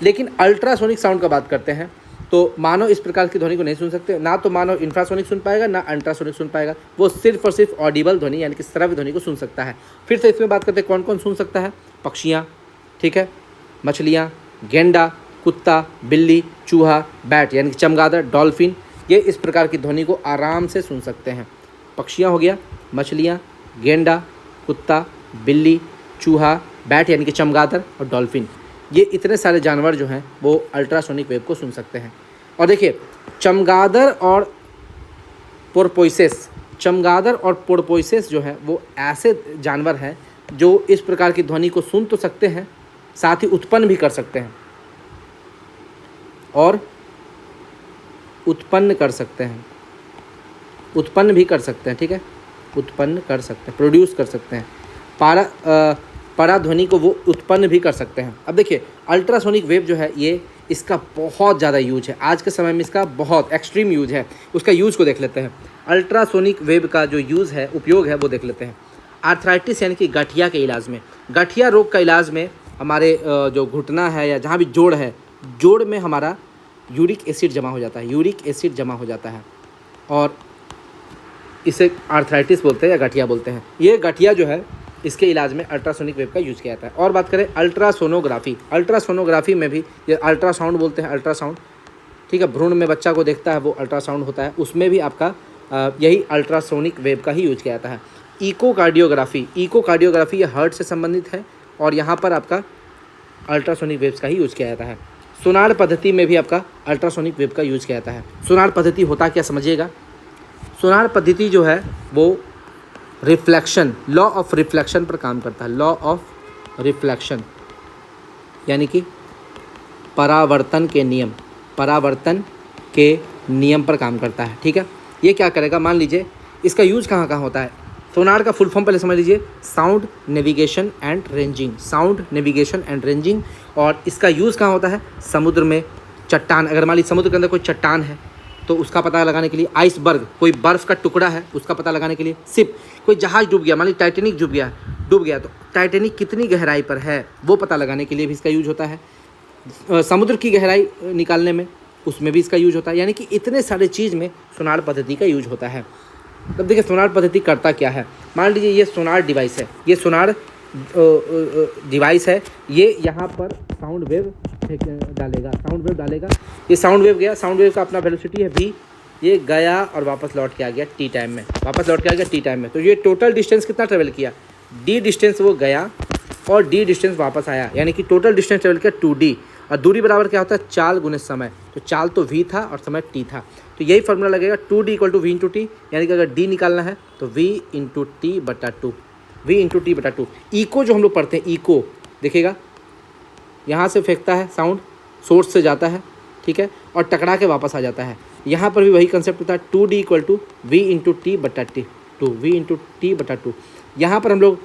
लेकिन अल्ट्रासोनिक साउंड का बात करते हैं तो मानव इस प्रकार की ध्वनि को नहीं सुन सकते, ना तो मानव इंफ्रासोनिक सुन पाएगा ना अल्ट्रासोनिक सुन पाएगा, वो सिर्फ और सिर्फ ऑडिबल ध्वनि यानी कि श्रव्य ध्वनि को सुन सकता है। फिर से इसमें बात करते हैं कौन कौन सुन सकता है? पक्षियाँ, ठीक है, मछलियाँ, गेंडा, कुत्ता, बिल्ली, चूहा, बैट यानी कि चमगादड़, डॉल्फिन, ये इस प्रकार की ध्वनि को आराम से सुन सकते हैं। पक्षियाँ हो गया, मछलियाँ, गेंडा, कुत्ता, बिल्ली, चूहा, बैट यानी कि चमगादड़ और डॉल्फिन, ये इतने सारे जानवर जो हैं वो अल्ट्रासोनिक वेव को सुन सकते हैं। और देखिए, चमगादड़ और पोर्पोइसेस जो है वो ऐसे जानवर हैं जो इस प्रकार की ध्वनि को सुन तो सकते हैं, साथ ही उत्पन्न भी कर सकते हैं और उत्पन्न भी कर सकते हैं। ठीक है, उत्पन्न कर सकते हैं, प्रोड्यूस कर सकते हैं। पराध्वनि को वो उत्पन्न भी कर सकते हैं। अब देखिए, अल्ट्रासोनिक वेव जो है ये इसका बहुत ज़्यादा यूज है, आज के समय में इसका बहुत एक्सट्रीम यूज है। उसका यूज़ को देख लेते हैं। अल्ट्रासोनिक वेव का जो यूज़ है, उपयोग है, वो देख लेते हैं। आर्थराइटिस यानी कि गठिया के इलाज में, गठिया रोग का इलाज में हमारे जो घुटना है या जहाँ भी जोड़ है, जोड़ में हमारा यूरिक एसिड जमा हो जाता है और इसे आर्थराइटिस बोलते हैं या गठिया बोलते हैं। ये गठिया जो है इसके इलाज में अल्ट्रासोनिक वेव का यूज़ किया जाता है। और बात करें अल्ट्रासोनोग्राफी में भी, ये अल्ट्रासाउंड बोलते हैं, अल्ट्रासाउंड, ठीक है, भ्रूण में बच्चा को देखता है वो अल्ट्रासाउंड होता है, उसमें भी आपका यही अल्ट्रासोनिक वेव का ही यूज किया जाता है। इकोकार्डियोग्राफी ये हार्ट से संबंधित है और यहाँ पर आपका अल्ट्रासोनिक वेव्स का ही यूज़ किया जाता है। सोनार पद्धति में भी आपका अल्ट्रासोनिक वेव का यूज किया जाता है। सोनार पद्धति होता क्या समझिएगा। सोनार पद्धति जो है वो रिफ्लेक्शन, लॉ ऑफ रिफ्लेक्शन पर काम करता है। लॉ ऑफ रिफ्लेक्शन यानी कि परावर्तन के नियम पर काम करता है। ठीक है, ये क्या करेगा, मान लीजिए इसका यूज़ कहाँ कहाँ होता है। सोनार का फुल फॉर्म पहले समझ लीजिए, sound navigation and ranging. Sound navigation and ranging. और इसका यूज़ कहाँ होता है, समुद्र में। चट्टान, अगर मान लीजिए समुद्र के अंदर कोई चट्टान है तो उसका पता लगाने के लिए। आइसबर्ग, कोई बर्फ़ का टुकड़ा है उसका पता लगाने के लिए। शिप, कोई जहाज़ डूब गया, मान लीजिए टाइटेनिक डूब गया तो टाइटेनिक कितनी गहराई पर है वो पता लगाने के लिए भी इसका यूज होता है। समुद्र की गहराई निकालने में, उसमें भी इसका यूज होता है। यानी कि इतने सारे चीज़ में सोनार पद्धति का यूज होता है। तब देखिए सोनार पद्धति करता क्या है। मान लीजिए ये सोनार डिवाइस है, ये सोनार डिवाइस है, ये यहाँ पर साउंड वेव डालेगा। ये साउंड वेव गया, साउंड वेव का अपना वेलोसिटी है v, ये गया और वापस लौट के आ गया टी टाइम में। तो ये टोटल डिस्टेंस कितना ट्रेवल किया, d डिस्टेंस वो गया और d डिस्टेंस वापस आया, यानी कि टोटल डिस्टेंस ट्रेवल किया 2d। और दूरी बराबर क्या होता है, चाल गुने समय। तो चाल तो v था और समय t था, तो यही फॉर्मूला लगेगा 2d = v × t। यानी कि अगर d निकालना है तो v × t/2। इको जो हम लोग पढ़ते हैं, इको देखिएगा यहाँ से फेंकता है साउंड, सोर्स से जाता है, ठीक है, और टकरा के वापस आ जाता है। यहाँ पर भी वही कंसेप्ट होता है, 2d = v × t/2। यहाँ पर हम लोग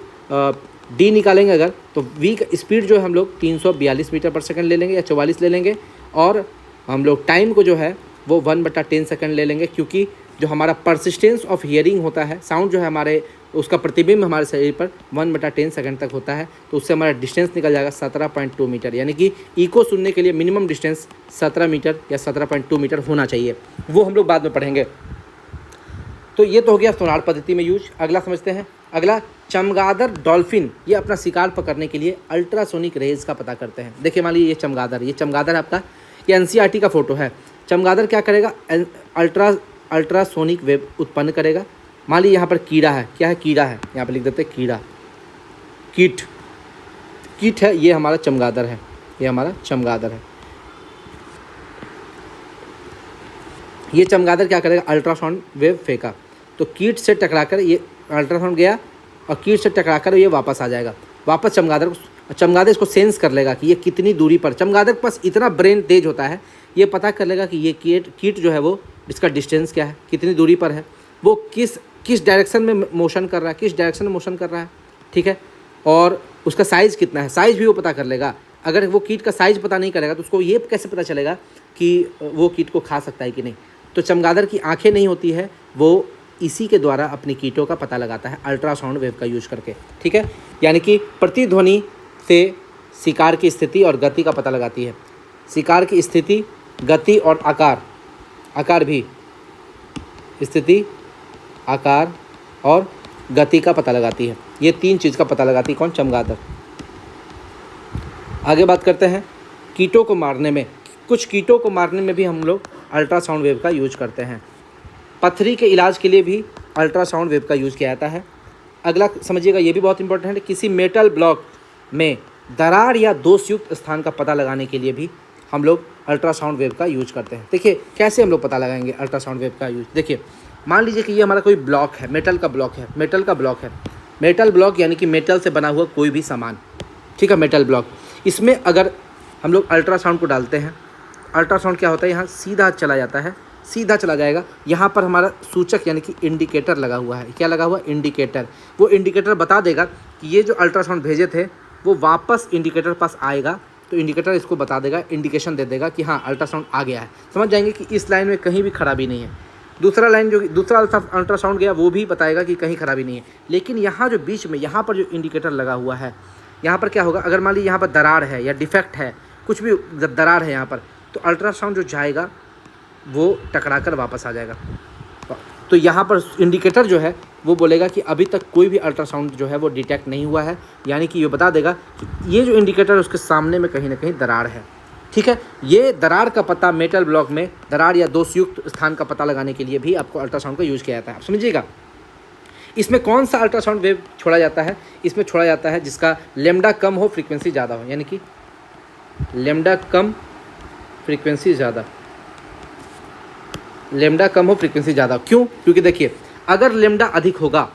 d निकालेंगे अगर, तो v का स्पीड जो है हम लोग 342 मीटर पर सेकंड ले लेंगे या 44 ले लेंगे, और हम लोग टाइम को जो है वो 1/10 सेकंड ले लेंगे, क्योंकि जो हमारा परसिस्टेंस ऑफ हियरिंग होता है, साउंड जो है हमारे उसका प्रतिबिंब हमारे शरीर पर 1/10 सेकंड तक होता है, तो उससे हमारा डिस्टेंस निकल जाएगा 17.2 मीटर। यानी कि इको सुनने के लिए मिनिमम डिस्टेंस 17 मीटर या 17.2 मीटर होना चाहिए, वो हम लोग बाद में पढ़ेंगे। तो ये तो हो गया सोनार पद्धति में यूज। अगला समझते हैं। अगला, चमगादड़ डॉल्फिन ये अपना शिकार पकड़ने के लिए अल्ट्रासोनिक रेज का पता करते हैं। देखिए मान लीजिए ये चमगादड़ है आपका, ये NCERT का फोटो है। चमगादड़ क्या करेगा, अल्ट्रासोनिक वेव उत्पन्न करेगा। मान लीजिए यहाँ पर कीड़ा है, क्या है, कीड़ा है, यहाँ पर लिख देते हैं कीड़ा, कीट है, ये हमारा चमगादड़ है, ये चमगादड़ क्या करेगा, अल्ट्रासाउंड वेव फेंका, तो कीट से टकराकर ये अल्ट्रासाउंड गया और कीट से टकराकर ये वापस आ जाएगा। वापस चमगादड़ इसको सेंस कर लेगा कि ये कितनी दूरी पर। चमगादड़ के पास इतना ब्रेन तेज होता है, ये पता कर लेगा कि ये कीट जो है वो, इसका डिस्टेंस क्या है, कितनी दूरी पर है, वो किस डायरेक्शन में मोशन कर रहा है, ठीक है, और उसका साइज़ कितना है, साइज़ भी वो पता कर लेगा। अगर वो कीट का साइज़ पता नहीं करेगा तो उसको ये कैसे पता चलेगा कि वो कीट को खा सकता है कि नहीं। तो चमगादड़ की आंखें नहीं होती है, वो इसी के द्वारा अपने कीटों का पता लगाता है अल्ट्रासाउंड वेव का यूज करके, ठीक है। यानी कि प्रतिध्वनि से शिकार की स्थिति और गति का पता लगाती है। शिकार की स्थिति, गति और आकार भी, स्थिति, आकार और गति का पता लगाती है। ये 3 चीज़ का पता लगाती है कौन, चमगादड़। आगे बात करते हैं कीटों को मारने में। कुछ कीटों को मारने में भी हम लोग अल्ट्रासाउंड वेव का यूज करते हैं। पथरी के इलाज के लिए भी अल्ट्रासाउंड वेव का यूज़ किया जाता है। अगला समझिएगा, ये भी बहुत इंपॉर्टेंट है, किसी मेटल ब्लॉक में दरार या दोषयुक्त स्थान का पता लगाने के लिए भी हम लोग अल्ट्रासाउंड वेव का यूज करते हैं। देखिए कैसे हम लोग पता लगाएंगे अल्ट्रासाउंड वेव का यूज। देखिए मान लीजिए कि ये हमारा कोई ब्लॉक है, मेटल का ब्लॉक है, मेटल ब्लॉक यानी कि मेटल से बना हुआ कोई भी सामान, ठीक है, मेटल ब्लॉक। इसमें अगर हम लोग अल्ट्रासाउंड को डालते हैं, अल्ट्रासाउंड क्या होता है, यहाँ सीधा चला जाएगा। यहाँ पर हमारा सूचक यानी कि इंडिकेटर लगा हुआ है। क्या लगा हुआ, इंडिकेटर। वो इंडिकेटर बता देगा कि ये जो अल्ट्रासाउंड भेजे थे वो वापस इंडिकेटर पास आएगा, तो इंडिकेटर इसको बता देगा, इंडिकेशन दे देगा कि हाँ अल्ट्रासाउंड आ गया है। समझ जाएंगे कि इस लाइन में कहीं भी खराबी नहीं है। दूसरा अल्ट्रासाउंड गया वो भी बताएगा कि कहीं खराबी नहीं है। लेकिन यहाँ जो बीच में, यहाँ पर जो इंडिकेटर लगा हुआ है, यहाँ पर क्या होगा, अगर मान लीजिए यहाँ पर दरार है या डिफेक्ट है, कुछ भी दरार है यहाँ पर, तो अल्ट्रासाउंड जो जाएगा वो टकरा कर वापस आ जाएगा। तो यहाँ पर इंडिकेटर जो है वो बोलेगा कि अभी तक कोई भी अल्ट्रासाउंड जो है वो डिटेक्ट नहीं हुआ है, यानी कि ये बता देगा कि ये जो इंडिकेटर है उसके सामने में कहीं ना कहीं दरार है, ठीक है। ये दरार का पता मेटल ब्लॉक में दरार या दोषयुक्त स्थान का पता लगाने के लिए भी आपको अल्ट्रासाउंड का यूज़ किया जाता है। आप समझिएगा इसमें कौन सा अल्ट्रासाउंड वेव छोड़ा जाता है, इसमें छोड़ा जाता है जिसका लेमडा कम हो, फ्रीक्वेंसी ज़्यादा हो, यानी कि लेमडा कम फ्रीक्वेंसी ज़्यादा, लेमडा कम हो फ्रीक्वेंसी ज़्यादा। क्यों? क्योंकि देखिए अगर लेमडा अधिक होगा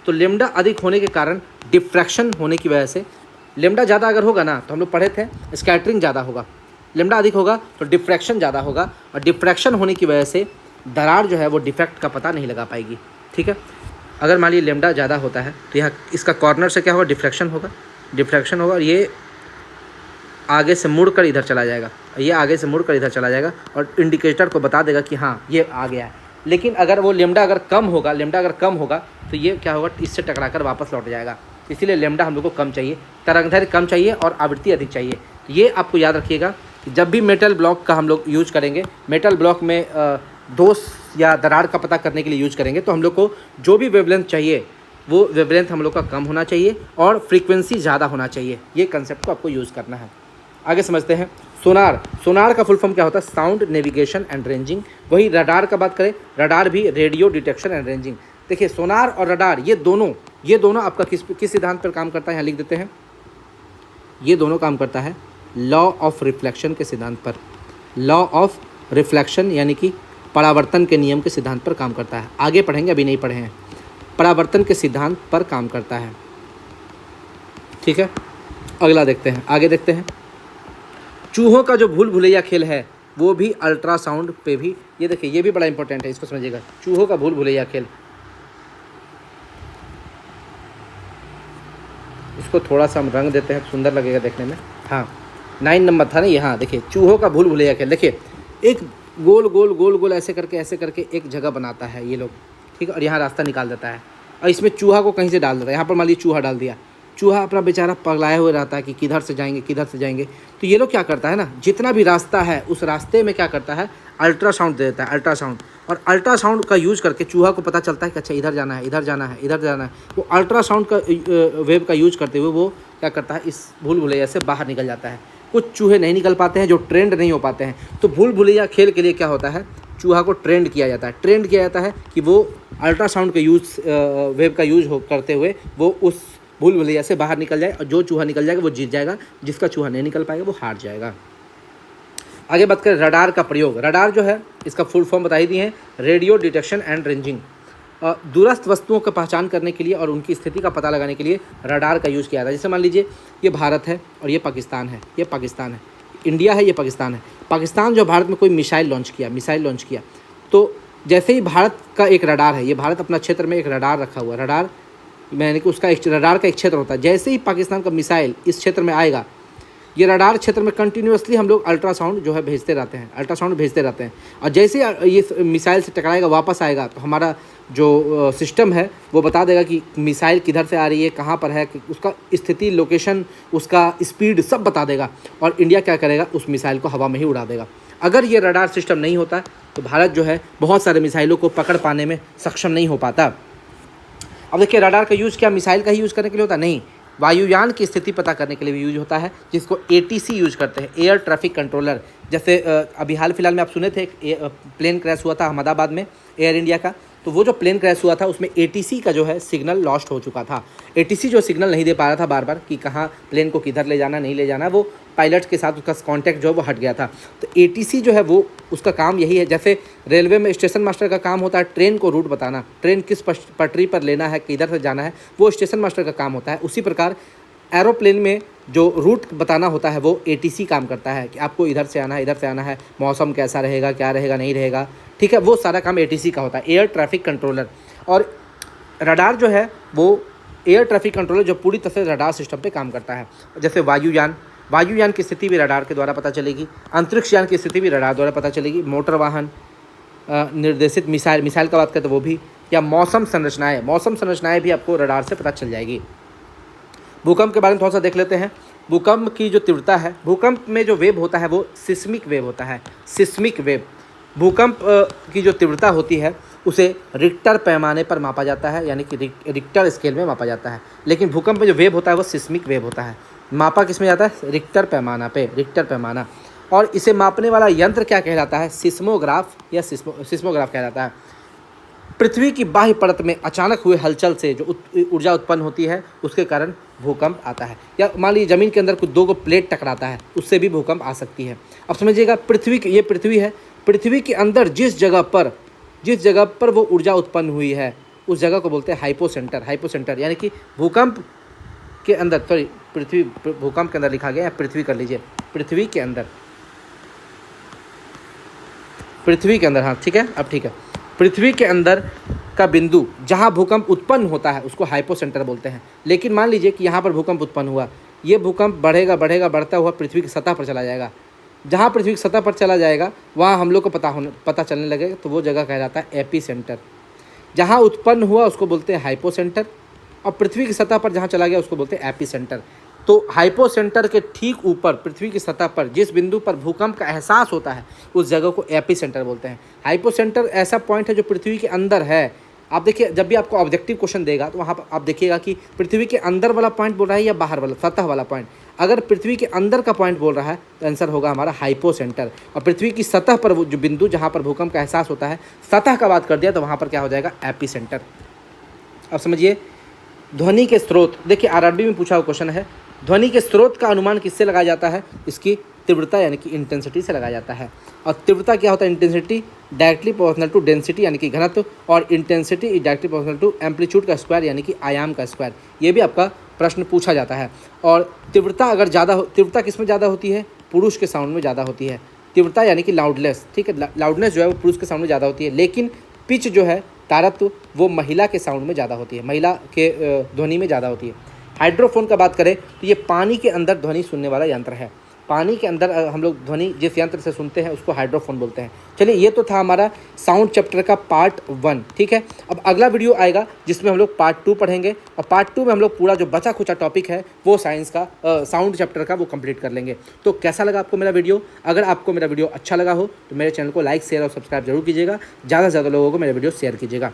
तो लेमडा अधिक होने के कारण डिफ्रैक्शन होने की वजह से, लेमडा ज़्यादा अगर होगा ना तो हम लोग पढ़े थे स्कैटरिंग ज़्यादा होगा, लेमडा अधिक होगा तो डिफ्रैक्शन ज़्यादा होगा, और डिफ्रैक्शन होने की वजह से दरार जो है वो डिफेक्ट का पता नहीं लगा पाएगी। ठीक है, अगर मान लीजिए लेमडा ज़्यादा होता है तो यहाँ इसका कॉर्नर से क्या होगा, डिफ्रैक्शन होगा, डिफ्रैक्शन होगा और ये आगे से मुड़कर इधर चला जाएगा, ये आगे से मुड़कर इधर चला जाएगा और इंडिकेटर को बता देगा कि हाँ ये आ गया है। लेकिन अगर वो लेमडा अगर कम होगा, लेमडा अगर कम होगा तो ये क्या होगा, इससे टकराकर वापस लौट जाएगा। इसीलिए लेमडा हम लोग को कम चाहिए, तरंगदैर्घ्य कम चाहिए और आवृत्ति अधिक चाहिए। ये आपको याद रखिएगा कि जब भी मेटल ब्लॉक का हम लोग यूज करेंगे, मेटल ब्लॉक में दोष या दरार का पता करने के लिए यूज करेंगे, तो हम लोग को जो भी वेवलेंथ चाहिए वो वेवलेंथ हम लोग का कम होना चाहिए और फ्रीक्वेंसी ज़्यादा होना चाहिए। ये कंसेप्ट को आपको यूज़ करना है। आगे समझते हैं सोनार। सोनार का फुल फॉर्म क्या होता है, साउंड नेविगेशन एंड रेंजिंग। वही रडार का बात करें, रडार भी रेडियो डिटेक्शन एंड रेंजिंग। देखिए सोनार और रडार ये दोनों आपका किस सिद्धांत पर काम करता है, यहाँ लिख देते हैं। ये दोनों काम करता है लॉ ऑफ रिफ्लेक्शन के सिद्धांत पर, लॉ ऑफ रिफ्लेक्शन यानी कि परावर्तन के नियम के सिद्धांत पर काम करता है। आगे पढ़ेंगे, अभी नहीं पढ़े हैं। परावर्तन के सिद्धांत पर काम करता है। ठीक है, अगला देखते हैं, आगे देखते हैं। चूहों का जो भूल भुलैया खेल है वो भी अल्ट्रासाउंड पे भी, ये देखिए ये भी बड़ा इंपॉर्टेंट है, इसको समझिएगा। चूहों का भूल भुलैया खेल, इसको थोड़ा सा हम रंग देते हैं, सुंदर लगेगा देखने में। हाँ 9 नंबर था ना ये। हाँ देखिए चूहों का भूल भुलैया खेल, देखिए एक गोल गोल गोल गोल ऐसे करके एक जगह बनाता है ये लोग, ठीक है, और यहाँ रास्ता निकाल देता है और इसमें चूहा को कहीं से डाल देता है। यहाँ पर मान लीजिए चूहा डाल दिया, चूहा अपना बेचारा पगलाए हुए रहता है कि किधर से जाएंगे किधर से जाएंगे। तो ये लोग क्या करता है ना, जितना भी रास्ता है उस रास्ते में क्या करता है, अल्ट्रासाउंड दे देता है, अल्ट्रासाउंड। और अल्ट्रासाउंड का यूज़ करके चूहा को पता चलता है कि अच्छा इधर जाना है, इधर जाना है, इधर जाना है। वो अल्ट्रासाउंड का वेव का यूज करते हुए वो क्या करता है, इस भूल भुलैया से बाहर निकल जाता है। कुछ चूहे नहीं निकल पाते हैं, जो ट्रेंड नहीं हो पाते हैं। तो भूल भुलैया खेल के लिए क्या होता है, चूहा को ट्रेंड किया जाता है। ट्रेंड किया जाता है कि वो अल्ट्रासाउंड के वेव का यूज करते हुए वो उस भूल भुलैया से बाहर निकल जाए, और जो चूहा निकल जाएगा वो जीत जाएगा, जिसका चूहा नहीं निकल पाएगा वो हार जाएगा। आगे बात करें रडार का प्रयोग। रडार जो है इसका फुल फॉर्म बता ही दिए हैं, रेडियो डिटेक्शन एंड रेंजिंग। दूरस्थ वस्तुओं की पहचान करने के लिए और उनकी स्थिति का पता लगाने के लिए रडार का यूज़ किया जाता है। जैसे मान लीजिए ये भारत है और ये पाकिस्तान है, ये पाकिस्तान है, इंडिया है, ये पाकिस्तान है। पाकिस्तान जो भारत में कोई मिसाइल लॉन्च किया, तो जैसे ही भारत का एक रडार है, ये भारत अपना क्षेत्र में एक रडार रखा हुआ है, रडार यानी कि उसका एक रडार का एक क्षेत्र होता है। जैसे ही पाकिस्तान का मिसाइल इस क्षेत्र में आएगा, ये रडार क्षेत्र में कंटिन्यूसली हम लोग अल्ट्रासाउंड जो है भेजते रहते हैं, और जैसे ये मिसाइल से टकराएगा वापस आएगा तो हमारा जो सिस्टम है वो बता देगा कि मिसाइल किधर से आ रही है, कहाँ पर है, उसका स्थिति, लोकेशन, उसका स्पीड सब बता देगा, और इंडिया क्या करेगा, उस मिसाइल को हवा में ही उड़ा देगा। अगर ये रडार सिस्टम नहीं होता तो भारत जो है बहुत सारे मिसाइलों को पकड़ पाने में सक्षम नहीं हो पाता। अब देखिए रडार का यूज़ क्या मिसाइल का ही यूज़ करने के लिए होता नहीं, वायुयान की स्थिति पता करने के लिए भी यूज होता है, जिसको ATC यूज करते हैं, एयर ट्रैफिक कंट्रोलर। जैसे अभी हाल फिलहाल में आप सुने थे प्लेन क्रैश हुआ था अहमदाबाद में एयर इंडिया का, तो वो जो प्लेन क्रैश हुआ था उसमें ATC का जो है सिग्नल लॉस्ट हो चुका था। ATC जो सिग्नल नहीं दे पा रहा था बार बार कि कहाँ प्लेन को किधर ले जाना नहीं ले जाना, वो पायलट के साथ उसका कॉन्टैक्ट जो है वो हट गया था। तो ATC जो है वो उसका काम यही है, जैसे रेलवे में स्टेशन मास्टर का काम होता है ट्रेन को रूट बताना, ट्रेन किस पटरी पर लेना है, किधर से जाना है, वो स्टेशन मास्टर का काम होता है। उसी प्रकार एरोप्लेन में जो रूट बताना होता है वो ATC काम करता है कि आपको इधर से आना है, मौसम कैसा रहेगा, क्या रहेगा, नहीं रहेगा, ठीक है, वो सारा काम ATC का होता है, एयर ट्रैफिक कंट्रोलर। और रडार जो है वो एयर ट्रैफिक कंट्रोलर जो पूरी तरह से रडार सिस्टम पे काम करता है। जैसे वायुयान की स्थिति भी रडार के द्वारा पता चलेगी, अंतरिक्ष यान की स्थिति भी रडार द्वारा पता चलेगी, मोटर वाहन, निर्देशित मिसाइल का बात करें तो वो भी, या मौसम संरचनाएँ भी आपको रडार से पता चल जाएगी। भूकंप के बारे में थोड़ा सा देख लेते हैं। भूकंप की जो तीव्रता है, भूकंप में जो वेव होता है वो सिस्मिक वेव होता है, सिस्मिक वेव। भूकंप की जो तीव्रता होती है उसे रिक्टर पैमाने पर मापा जाता है, यानी कि रिक्टर स्केल में मापा जाता है। लेकिन भूकंप में जो वेव होता है वो सिस्मिक वेव होता है, मापा किस में जाता है, रिक्टर पैमाना पे, रिक्टर पैमाना। और इसे मापने वाला यंत्र क्या कहलाता है, सिस्मोग्राफ या सिस्मोग्राफ कहलाता है। पृथ्वी की बाह्य परत में अचानक हुए हलचल से जो ऊर्जा उत्पन्न होती है उसके कारण भूकंप आता है। या मान लीजिए ज़मीन के अंदर कुछ दो प्लेट टकराता है, उससे भी भूकंप आ सकती है। अब समझिएगा ये पृथ्वी है, पृथ्वी के अंदर जिस जगह पर वो ऊर्जा उत्पन्न हुई है उस जगह को बोलते हैं हाइपोसेंटर। यानी कि भूकंप के अंदर, भूकंप के अंदर लिखा गया है, पृथ्वी कर लीजिए, पृथ्वी के अंदर, हाँ ठीक है, अब ठीक है। पृथ्वी के अंदर का बिंदु जहाँ भूकंप उत्पन्न होता है उसको हाइपोसेंटर बोलते हैं। लेकिन मान लीजिए कि यहाँ पर भूकंप उत्पन्न हुआ, ये भूकंप बढ़ता हुआ पृथ्वी की सतह पर चला जाएगा। जहाँ पृथ्वी की सतह पर चला जाएगा वहाँ हम लोग को पता चलने लगेगा, तो वो जगह कहलाता है एपीसेंटर। जहाँ उत्पन्न हुआ उसको बोलते हैं हाइपोसेंटर, और पृथ्वी की सतह पर जहाँ चला गया उसको बोलते हैं एपीसेंटर। तो हाइपोसेंटर के ठीक ऊपर पृथ्वी की सतह पर जिस बिंदु पर भूकंप का एहसास होता है उस जगह को एपीसेंटर बोलते हैं। हाइपोसेंटर ऐसा पॉइंट है जो पृथ्वी के अंदर है। आप देखिए, जब भी आपको ऑब्जेक्टिव क्वेश्चन देगा तो वहाँ पर आप देखिएगा कि पृथ्वी के अंदर वाला पॉइंट बोल रहा है या बाहर वाला, सतह वाला पॉइंट। अगर पृथ्वी के अंदर का पॉइंट बोल रहा है तो आंसर होगा हमारा हाइपोसेंटर। और पृथ्वी की सतह पर वो जो बिंदु जहाँ पर भूकंप का एहसास होता है, सतह का बात कर दिया तो वहाँ पर क्या हो जाएगा, एपीसेंटर। अब समझिए ध्वनि के स्रोत, देखिए आरआरबी में पूछा हुआ क्वेश्चन है, ध्वनि के स्रोत का अनुमान किससे लगाया जाता है, इसकी तीव्रता यानी कि इंटेंसिटी से लगाया जाता है। और तीव्रता क्या होता है, intensity directly proportional to density यानी कि घनत्व, और intensity is directly proportional to amplitude का स्क्वायर यानी कि आयाम का स्क्वायर। ये भी आपका प्रश्न पूछा जाता है। और तीव्रता अगर तीव्रता किस में ज़्यादा होती है, पुरुष के साउंड में ध्वनि होती है। तीव्रता यानी कि लाउडनेस, ठीक है, लाउडनेस जो है वो पुरुष के साउंड में ज़्यादा होती है, लेकिन पिच जो है, तारत्व, वो महिला के साउंड में ज़्यादा होती है, महिला के ध्वनि में ज़्यादा होती है। हाइड्रोफोन का बात करें तो ये पानी के अंदर ध्वनि सुनने वाला यंत्र है। पानी के अंदर हम लोग ध्वनि जिस यंत्र से सुनते हैं उसको हाइड्रोफोन बोलते हैं। चलिए, ये तो था हमारा साउंड चैप्टर का पार्ट 1, ठीक है। अब अगला वीडियो आएगा जिसमें हम लोग पार्ट 2 पढ़ेंगे, और पार्ट 2 में हम लोग पूरा जो बचा खुचा टॉपिक है वो साइंस का, साउंड चैप्टर का, वो कंप्लीट कर लेंगे। तो कैसा लगा आपको मेरा वीडियो? अगर आपको मेरा वीडियो अच्छा लगा हो तो मेरे चैनल को लाइक, शेयर और सब्सक्राइब जरूर कीजिएगा। ज़्यादा से ज़्यादा लोगों को मेरा वीडियो शेयर कीजिएगा।